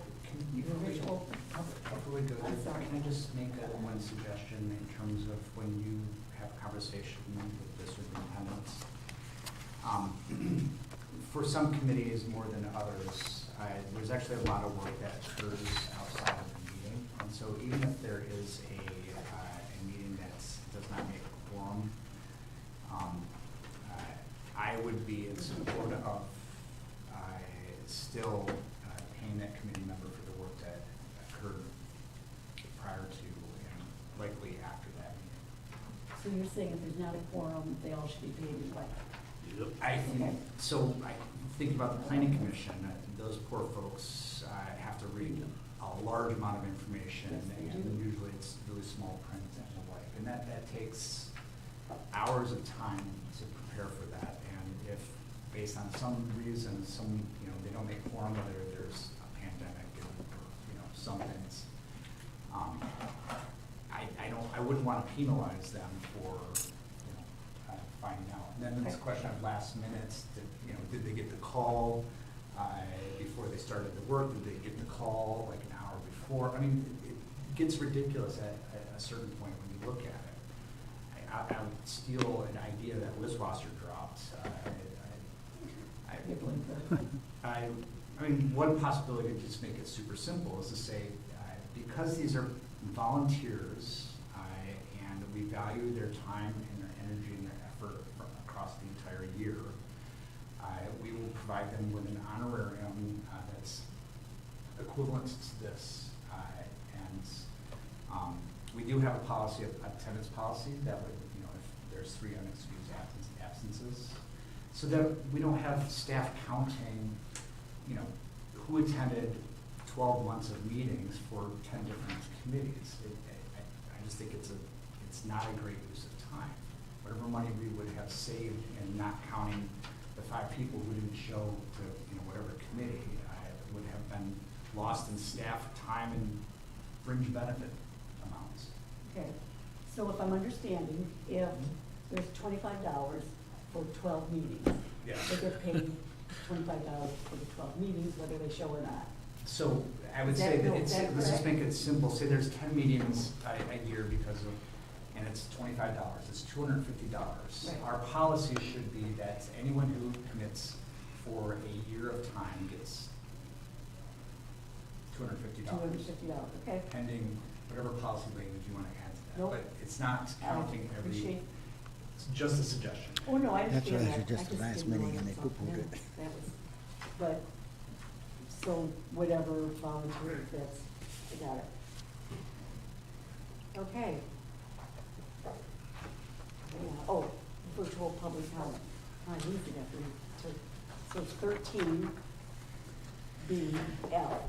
your visual, Before we go, I'm sorry. can I just make one suggestion in terms of when you have a conversation with the superintendents? For some committees more than others, there's actually a lot of work that occurs outside of the meeting. And so even if there is a meeting that does not make a quorum, I would be in support of still paying that committee member for the work that occurred prior to and likely after that meeting. so you're saying if there's not a quorum, they all should be paid anyway? I think, Okay. so I think about the planning commission, those poor folks have to read a large amount of information, Yes, they and do. usually it's really small print and the like, and that takes hours of time to prepare for that, and if, based on some reason, they don't make quorum, whether there's a pandemic or, some things, I wouldn't want to penalize them for, finding out. And then it's a question of last minutes, did they get the call before they started the work? Did they get the call like an hour before? I mean, it gets ridiculous at a certain point when you look at it. I would steal an idea that Wiswasser dropped. I mean, one possibility to just make it super simple is to say, because these are volunteers, and we value their time and their energy and their effort across the entire year, we will provide them with an honorarium that's equivalent to this. We do have a policy, attendance policy, that would, if there's 3 unexcused absences, so that we don't have staff counting, who attended 12 months of meetings for 10 different committees. I just think it's not a great use of time. Whatever money we would have saved in not counting the 5 people who didn't show to, whatever committee, would have been lost in staff time and fringe benefit amounts. Okay, so if I'm understanding, if there's $25 for 12 meetings, Yes. they get paid $25 for the 12 meetings, whether they show or not. So I would Is say that- that is that let's just correct? make it simple, say there's 10 meetings a year and it's $25, it's $250. Right. Our policy should be that anyone who commits for a year of time gets $250. $250, okay. Pending whatever policy language you want to add to that. Nope. But it's not counting every, Appreciate- it's just a suggestion. Oh, no, I That's understand what I that. suggested just last didn't know meeting and it they was poo-pooed on it. there. That was, but, so whatever volunteers, that's, I got it. Okay. Yeah, oh, virtual public comment. I need to get to, so it's 13, B, L.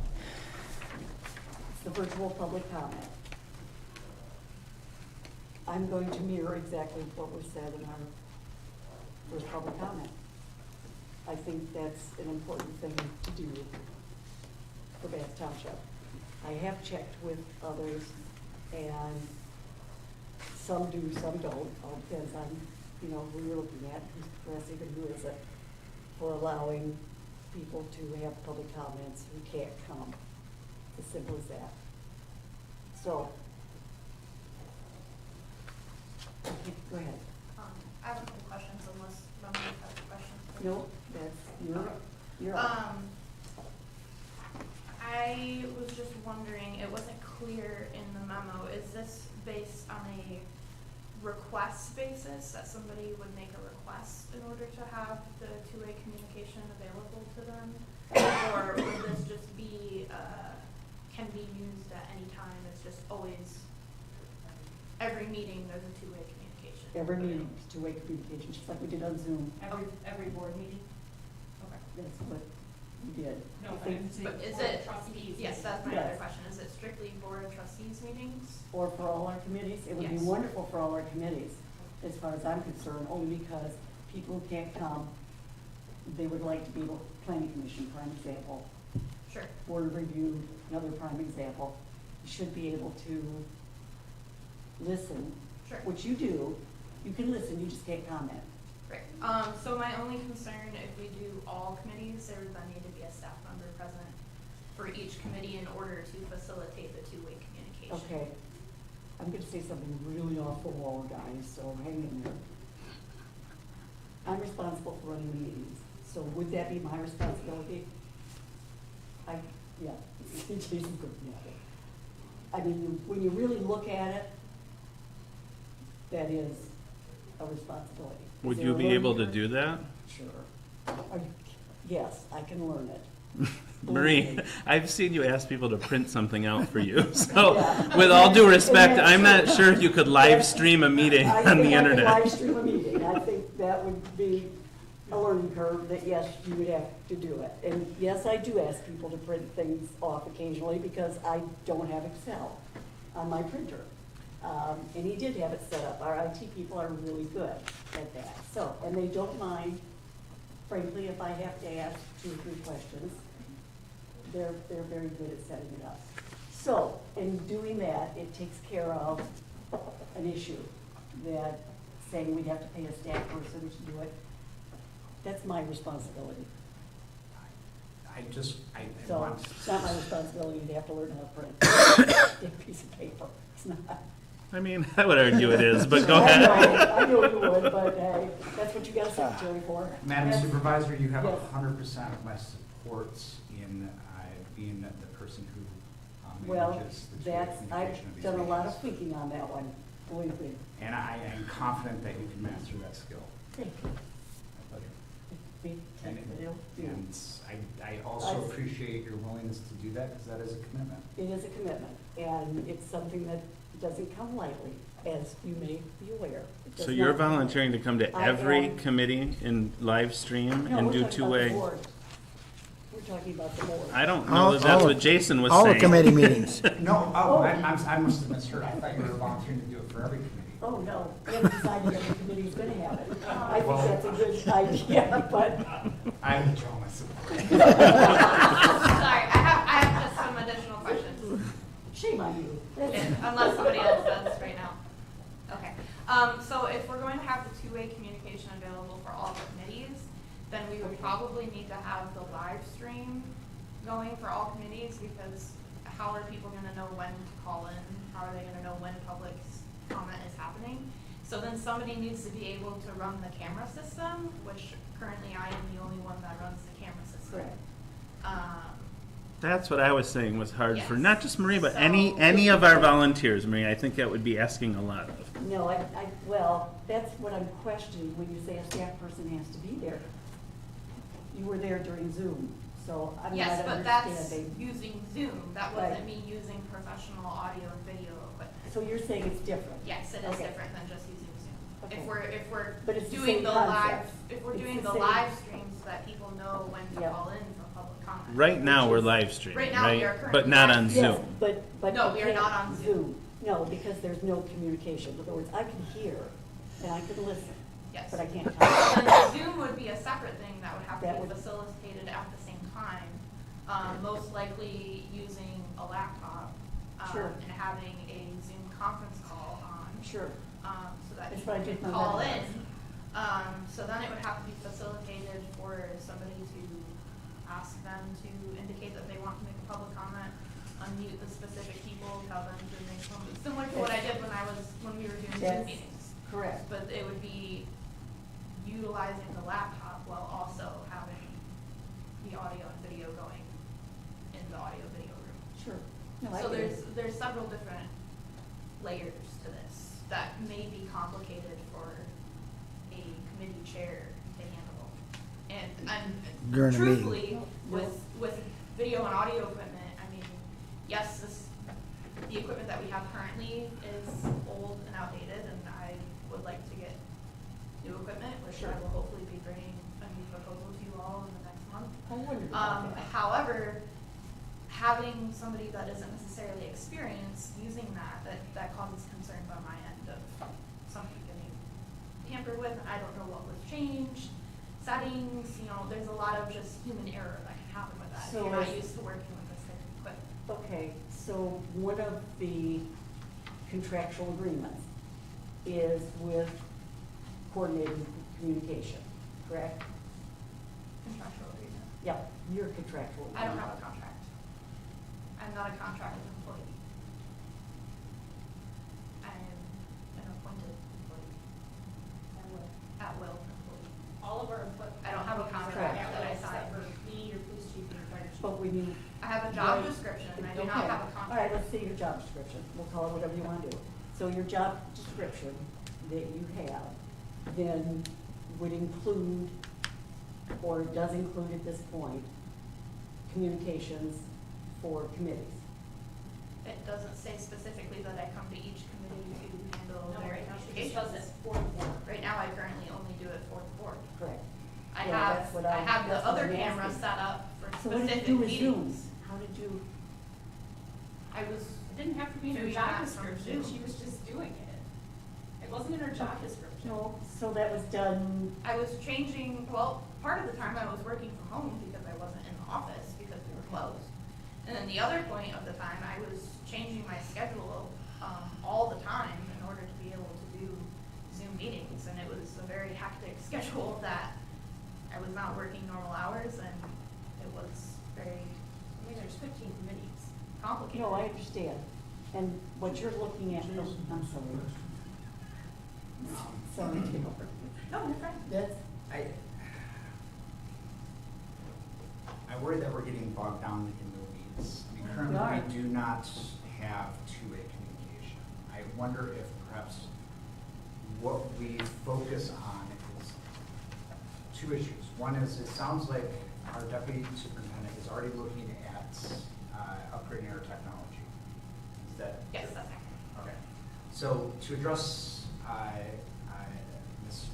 It's the virtual public comment. I'm going to mirror exactly what was said in our first public comment. I think that's an important thing to do for Bath Township. I have checked with others, and some do, some don't, all depends on you know, who you're looking at, who's progressive and who isn't, for allowing people to have public comments who can't come. As simple as that. So, okay, go ahead. I have a couple questions unless members have questions. No, that's, you're up. I was just wondering, it wasn't clear in the memo, is this based on a request basis, that somebody would make a request in order to have the two-way communication available to them? Or would this just be, can be used at any time, it's just always, every meeting there's a two-way communication? Every meeting is two-way communication, just like we did on Zoom. Every board meeting? Okay. That's what we did. No, I think- But is it, trustees? yes, that's my other Yes. question, is it strictly board of trustees meetings? Or for all our committees, it would be Yes. wonderful for all our committees, as far as I'm concerned, only because people who can't come, they would like to be able, planning commission, prime example, Sure. board of review, another prime example, you should be able to listen, Sure. which you do, you can listen, you just can't comment. Right, so my only concern, if we do all committees, there would then need to be a staff member present for each committee in order to facilitate the two-way communication. Okay, I'm gonna say something really off the wall, guys, so hang in there. I'm responsible for running meetings, so would that be my responsibility? Yeah, Jason's looking at it. I mean, when you really look at it, that is a responsibility. Is Would there you a be learning able to curve? do that? Sure. Yes, I can learn it. Marie, I've seen you ask people to print something out for you, so Yeah. with all due And respect, that's I'm not true. sure if you could live stream a meeting I on the think I could internet. live stream a meeting. I think that would be a learning curve that, yes, you would have to do it. And yes, I do ask people to print things off occasionally because I don't have Excel on my printer. And he did have it set up. Our IT people are really good at that. So, and they don't mind, frankly, if I have to ask 2 or 3 questions. They're very good at setting it up. So, in doing that, it takes care of an issue that saying we'd have to pay a staff person to do it. That's my responsibility. I So, want. it's not my responsibility to have to learn how to print a piece of paper. It's not. I mean, I would argue it is, but go I ahead. know you would, but hey, that's what you got a secretary for. Madam Yes. Supervisor, you have Yes. 100% of my support in being the person who Well, manages the two-way that's, I've communication of these done a lot of meetings. thinking on that one, believe me. And I am confident that you can master that skill. Thank you. My pleasure. Be- And, it'll do. I also appreciate your willingness to do that, because that is a commitment. It is a commitment, and it's something that doesn't come lightly, as you may be aware. It does So you're not come volunteering to come to I every am. committee and live stream lightly. No, and we're do talking about the two-way? board. We're talking about the board. I don't know that that's what Jason was All saying. the committee meetings. No, Oh. I must have misheard. I thought you were volunteering to do it for every committee. Oh, no, we haven't decided every committee's gonna have it. I think Well- that's a good idea, but I withdraw my support. Sorry, I have just some additional questions. shame on you. Unless somebody else does right now. Okay, so if we're going to have the two-way communication available for all the committees, then we would probably need to have the live stream going for all committees, because how are people gonna know when to call in? How are they gonna know when public comment is happening? So then somebody needs to be able to run the camera system, which currently I am the only one that runs the camera system. Correct. That's what I was saying was hard for Yes. not just Marie, but So- any of our volunteers, Marie. I think that would be asking a lot of. No, well, that's what I'm questioning when you say a staff person has to be there. You were there during Zoom, so I'm not Yes, but that's understanding. using Zoom, that Right. wasn't me using professional audio and video equipment. So you're saying it's different? Yes, it is Okay. different than just using Zoom. Okay. If we're But it's the doing same the live, concept. if we're It's doing the the same- live streams so that people know when to Yep. call in for public comment. Right now, we're is- live streaming, Right now, we are right? currently But not live on Yes, Zoom. but No, you we are not can't on Zoom. No, because there's no communication. In other words, I can hear and I can listen, Yes. but I can't talk. Then Zoom would be a separate thing that would have That to be would- facilitated at the same time. Most likely using a laptop. Sure. And having a Zoom conference call on. Sure. So that That's people what I can did for call my in last. So then it would have to be facilitated for somebody to ask them to indicate that they want to make a public comment, unmute the specific people, tell them to make comments, similar to what I did when we were doing Zoom That's meetings. correct. But it would be utilizing the laptop while also having the audio and video going in the audio video room. Sure. No, I So get it. there's several different layers to this that may be complicated for a committee chair to handle. And During a meeting. truthfully, with video and audio equipment, I mean, yes, the equipment that we have currently is old and outdated, and I would like to get new equipment, which I will hopefully be bringing a new proposal to you all in the next month. I wondered about that. However, having somebody that isn't necessarily experienced using that causes concerns on my end of something getting tampered with. I don't know what was changed, settings, there's a lot of just human error that can happen with that if So you're not is- used to working with this type of equipment. Okay, so one of the contractual agreements is with coordinated communication, correct? Contractual agreement. Yeah, your contractual. I don't agreement. have a contract. I'm not a contracted employee. I am an appointed employee. At will employee. All of our. I don't have a contract that I signed. For me, your police chief, and your fire chief. But we need. I have a job Right. description, I do Okay. not have a contract. All right, let's see your job description. We'll call it whatever you want to do. So your job description that you have then would include, or does include at this point, communications for committees. It doesn't say specifically that I come to each committee to handle No, their right now she just does it investigations. for the board. Right now, I currently only do it for the board. Correct. I Yeah, have, that's what I have the that's what other I'm camera asking. set up for So what did you specific do with Zoom? meetings. How did you, I was, It didn't have to be in her Doing job that from description, Zoom. she was just doing it. It wasn't in her job description. no, so that was done, I was changing, well, part of the time I was working from home because I wasn't in the office because we were closed. And then the other point of the time, I was changing my schedule, all the time in order to be able to do Zoom meetings. And it was a very hectic schedule that I was not working normal hours, and it was very I mean, there's 15 committees. complicated. no, I understand. And what you're looking at, oh, I'm sorry. Sorry, Taylor. No, you're fine. That's, I worry that we're getting bogged down in the weeds. I mean, We currently, are. we do not have two-way communication. I wonder if perhaps what we focus on is two issues. One is, it sounds like our deputy superintendent is already looking at upgrading our technology. Is that? Yes, that's accurate. Okay. So to address Ms.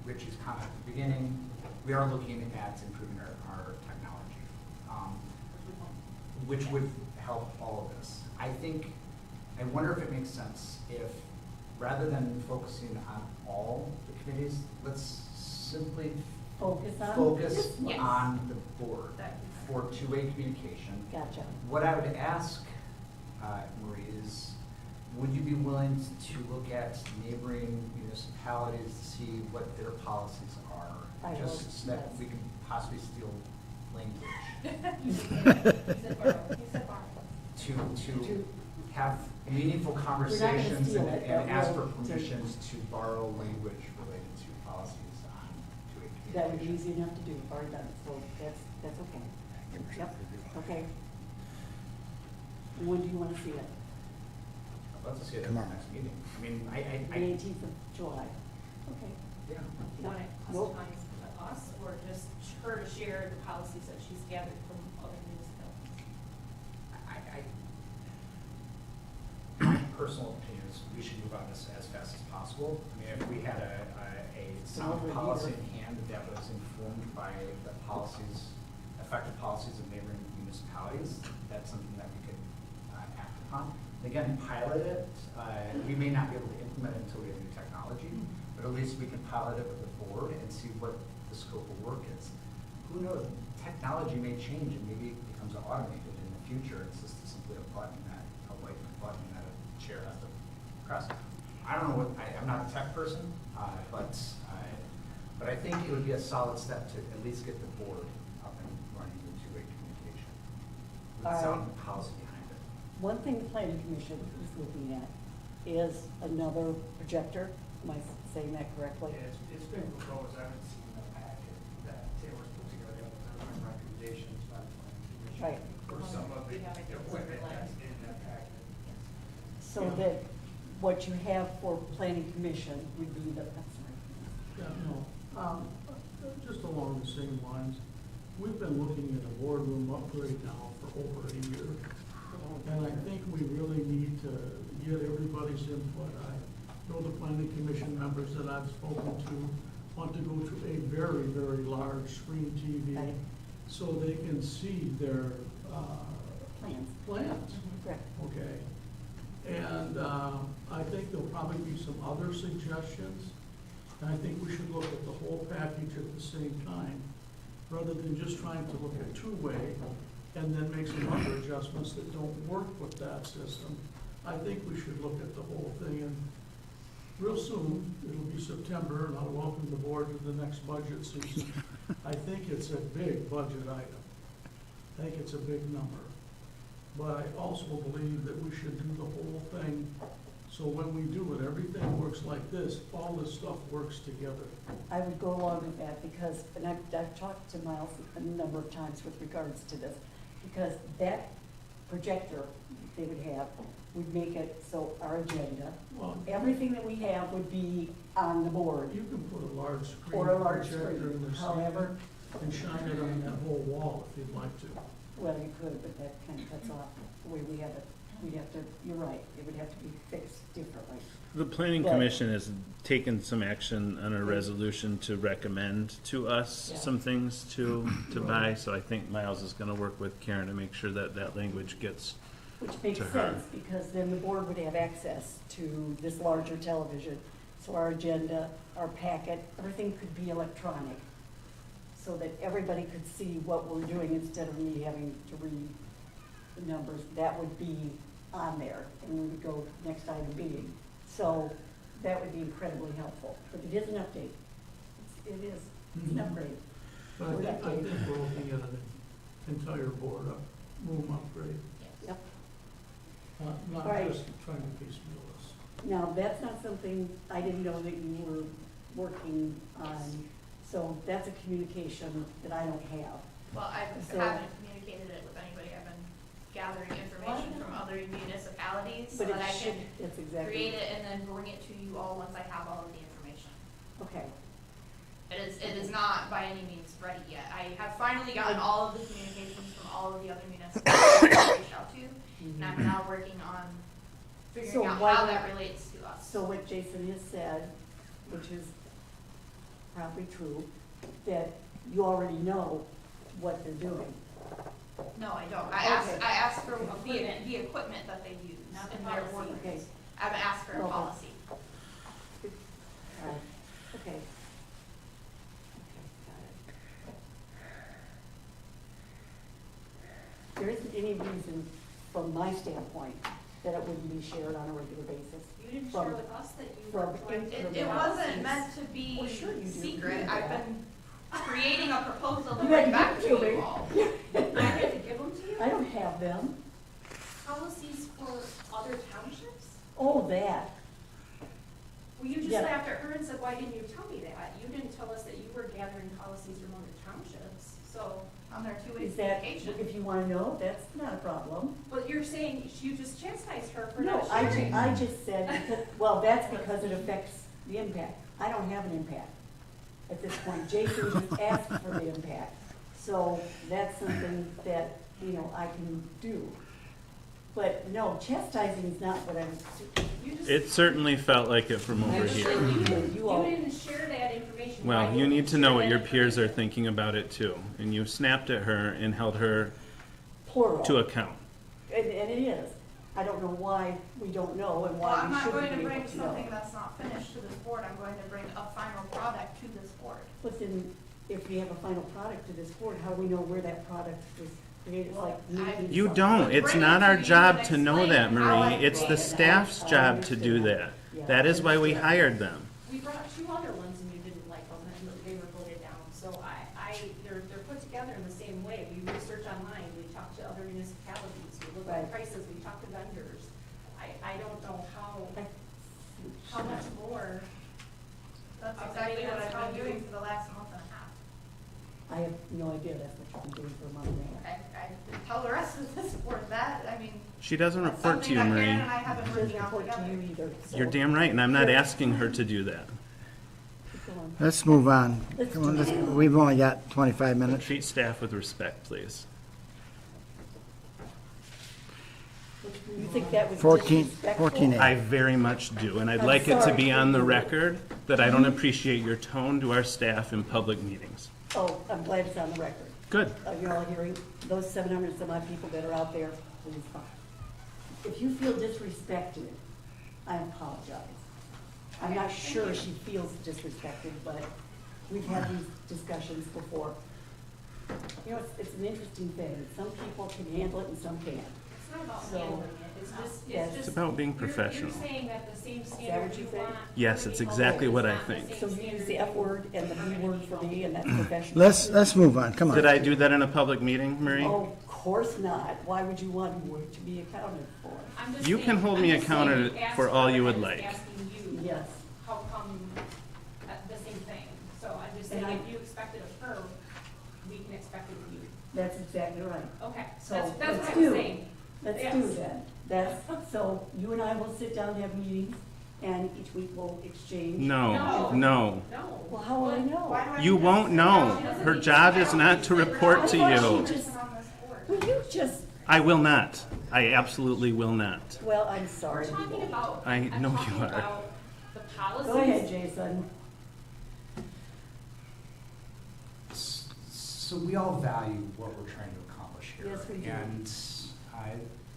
Ritchie's comment at the beginning, we are looking at improving our technology, which would help all of this. I wonder if it makes sense if, rather than focusing on all the committees, let's simply focus on? focus this one. Yes. on the board That- for two-way communication. Gotcha. What I would ask, Marie, is would you be willing to look at neighboring municipalities to see what their policies are? I will, Just so that yes. we can possibly steal language. You said borrow. You said borrow. To have meaningful conversations steal it, and but ask for we'll take- permissions to borrow language related to policies on two-way communication. That would be easy enough to do, already done, so that's okay. Yep, okay. When do you want to see it? I'd love to see it at the Tomorrow. next meeting. I mean, The 18th of July. Okay. yeah. You want it Nope. customized to us, or just her to share the policies that she's gathered from other municipalities? My personal opinion is we should move on this as fast as possible. I mean, if we had a sound Over policy here. in hand that was informed by the policies, effective policies of neighboring municipalities, that's something that we could act upon. Again, pilot it. We may not be able to implement it until we have new technology, but at least we can pilot it with the board and see what the scope of work is. Who knows? Technology may change and maybe it becomes automated in the future. It's just simply a button a white button that a chair has to press. I don't know I'm not a tech person, but But I think it would be a solid step to at least get the board up and running with two-way communication. With sound policy behind it. One thing the planning commission is looking at is another projector. Am I saying that correctly? It's been proposed, I haven't seen the packet that Taylor's put together, but there are recommendations by the planning commission. Right. For some of the equipment that's in that packet. So that what you have for planning commission would be the, I'm sorry. Yeah, no, just along the same lines, we've been looking at a boardroom upgrade now for over a year. And I think we really need to get everybody's input. I know the planning commission members that I've spoken to want to go to a very, very large screen TV Right. so they can see their Plans. plans. Correct. Okay. And I think there'll probably be some other suggestions. And I think we should look at the whole package at the same time, rather than just trying to look at two-way and then make some other adjustments that don't work with that system. I think we should look at the whole thing, and real soon, it'll be September, and I'll welcome the board to the next budget season. I think it's a big budget item. I think it's a big number. But I also believe that we should do the whole thing, so when we do it, everything works like this, all this stuff works together. I would go along with that because, and I've talked to Miles a number of times with regards to this, because that projector they would have would make it so our agenda, Well, everything that we have would be on the board. you can put a large screen Or a large projector screen, in the however. center and shine it on that whole wall if you'd like to. Well, you could, but that kind of cuts off the way we have it. We'd have to, you're right, it would have to be fixed differently. The planning But- commission has taken some action on a resolution to recommend to us Yeah. some things to buy, so I think Miles is gonna work with Karen to make sure that that language gets, Which makes To her. sense, because then the board would have access to this larger television. So our agenda, our packet, everything could be electronic, so that everybody could see what we're doing instead of me having to read the numbers. That would be on there, and we would go next item B. So that would be incredibly helpful, but it is an update. It is, it's an upgrade. But I think we're looking at an entire board room upgrade, Yep. not All right. just trying to piecemeal this. Now, that's not something, I didn't know that you were working on, so that's a communication that I don't have. Well, I So- haven't communicated it with anybody. I've been gathering information from other municipalities so But that it I should, can that's exactly. create it and then bring it to you all once I have all of the information. Okay, It is not by any means ready yet. I have finally gotten all of the communications from all of the other municipalities that I reached out to, and I'm now working on So figuring out why how not- that relates to us. so what Jason has said, which is probably true, that you already know what they're doing. No, I don't. Okay. I asked for the equipment that they use Not the in their policy. work. Okay. I haven't asked for a Okay. policy. All right, okay. Okay, got it. There isn't any reason, from my standpoint, that it wouldn't be shared on a regular basis. You didn't From- share with us that you from were going to. It wasn't meant to be Well, sure you do. secret. You I've do. been creating a proposal to You bring had back to to give it to you me. all. I had to give them to you? I don't have them. Policies for other townships? Oh, that. Well, you just Yeah. laughed at her and said, why didn't you tell me that? You didn't tell us that you were gathering policies from other townships, so. On their two-way Is that, communication. if you want to know, that's not a problem. But you're saying you just chastised her for No, not sharing. I just said, because, well, that's because it affects the impact. I don't have an impact at this point. Jason just asked for the impact. So that's something that, I can do. But no, chastising is not what I'm, You just- it certainly felt like it from over You here. didn't- You all- You didn't share that information. Why Well, you didn't need to know share what that your peers are information? thinking about it too, and you snapped at her and held her plural. to account. And it is. I don't know why we don't know and Well, why I'm we not shouldn't going to be bring able to know. something that's not finished to this board. I'm going to bring a final product to this board. But then, if we have a final product to this board, how do we know where that product was created? It's like making You something. don't. It's Bring it not to our you job and to know explain that, how Marie. I It's the created it. staff's job to do that. Yeah. That is why we hired them. We brought two other ones and you didn't like them, and they How much more? That's exactly what I've been doing for the last month and a half. I have no idea that's what you've been doing for a month and a half. I tell the rest of this board that, I mean. She doesn't that's report to you, something that Marie. Karen and I haven't She worked doesn't out report to together. you either, so. You're damn right, and I'm not asking her to do that. Keep going. Let's move on. Let's Come on, do it. we've only got 25 minutes. Treat staff with respect, please. You think that was 14 disrespectful? 14A. I very much do, and I'd I'm like it to sorry. be on the record that I don't appreciate your tone to our staff in public meetings. Oh, I'm glad it's on the record. Good. You're all hearing, those 700 some odd people that are out there, please fine. If you feel disrespected, I apologize. I'm not sure she feels disrespected, but we've had these discussions before. You know, it's an interesting thing. Some people can handle it and some can't. It's not about So, handling it, it's just, yes. it's It's just. about being you're- professional. You're saying that the same that standard what you you think? want. Yes, for it's the exactly public what is I not the think. same So you use standard the you F word and the are B gonna word be for held me, and to. that's professional. Let's move on, come on. Did I do that in a public meeting, Marie? Oh, of course not. Why would you want me to be accounted for? I'm just You saying- can hold me I'm just saying accountable you asked for all you her, would I'm like. just asking you, Yes. how come, the same thing? So I'm just saying, And I- if you expect it of her, we can expect it of you. That's exactly right. Okay, So that's let's what I'm do. saying. Let's Yes. do that. That's, so you and I will sit down and have meetings, and each week we'll exchange. No, no. No. Well, how will I know? Why do I You need to won't sit know. down? Her job is not to report to I thought you. she just, On this board. well, you just, I will not. I absolutely will not. well, I'm sorry. We're talking about. I I'm know you talking are. about the policies. Go ahead, Jason. So we all value what we're trying to accomplish here. Yes, we do. And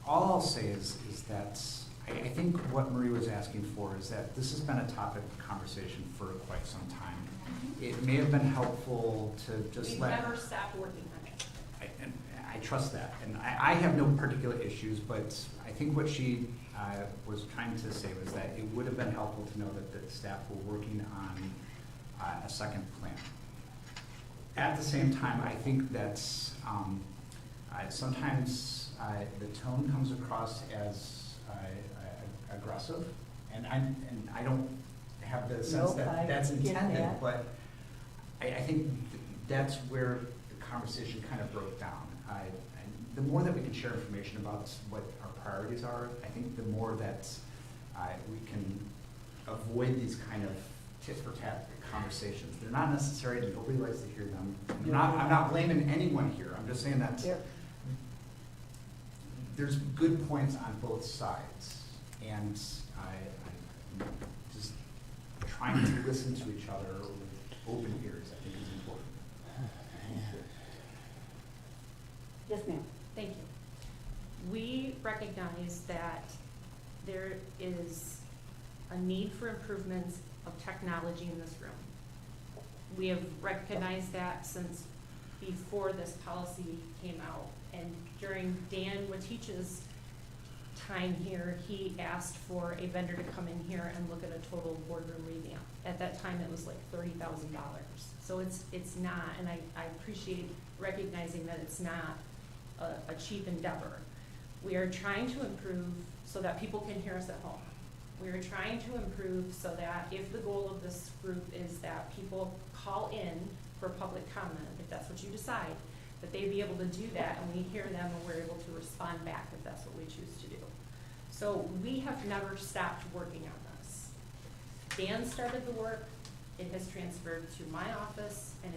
all I'll say is that I think what Marie was asking for is that this has been a topic of conversation for quite some time. It may have been helpful to just We've let. never stopped working on it. And I trust that, and I have no particular issues, but I think what she was trying to say was that it would have been helpful to know that the staff were working on a second plan. At the same time, I think that sometimes the tone comes across as aggressive, and I don't have the sense Nope, I that that's get intended, that. but I think that's where the conversation kind of broke down. The more that we can share information about what our priorities are, I think the more that we can avoid these kind of tit-for-tat conversations. They're not necessary, and nobody likes to hear them. I'm not blaming anyone here. I'm just saying that There. there's good points on both sides, and I'm just trying to listen to each other with open ears, I think is important. Yes, ma'am. Thank you. We recognize that there is a need for improvements of technology in this room. We have recognized that since before this policy came out. And during Dan Watich's time here, he asked for a vendor to come in here and look at a total boardroom revamp. At that time, it was like $30,000. So it's not, and I appreciate recognizing that it's not a cheap endeavor. We are trying to improve so that people can hear us at home. We are trying to improve so that if the goal of this group is that people call in for public comment, if that's what you decide, that they be able to do that and we hear them and we're able to respond back if that's what we choose to do. So we have never stopped working on this. Dan started the work, it has transferred to my office, and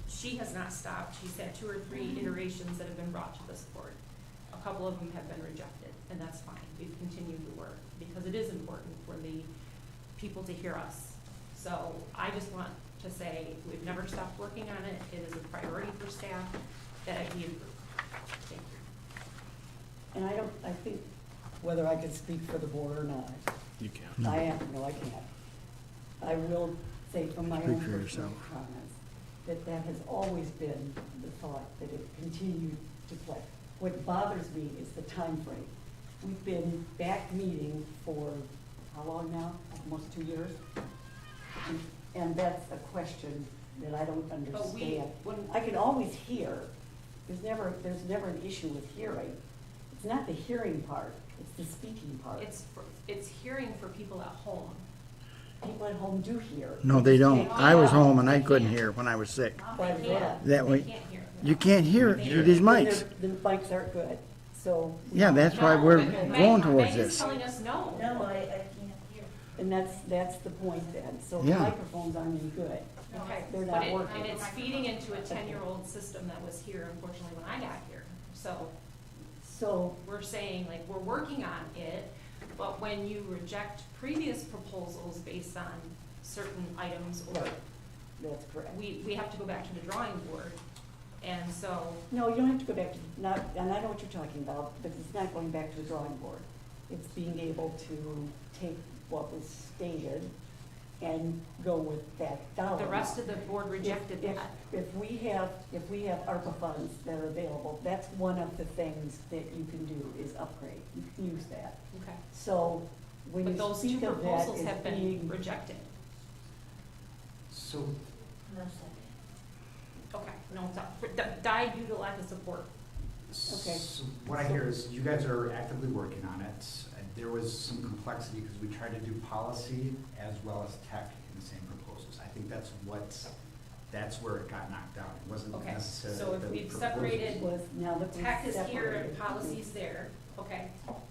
she has not stopped. She's had 2 or 3 iterations that have been brought to this board. A couple of them have been rejected, and that's fine. We've continued to work because it is important for the people to hear us. So I just want to say we've never stopped working on it. It is a priority for staff that it be improved. Thank you. And I think whether I can speak for the board or not, You can. I can't. I will say from my Speak own for personal yourself. comments, that has always been the thought, that it continued to play. What bothers me is the time frame. We've been back meeting for how long now? Almost 2 years? And that's a question that I don't understand. I can always hear. There's never an issue with hearing. It's not the hearing part, it's the speaking part. It's hearing for people at home. people at home do hear. No, they don't. Can't I was hear. home and I couldn't hear when I was sick. Why is that? That way, They can't hear. you can't hear through these mics. The mics aren't good, so. Yeah, that's why No, we're Meg- going towards Meg is this. telling us no. No, I can't hear. And that's the point then. So the Yeah. microphones aren't any good. Okay, They're but not it, working. and it's feeding into a 10-year-old system that was here unfortunately when I got here. So So, we're saying, like, we're working on it, but when you reject previous proposals based on certain items, or right, that's correct. we have to go back to the drawing board. And so, No, you don't have to go back to, not, and I know what you're talking about, but it's not going back to the drawing board. It's being able to take what was stated and go with that dollar. the rest of the board rejected If- that. If we have ARPA funds that are available, that's one of the things that you can do is upgrade. You can use that. Okay. So when But you those two speak of that proposals as have been being, rejected. So, No second. Okay, no, it's not, die due to lack of support. Okay. so what I hear is you guys are actively working on it. There was some complexity because we tried to do policy as well as tech in the same proposals. I think that's where it got knocked out. It wasn't Okay, necessarily. so if the we've proposals. separated, was now that we've tech is here separated. and policy's there, okay,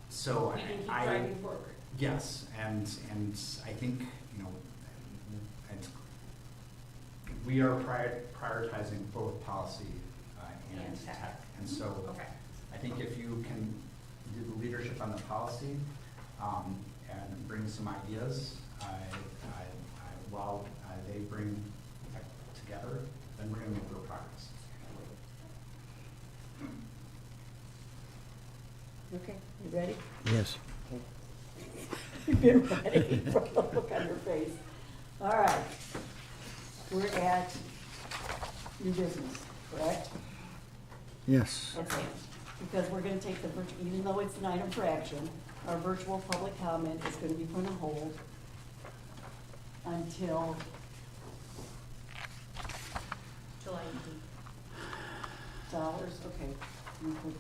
So we can keep I, driving forward. yes, and I think, it's, we are prioritizing both policy and And tech. tech. And so Okay, I think if you can do the leadership on the policy, and bring some ideas, while they bring tech together, then we're gonna make real progress. Okay, you ready? Yes. You've been ready from the look on your face. All right. We're at new business, correct? Yes. Okay. Because we're gonna take even though it's an item for action, our virtual public comment is gonna be put on hold until, July 18th, okay. You could-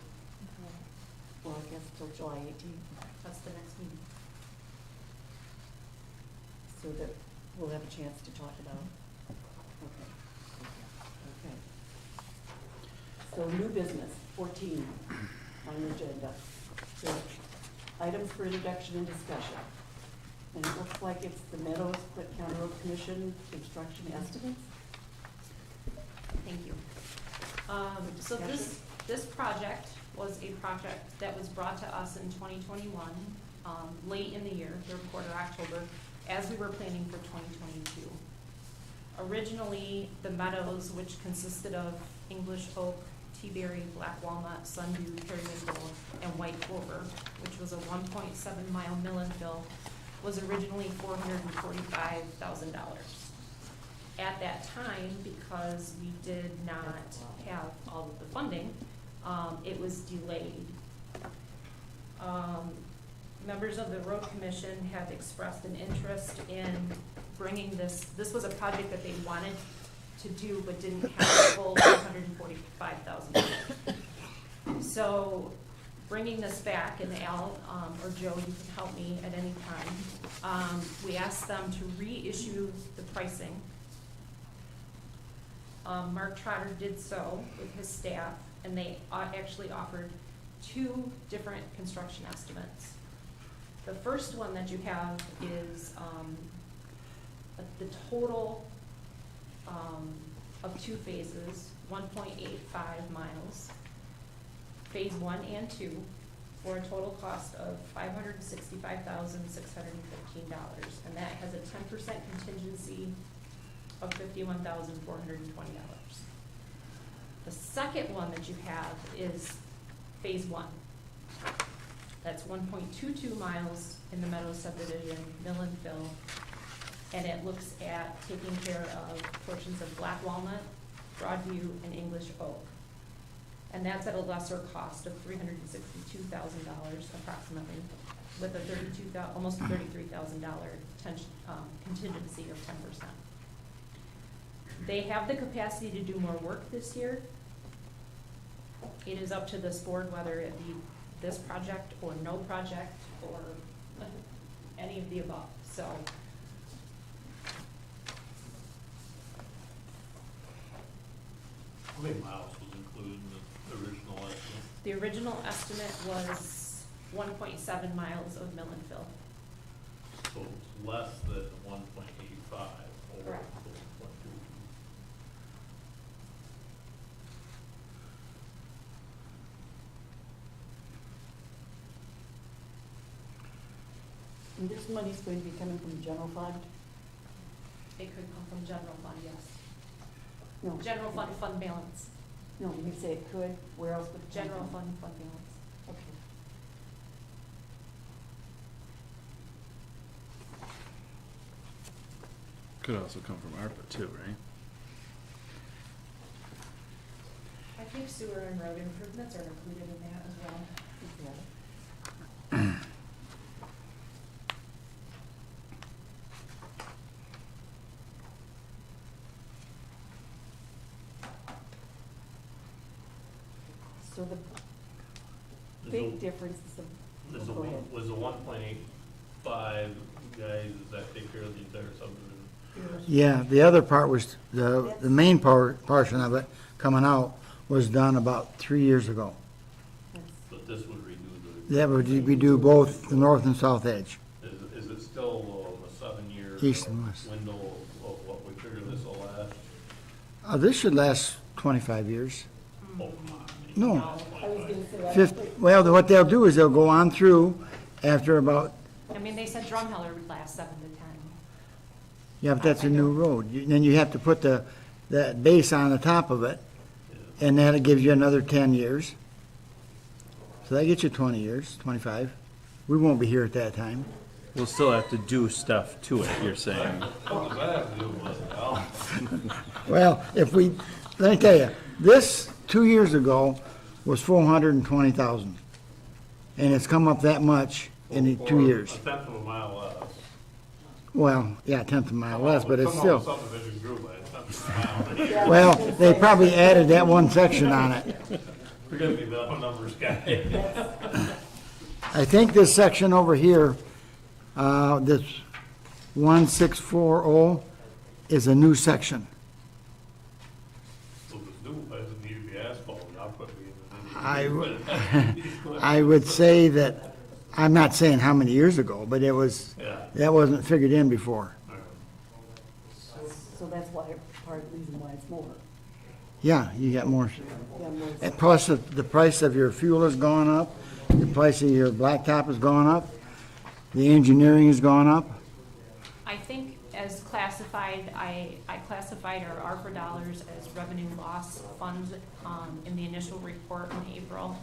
Well, I guess till July 18th, that's the next meeting. so that we'll have a chance to talk about it. Okay. So new business, 14 on the agenda. So items for introduction and discussion. And it looks like it's the Meadows Clinton County Road Commission construction estimates. Thank you. So this project was a project that was brought to us in 2021, late in the year, third quarter, October, as we were planning for 2022. Originally, the Meadows, which consisted of English oak, tea-berry, black walnut, sundew, periwinkle, and white clover, which was a 1.7-mile mill and fill, was originally $445,000. At that time, because we did not have all of the funding, it was delayed. Members of the road commission have expressed an interest in bringing this was a project that they wanted to do but didn't have the full $145,000. So bringing this back, and Al or Joe, you can help me at any time, we asked them to reissue the pricing. Mark Trotter did so with his staff, and they actually offered 2 different construction estimates. The first one that you have is the total of 2 phases, 1.85 miles, phase 1 and 2, for a total cost of $565,615, and that has a 10% contingency of $51,420. The second one that you have is phase 1. That's 1.22 miles in the Meadows subdivision, mill and fill, and it looks at taking care of portions of black walnut, broadview, and English oak. And that's at a lesser cost of $362,000 approximately, with a almost $33,000 contingency of 10%. They have the capacity to do more work this year. It is up to this board whether it be this project or no project or any of the above. So many miles was included in the original estimate? The original estimate was 1.7 miles of mill and fill. So it's less than 1.85 or Correct. 1.2. And this money's going to be coming from the general fund? It could come from general fund, yes. No. General fund balance. No, when you say it could, where else would it come General from? fund balance. Okay. Could also come from ARPA too, right? I think sewer and road improvements are included in that as well. Yeah. So the big difference is the, Is the go ahead. was the 1.85 guys, does that take care of the entire subdivision? Yeah, the other part was, the main portion of it coming out was done about 3 years ago. But this would redo the, That would, we do both the north and south edge. is it still a 7-year East and west. window of what we figure this will last? This should last 25 years. Oh, No. I was gonna say that. 50, well, what they'll do is they'll go on through after about, I mean, they said Drumheller would last 7 to 10. yeah, but that's a new road. Then you have to put that base on the top of it, and that gives you another 10 years. So that gets you 20 years, 25. We won't be here at that time. We'll still have to do stuff to it, you're saying. What does that have to do with it? Well, Well, let me tell you, this 2 years ago was 420,000. And it's come up that much in the 2 years. A tenth of a mile less. Well, yeah, a tenth of a mile less, but it's still, Subdivision grew by a tenth of a mile. well, they probably added that one section on it. Forgive me, but I'm a numbers guy. I think this section over here, this 1640 is a new section. So this new, doesn't need to be asphalt, I'll put me in the. I would say that, I'm not saying how many years ago, but it was, Yeah. that wasn't figured in before. So that's why, part of the reason why it's more. Yeah, you got more. Yeah, more. And plus, the price of your fuel has gone up, the price of your blacktop has gone up, the engineering has gone up. I think as classified, I classified our ARPA dollars as revenue loss funds in the initial report in April.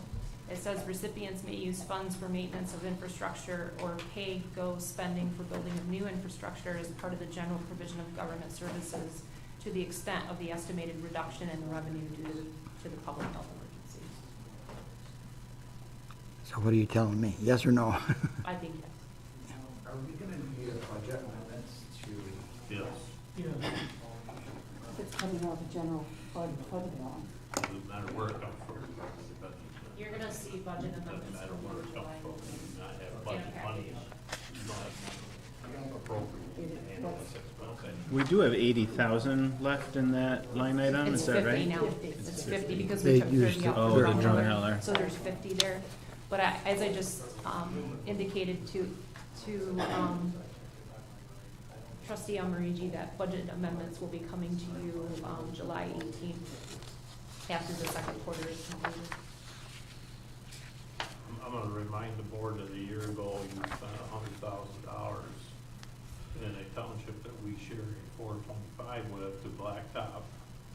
It says recipients may use funds for maintenance of infrastructure or pay-go spending for building of new infrastructure as part of the general provision of government services to the extent of the estimated reduction in revenue due to the public health emergency. So what are you telling me? Yes or no? I think yes. Are we gonna need a budget amendments to? Yes, Yeah, If it's coming out of the general fund balance. doesn't matter where it comes from, the budget. You're gonna see budget Doesn't amendments matter from where it July. comes from, you do not have budget money, you don't have appropriate to handle the 6 months. We do have 80,000 left in that line item, It's is that 50 right? now. It's 50 because They we took used 30 to- out. Oh, for the Drumheller. Drumheller. So there's 50 there. But as I just indicated to trustee Almarigi, that budget amendments will be coming to you July 18th, after the second quarter is completed. I'm gonna remind the board that a year ago, you spent $100,000 in a township that we share a 425 with to blacktop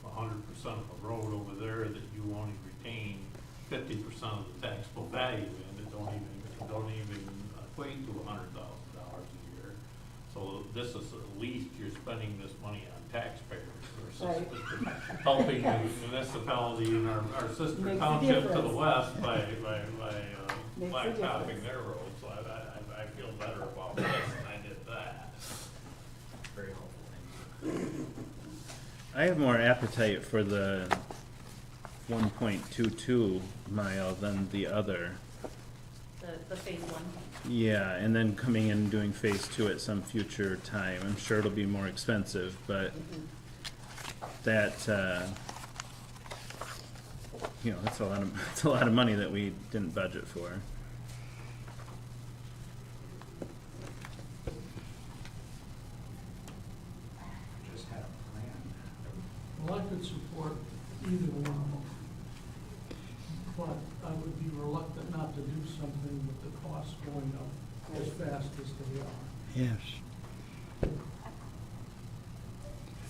100% of a road over there that you only retain 50% of the taxable value in. It don't even equate to $100,000 a year. So this is at least you're spending this money on taxpayers versus helping the municipality and our sister Makes a township to the difference. west by Makes a blacktopping difference. their roads. So I feel better about this than I did that. Very helpful. I have more appetite for the 1.22 mile than the other. The phase one. Yeah, and then coming in and doing phase 2 at some future time. I'm sure it'll be more expensive, but that, you know, it's a lot of money that we didn't budget for. Just had a plan. Well, I could support either one of them. But I would be reluctant not to do something with the costs going up as fast as they are. Yes.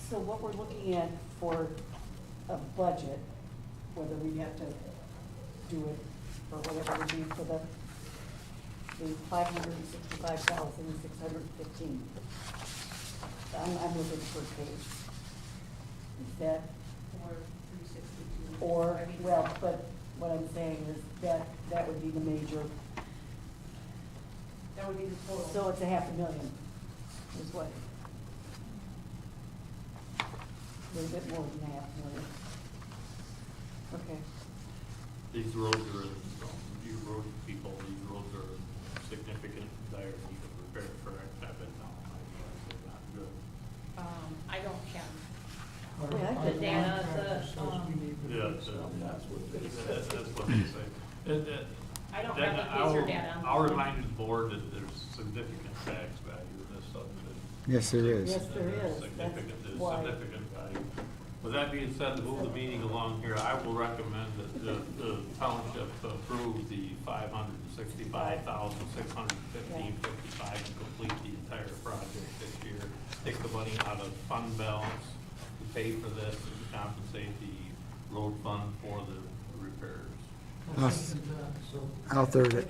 So what we're looking at for a budget, whether we have to do it for whatever we need for the $565,615. I'm looking for page. Is that, Or 362. or, well, but what I'm saying is that would be the major, That would be the total. so it's $500,000 is what? A little bit more than $500,000. Okay. These roads are, you road people, these roads are significant dire need of repair for our traffic now. They're not good. I don't have Our- Yeah, our the data, contractor the, says we need to Yeah, do stuff. That's what they say. That's what they say. I don't have the Pacer data. I'll remind the board that there's significant tax value in this subdivision. Yes, there is. Yes, there is. Significant, That's there's why. significant value. With that being said, to move the meeting along here, I will recommend that the township approve the $565,615.55 and complete the entire project this year. Take the money out of fund balance to pay for this and compensate the road fund for the repairs. I'll second that, so. I'll third it.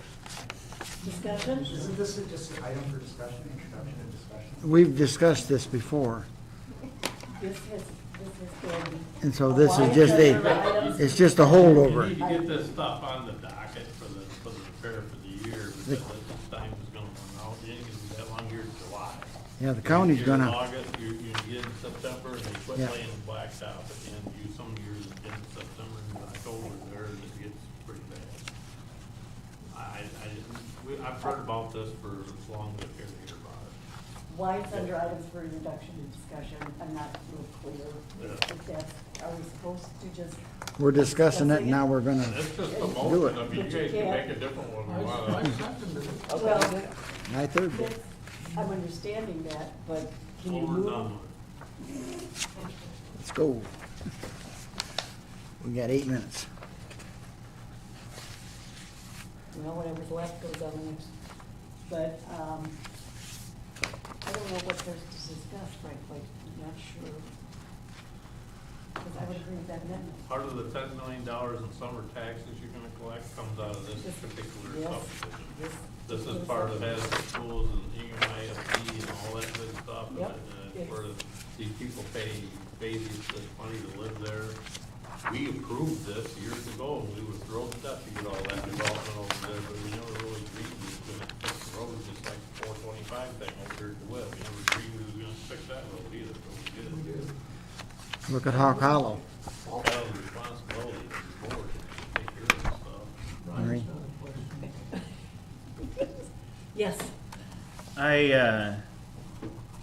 Discussion? Isn't this just an item for discussion, introduction and discussion? We've discussed this before, This has been. and so this Why is just under items? it's just a You holdover. need to get this stuff on the docket for the repair for the year, because this time is gonna run out, it ain't gonna be that long here in July. Yeah, the county's You're in gonna, August, you get in September, and they quit Yeah. laying blacktop at the end, some years in September and October there, and it gets pretty bad. I've heard about this for as long as I've been here about it. Why it's under items for introduction and discussion, I'm not real clear. If that's, are we supposed to just, we're discussing it, now we're gonna It's just a do motion, it. I mean, you But you guys can can't. make a different one. I if you want. seconded it. well, I third it. that's, I'm understanding that, but can you Over and done move? with. Let's go. We got 8 minutes. Well, whatever's left goes on the next, but, I don't know what there's to discuss, frankly, I'm not sure. Because I would agree with that amendment. Part of the $10 million in summer taxes you're gonna collect comes out of this particular Yes. subdivision. This is part of has the schools and EMIFD and all that good stuff. Yep. And it's where these people pay this money to live there. We approved this years ago, and we were thrilled to death to get all that development over there, but we never really agreed we was gonna fix the road, just like the 425 thing over here at the well. We never agreed we was gonna fix that road either, but we did. Look at Hawk Hollow. All that was responsibility of the board to take care of this stuff. Brian's got a question. Yes,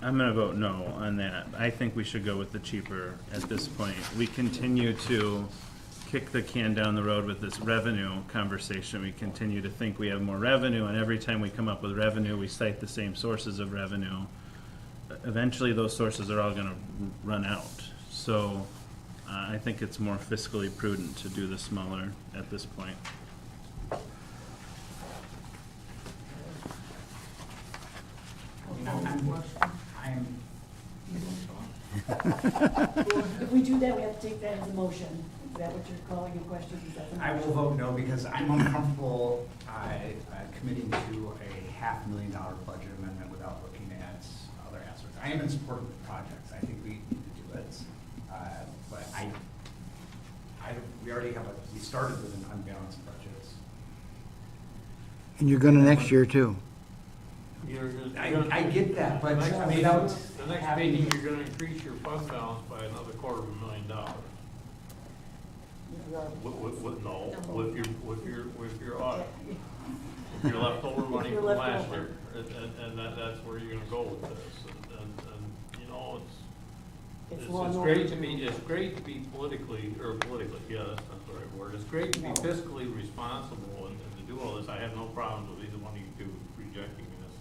I'm gonna vote no on that. I think we should go with the cheaper at this point. We continue to kick the can down the road with this revenue conversation. We continue to think we have more revenue, and every time we come up with revenue, we cite the same sources of revenue. Eventually, those sources are all gonna run out. So, I think it's more fiscally prudent to do the smaller at this point. I'm, if we do that, we have to take that as a motion. Is that what you're calling a question? Is that the I will motion? vote no because I'm uncomfortable committing to a $500,000 budget amendment without looking at other aspects. I am in support of the projects. I think we need to do it. But we already have we started with an unbalanced budget. And you're gonna next year too. I get that, but The next without the next having- meeting, you're gonna increase your fund balance by another $250,000. No, with your audit, with your leftover money Your from last leftover. year, and that's where you're gonna go with this, and you know, It's it's great to be, politically, yeah, that's not the right word. It's great to be fiscally responsible and to do all this. I have no problems with either one of you two rejecting this.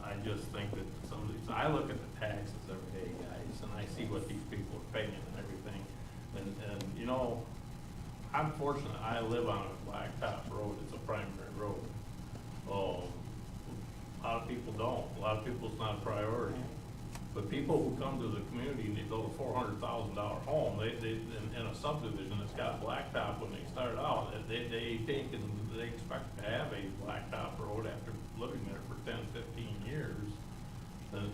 I just think that some of these, I look at the taxes every day, guys, and I see what these people are paying and everything. And you know, I'm fortunate, I live on a blacktop road, it's a primary road. A lot of people don't, a lot of people it's not a priority. But people who come to the community and they build a $400,000 home, they in a subdivision that's got blacktop when they start out, they expect to have a blacktop road after living there for 10, 15 years. And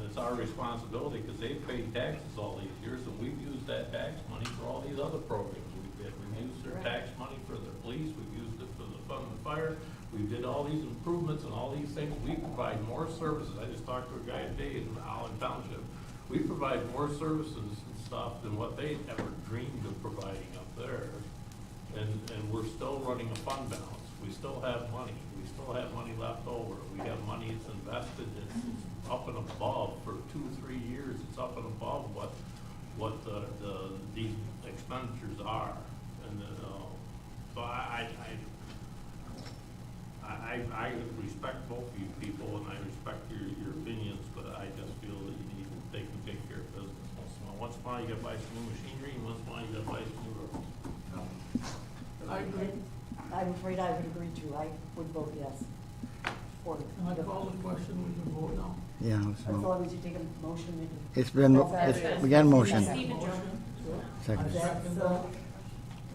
it's our responsibility because they've paid taxes all these years, and we've used that tax money for all these other programs we did. We've used their tax money for the police, we've used it for the fund and fire. We did all these improvements and all these things. We provide more services. I just talked to a guy today in Holland Township. We provide more services and stuff than what they ever dreamed of providing up there. And we're still running a fund balance. We still have money. We still have money left over. We have money that's invested. It's up and above for 2 or 3 years. It's up and above what these expenditures are. And so I respect both of you people, and I respect your opinions, but I just feel that you need to take care of business once in a while. Once in a while, you gotta buy some new machinery, and once in a while, you gotta buy some new roads. I'm afraid I would agree too. I would vote yes. For Can I call the question, we can vote now? Yeah. as long as you take a motion. We got a motion. Stephen Jones. Second. That's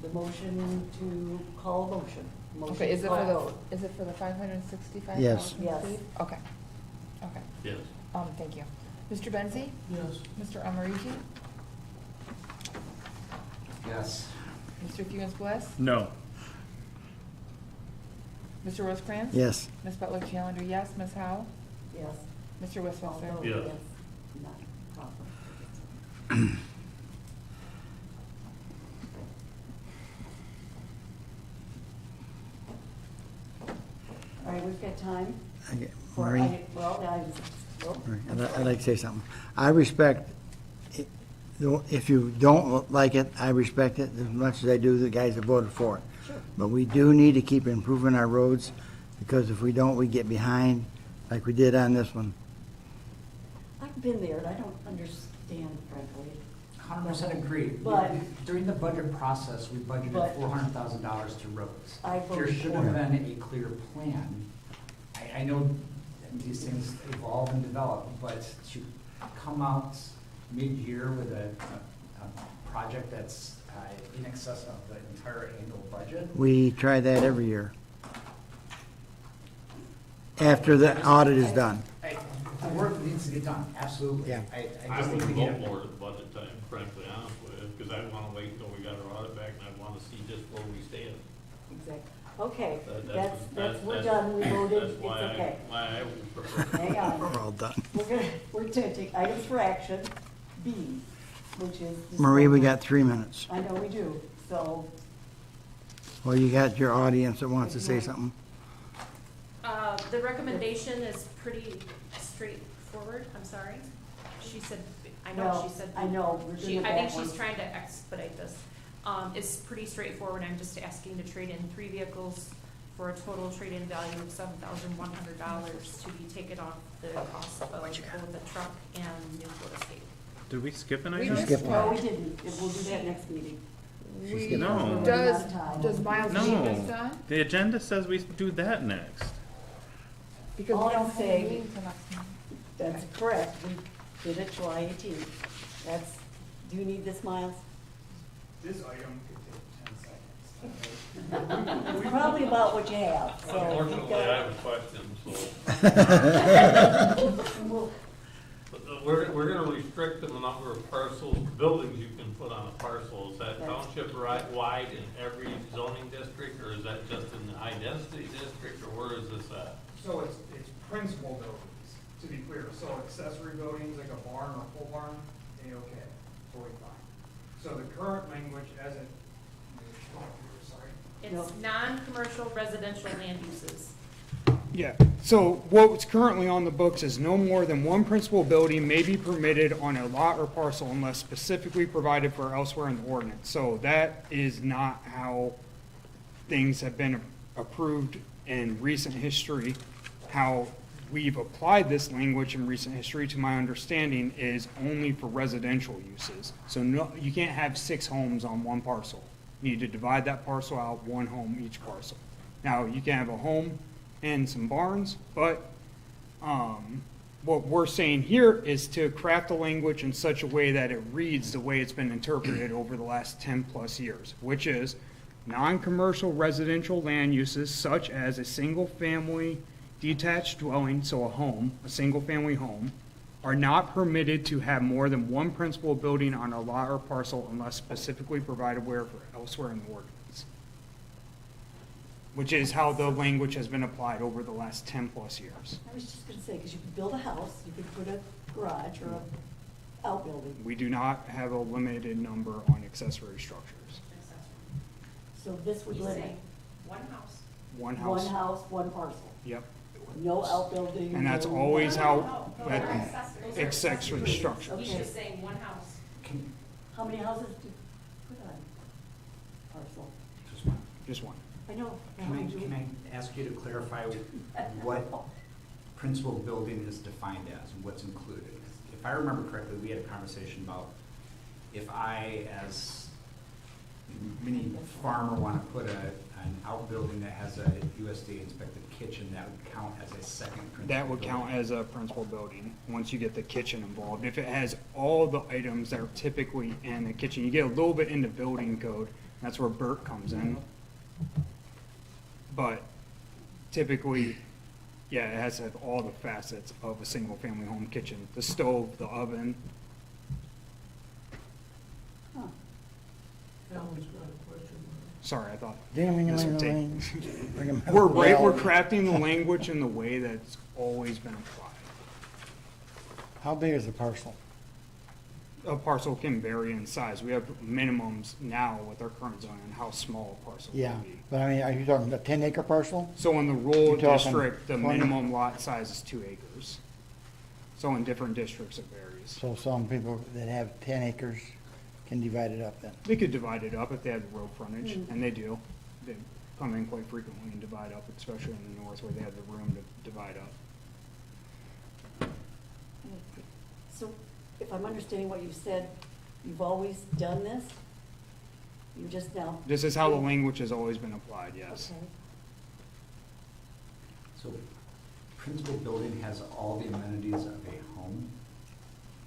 the motion to call a motion. Okay, is it for the 565,000 Yes. Yes. feet? Okay, okay. Yes. Thank you. Mr. Benzi? Yes. Mr. Amarigi? Yes. Mr. Funes-Bliss? No. Mr. Rosecrans? Yes. Ms. Butler Challenger, yes. Ms. Howe? Yes. Mr. Westminster? Although Yes. it's not proper. All right, we've got time. for- Marie? I'd like to say something. I respect, if you don't like it, I respect it as much as I do the guys that voted for it. Sure. But we do need to keep improving our roads, because if we don't, we get behind, like we did on this one. I've been there and I don't understand, frankly. 100% agree. But- During the budget process, we budgeted But- $400,000 to roads. I There voted should for have it. been a clear plan. I know these things evolve and develop, but to come out mid-year with a project that's in excess of the entire annual budget. We try that every year, after the audit is done. The work needs to get done, absolutely. Yeah. I I just would think we vote get. more at budget time, frankly, honest with you, because I want to wait until we got our audit back, and I want to see just where we stand. Exactly. Okay, That's- we're done, we voted, That's it's why okay. why I would prefer. Hang on. We're all done. We're gonna take items for action, B, which is. Marie, we got 3 minutes. I know we do, so. Well, you got your audience that wants to say something. The recommendation is pretty straightforward, I'm sorry. She said, I know Well, she said. I know, we're doing I think that one. she's trying to expedite this. It's pretty straightforward. I'm just asking to trade in 3 vehicles for a total trade-in value of $7,100 to be taken off the cost of both the truck and new Florida State. Did we skip an We item? missed Skip No, one. we didn't, we'll do that next meeting. No. Does Miles need this No, done? the agenda says we do that next. Because All we I'm don't have a saying- meeting till next month. That's correct, we did it July 18th. That's, do you need this, Miles? This item could take 10 seconds. It's probably about what you have, so. we've Unfortunately, I got- have a question, so. we'll- We're gonna restrict the number of parcels, buildings you can put on a parcel. Is that township wide in every zoning district, or is that just in the high density district, or where is this at? So it's principal buildings, to be clear. So accessory buildings like a barn or pole barn, okay, totally fine. So the current language as it, sorry. It's non-commercial residential land uses. Yeah, so what's currently on the books is no more than one principal building may be permitted on a lot or parcel unless specifically provided for elsewhere in the ordinance. So that is not how things have been approved in recent history. How we've applied this language in recent history, to my understanding, is only for residential uses. So no, you can't have 6 homes on one parcel. You need to divide that parcel out, 1 home each parcel. Now, you can have a home and some barns, but what we're saying here is to craft the language in such a way that it reads the way it's been interpreted over the last 10+ years, which is non-commercial residential land uses such as a single-family detached dwelling, so a home, a single-family home, are not permitted to have more than one principal building on a lot or parcel unless specifically provided where for elsewhere in the ordinance. Which is how the language has been applied over the last 10+ years. I was just gonna say, because you could build a house, you could put a garage or a outbuilding. We do not have a limited number on accessory structures. So this would He's limit saying one house. One house. one house, one parcel. Yep. No outbuilding. And that's no- always how, No, that those are accessory structures. He's just saying one house. How many houses do you put on parcel? Just one. Just one. I know. Can I ask you to clarify what principal building is defined as and what's included? If I remember correctly, we had a conversation about if I, as mini farmer, want to put an outbuilding that has a USDA inspected kitchen, that would count as a second principal That would building. count as a principal building, once you get the kitchen involved. If it has all the items that are typically in a kitchen, you get a little bit into building code, that's where Bert comes in. But typically, yeah, it has to have all the facets of a single-family home kitchen, the stove, the oven. Huh. Alan's got a question. Sorry, I thought Ding, this would take. Bring 'em out. We're crafting the language in the way that's always been applied. How big is the parcel? A parcel can vary in size. We have minimums now with our current zoning on how small a parcel Yeah, can be. but I mean, are you talking a 10-acre parcel? So in the rural You're talking district, the 20? minimum lot size is 2 acres. So in different districts, it varies. So some people that have 10 acres can divide it up then? They could divide it up if they had road frontage, and they do. They come in quite frequently and divide up, especially in the north where they have the room to divide up. So if I'm understanding what you said, you've always done this? You just now? This is how the language has always been applied, yes. Okay. So principal building has all the amenities of a home?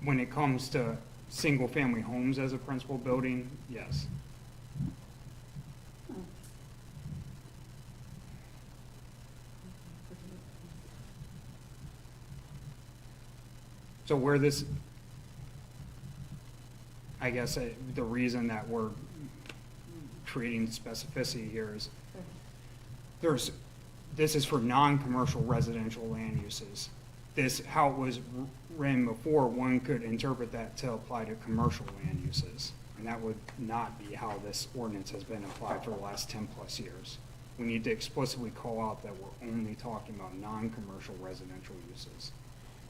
When it comes to single-family homes as a principal building, yes. So where this, I guess, the reason that we're creating specificity here is this is for non-commercial residential land uses. This, how it was written before, one could interpret that to apply to commercial land uses. And that would not be how this ordinance has been applied for the last 10+ years. We need to explicitly call out that we're only talking about non-commercial residential uses.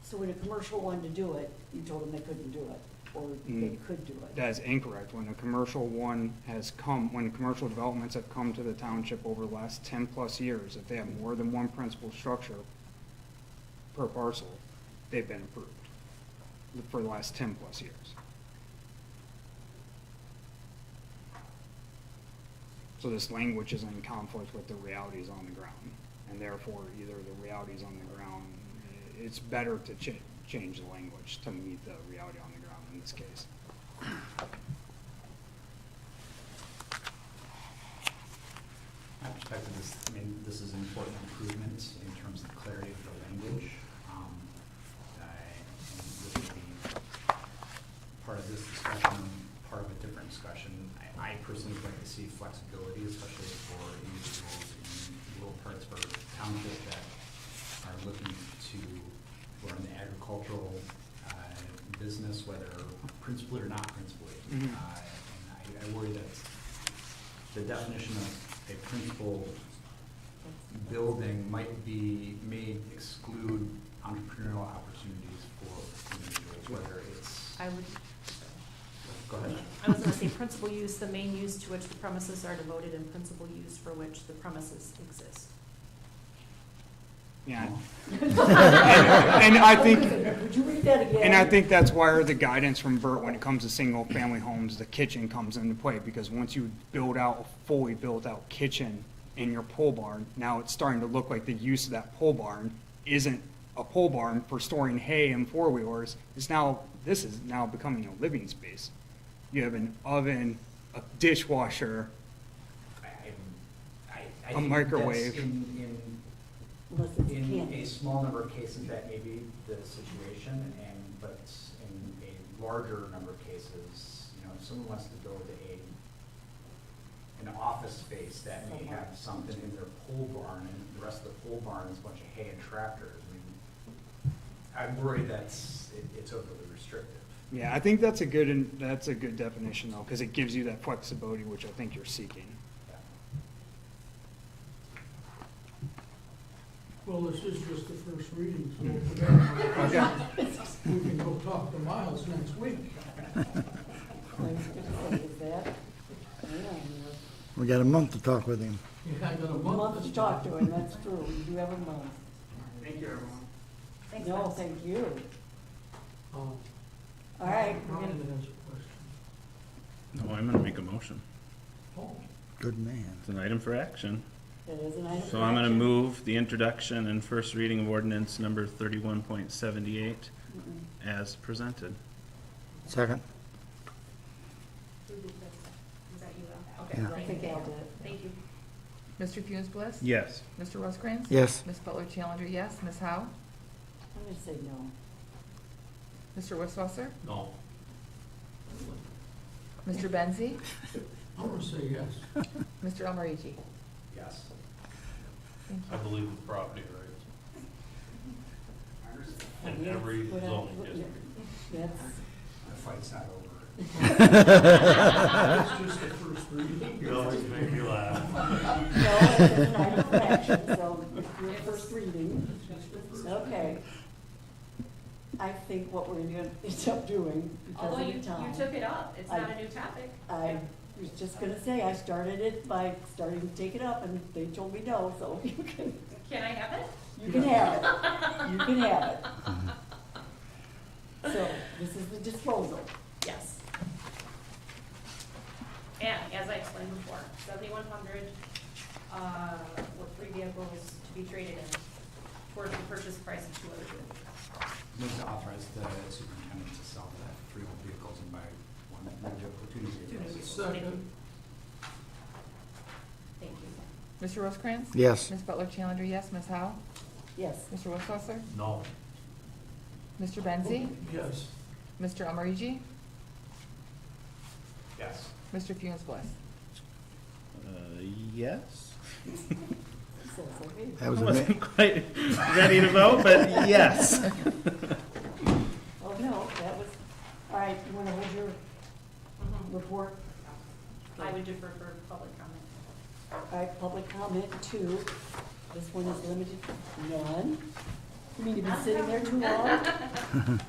So when a commercial wanted to do it, you told them they couldn't do it, or they could do it? That is incorrect. When a commercial one has come, when commercial developments have come to the township over the last 10+ years, if they have more than one principal structure per parcel, they've been approved for the last 10+ years. So this language is in conflict with the realities on the ground, and therefore either the realities on the ground, it's better to change the language to meet the reality on the ground in this case. My perspective is, I mean, this is an important improvement in terms of clarity of the language. And this will be part of this discussion, part of a different discussion. I personally would like to see flexibility, especially for individuals in little parts of our township that are looking to, who are in the agricultural business, whether principally or not principally. And I worry that the definition of a principal building may exclude entrepreneurial opportunities for individuals, whether it's, I would, go ahead. I was gonna say principal use, the main use to which the premises are devoted, and principal use for which the premises exist. Yeah. And I think, Would you read that again? and I think that's where the guidance from Bert when it comes to single-family homes, the kitchen comes into play, because once you build out a fully built-out kitchen in your pole barn, now it's starting to look like the use of that pole barn isn't a pole barn for storing hay and four-wheelers. This is now becoming a living space. You have an oven, a dishwasher, I A think microwave. that's Unless it's in candy. a small number of cases, that may be the situation, but in a larger number of cases, if someone wants to build an office space that may have something in their pole barn, and the rest of the pole barn is a bunch of hay and tractors, I'm worried it's overly restrictive. Yeah, I think that's a good definition though, because it gives you that flexibility, which I think you're seeking. Well, this is just the first reading, so Okay. we can go talk to Miles next week. Is that? Yeah, We got a month to talk with him. Yeah, I got a a month. month to talk to him, that's true, you do have a month. Thank you, everyone. Thanks, No, Miles. thank you. All All right, we're Ryan gonna, has a question. No, I'm gonna make a motion. Oh, Good man. It's an item for action. it is an item. So I'm gonna move the introduction and first reading of ordinance number 31.78 as presented. Second? Who did this? Was that you, Al? Okay. Yeah. I think Al did. Thank you. Mr. Funes Bliss? Yes. Mr. Rosecrans? Yes. Ms. Butler Challenger, yes. Ms. Howe? I'm gonna say no. Mr. Wisswasser? No. Mr. Benzi? I'm gonna say yes. Mr. Almarigi? Yes. Thank I you. believe in property rights in every But I- zoning district. That's, The fight's not over. It's just the first reading. You always make me laugh. no, it's an item for action, so it's your first reading. Okay. I think what we're gonna end up doing, because Although of you the time. took it up, it's I- not a new topic. I was just gonna say, I started it by starting to take it up, and they told me no, so you can, Can I have it? you can have it. You can have it. So, this is the disposal. Yes. And as I explained before, 7,100, with 3 vehicles to be traded in towards the purchase price of 2 other vehicles. Move to authorize the superintendent to sell the 3 old vehicles and buy one new vehicle, 2 new vehicles. Second. Thank you. Mr. Rosecrans? Yes. Ms. Butler Challenger, yes. Ms. Howe? Yes. Mr. Wisswasser? No. Mr. Benzi? Yes. Mr. Almarigi? Yes. Mr. Funes Bliss? Yes? So, okay. That I was a wasn't quite ready to vote, but yes. Oh, no, that was, all right, you wanna hold your report? I would defer for public comment. All right, public comment 2. This one is limited, none. You mean you've been sitting there too long?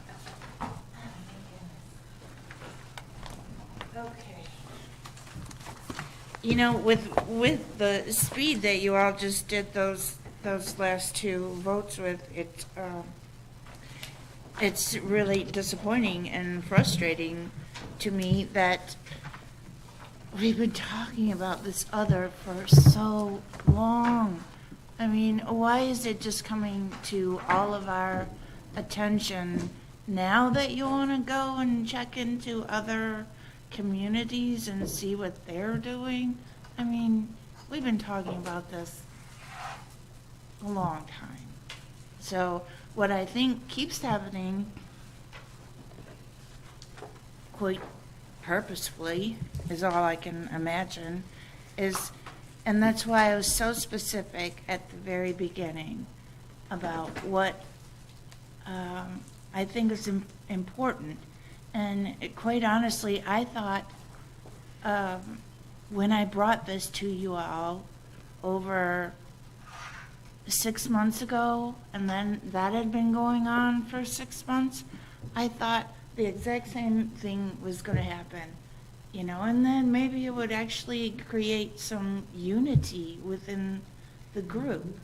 Okay. You know, with the speed that you all just did those last 2 votes with, it's really disappointing and frustrating to me that we've been talking about this other for so long. I mean, why is it just coming to all of our attention now that you want to go and check into other communities and see what they're doing? I mean, we've been talking about this a long time. So what I think keeps happening, quite purposefully, is all I can imagine, is, and that's why I was so specific at the very beginning about what I think is important. And quite honestly, I thought when I brought this to you all over 6 months ago, and then that had been going on for 6 months, I thought the exact same thing was gonna happen, you know, and then maybe it would actually create some unity within the group.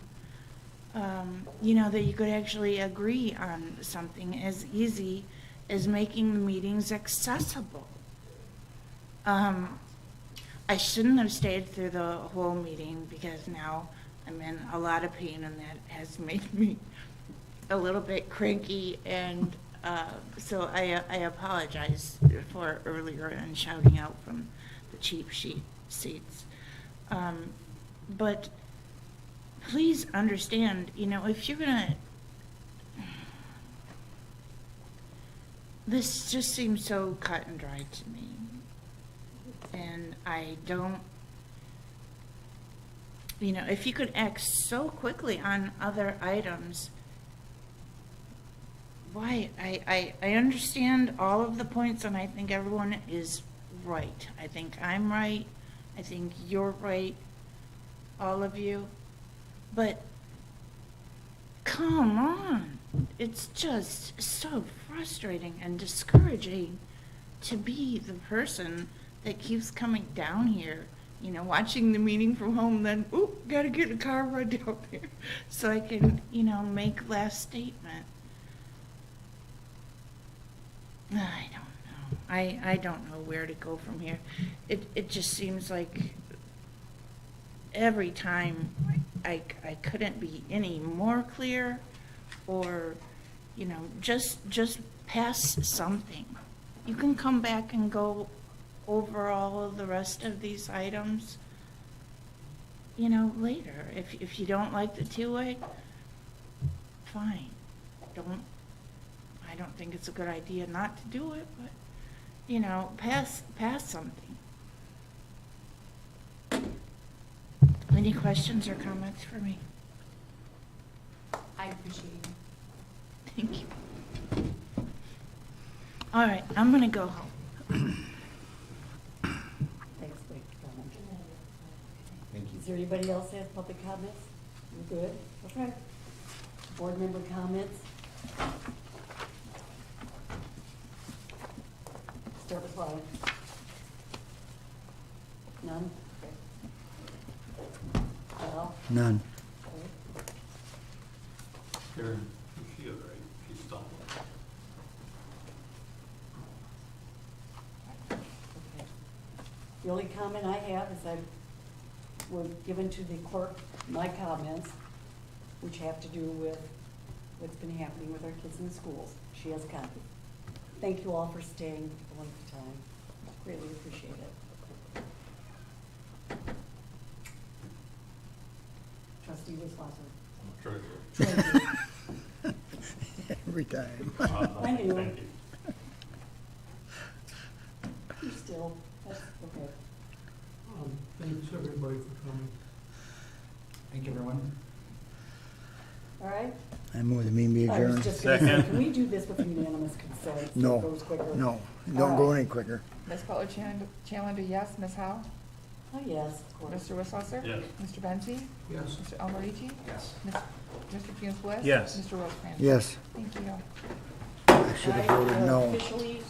You know, that you could actually agree on something as easy as making the meetings accessible. I shouldn't have stayed through the whole meeting because now I'm in a lot of pain and that has made me a little bit cranky, and so I apologize for earlier and shouting out from the cheap seats. But please understand, you know, if you're gonna, this just seems so cut and dry to me. And I don't, you know, if you could act so quickly on other items, why? I understand all of the points, and I think everyone is right. I think I'm right. I think you're right, all of you. But come on. It's just so frustrating and discouraging to be the person that keeps coming down here, you know, watching the meeting from home, then, ooh, gotta get a car ride down there so I can, you know, make last statement. I don't know. I don't know where to go from here. It just seems like every time I couldn't be any more clear, or, you know, just pass something. You can come back and go over all of the rest of these items, you know, later. If you don't like the two-way, fine. I don't think it's a good idea not to do it, but, you know, pass something. Any questions or comments for me? I appreciate you. Thank you. All right, I'm gonna go home. Thanks, Blake. Thank you. Is there anybody else that has public comments? You good? Okay. Board member comments? Start with Ryan. None? Okay. Al? None. Okay. Karen, she all right? She's stumbling. Okay. The only comment I have is I were given to the clerk my comments, which have to do with what's been happening with our kids in the schools. She has a copy. Thank you all for staying a length of time. Greatly appreciate it. Trustee Wiswasser. Treasurer. Every time. I knew. Thank you. You're still, that's okay. Thanks, everybody, for coming. Thank you, everyone. All right? I move the meeting be I was adjourned. just gonna say, Second. can we do this with unanimous consent? so it No, goes quicker? no, don't go any quicker. Ms. Butler Challenger, yes. Ms. Howe? Oh, yes, of course. Mr. Wisswasser? Yes. Mr. Benzi? Yes. Mr. Almarigi? Yes. Mr. Funes Bliss? Yes. Mr. Rosecrans? Yes, Thank you. I should have voted no. Officially